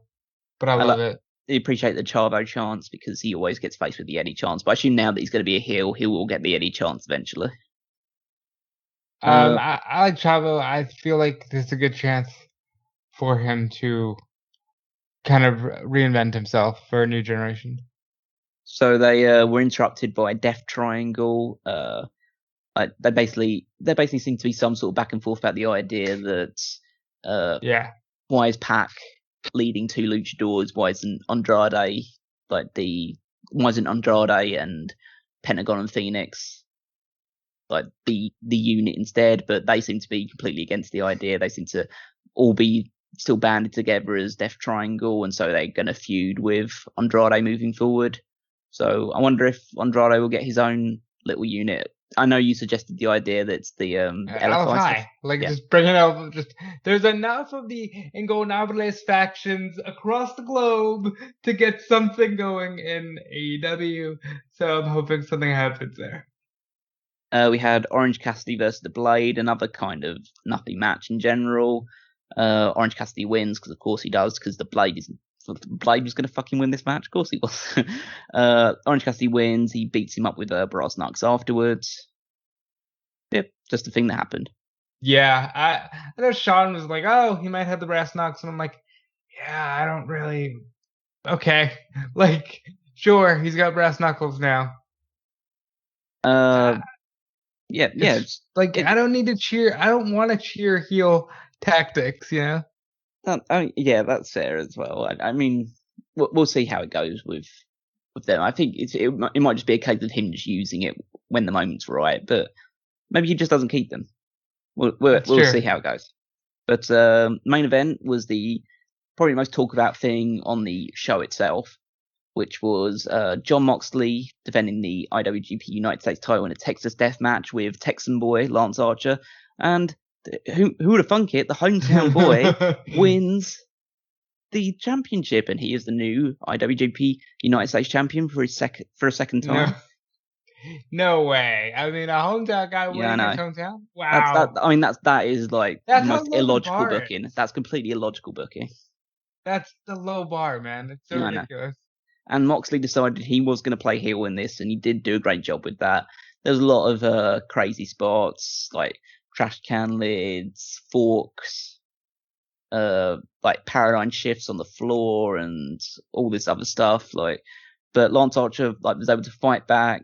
but I love it. I appreciate the Chavo chance because he always gets faced with the Eddie chance. But I assume now that he's going to be a heel, he will get the Eddie chance eventually. I like Chavo. I feel like there's a good chance for him to kind of reinvent himself for a new generation. So they were interrupted by Death Triangle. They basically seem to be some sort of back and forth about the idea that why is Pac leading two luchadors? Why isn't Andrade and Pentagon and Phoenix like the unit instead? But they seem to be completely against the idea. They seem to all be still banded together as Death Triangle, and so they're going to feud with Andrade moving forward. So I wonder if Andrade will get his own little unit. I know you suggested the idea that it's the LFI. Just bring it over. There's enough of the Ingobernables factions across the globe to get something going in AEW. So I'm hoping something happens there. We had Orange Cassidy versus the Blade, another kind of nothing match in general. Orange Cassidy wins because of course he does, because the Blade was going to fucking win this match. Of course he was. Orange Cassidy wins. He beats him up with brass knucks afterwards. Yep, just a thing that happened. Yeah, I know Sean was like, oh, he might have the brass knucks. And I'm like, yeah, I don't really. Okay. Like, sure, he's got brass knuckles now. Yeah. I don't need to cheer. I don't want to cheer heel tactics, you know? Yeah, that's fair as well. I mean, we'll see how it goes with them. I think it might just be a case of him just using it when the moment's right, but maybe he just doesn't keep them. We'll see how it goes. But main event was the probably most talk about thing on the show itself, which was Jon Moxley defending the IWGP United States title in a Texas Death Match with Texan boy Lance Archer, and who would have thunk it? The hometown boy wins the championship, and he is the new IWGP United States champion for a second time. No way. I mean, a hometown guy winning his hometown? Wow. That is like the most illogical booking. That's completely illogical booking. That's the low bar, man. It's so ridiculous. And Moxley decided he was going to play heel in this, and he did do a great job with that. There's a lot of crazy spots, like trash can lids, forks, like paradigm shifts on the floor, and all this other stuff. But Lance Archer was able to fight back.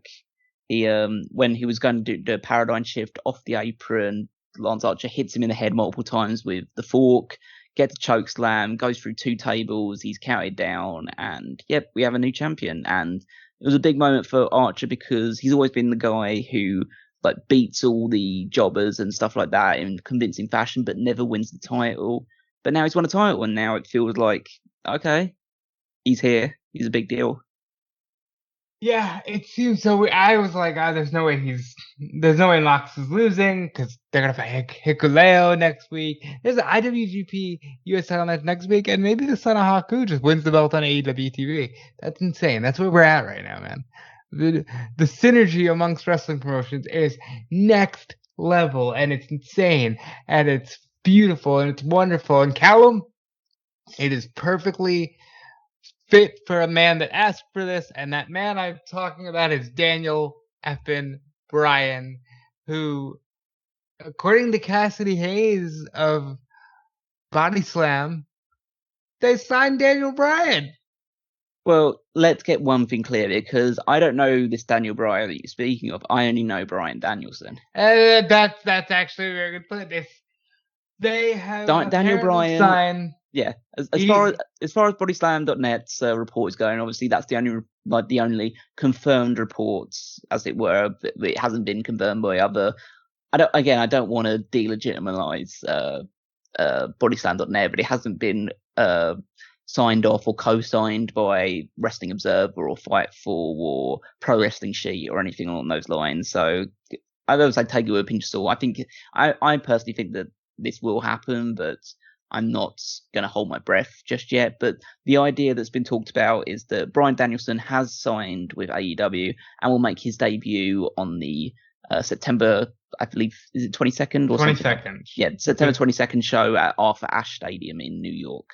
He when he was going to do a paradigm shift off the apron, Lance Archer hits him in the head multiple times with the fork, gets a choke slam, goes through 2 tables, he's counted down, and yep, we have a new champion. And it was a big moment for Archer because he's always been the guy who beats all the jobbers and stuff like that in convincing fashion, but never wins the title. But now he's won a title, and now it feels like, okay, he's here. He's a big deal. Yeah, it seems so. I was like, there's no way Mox is losing because they're gonna fight Hikuleo next week. There's an IWGP US title match next week, and maybe the son of Haku just wins the belt on AEW TV. That's insane. That's where we're at right now, man. The synergy amongst wrestling promotions is next level, and it's insane, and it's beautiful, and it's wonderful. And Callum, it is perfectly fit for a man that asked for this, and that man I'm talking about is Daniel effin Bryan, who, according to Cassidy Hayes of Body Slam, they signed Daniel Bryan. Well, let's get one thing clear, because I don't know this Daniel Bryan that you're speaking of. I only know Bryan Danielson. That's actually a very good point. They have Daniel Bryan signed. Yeah, as far as bodyslam.net's report is going, obviously that's the only confirmed reports, as it were. It hasn't been confirmed by other. I don't want to delegitimize bodyslam.net, but it hasn't been signed off or co-signed by Wrestling Observer or Fightful or Pro Wrestling Sheet or anything along those lines. So I would say take it with a pinch of salt. I personally think that this will happen, but I'm not going to hold my breath just yet. But the idea that's been talked about is that Bryan Danielson has signed with AEW and will make his debut on the September, I believe, is it 22nd or 22nd. Yeah, September 22nd show at Arthur Ashe Stadium in New York.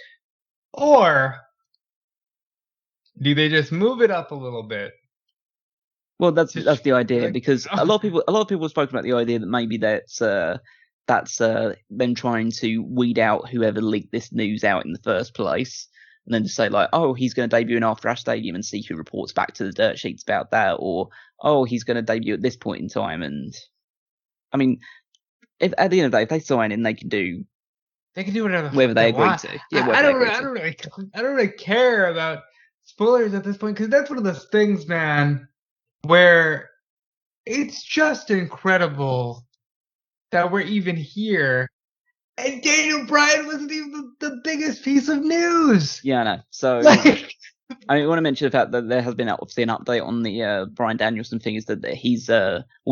Or do they just move it up a little bit? Well, that's the idea, because a lot of people have spoken about the idea that maybe that's them trying to weed out whoever leaked this news out in the first place, and then just say like, oh, he's going to debut in Arthur Ashe Stadium and see who reports back to the dirt sheets about that, or oh, he's going to debut at this point in time. And I mean, if at the end of the day, if they sign in, they can do whatever they agree to. Yeah, I don't really care about spoilers at this point, because that's one of those things, man, where it's just incredible that we're even here. And Daniel Bryan wasn't even the biggest piece of news. Yeah, I know. So I want to mention the fact that there has been obviously an update on the Bryan Danielson thing, is that he's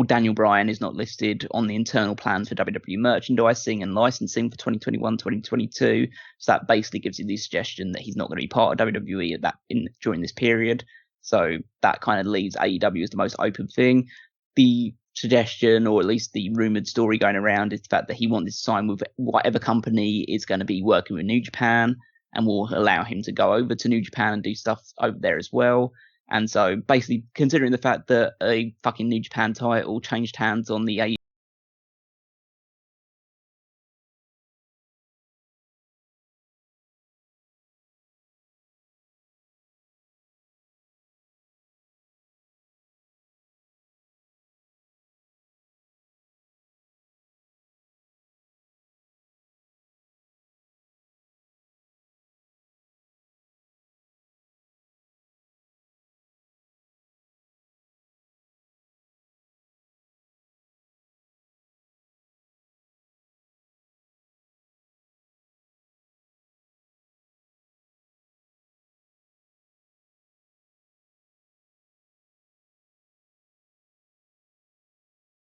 Daniel Bryan is not listed on the internal plans for WWE merchandising and licensing for 2021-2022. So that basically gives you the suggestion that he's not going to be part of WWE during this period. So that kind of leaves AEW as the most open thing. The suggestion, or at least the rumored story going around, is the fact that he wanted to sign with whatever company is going to be working with New Japan and will allow him to go over to New Japan and do stuff over there as well. And so basically, considering the fact that a fucking New Japan title changed hands on the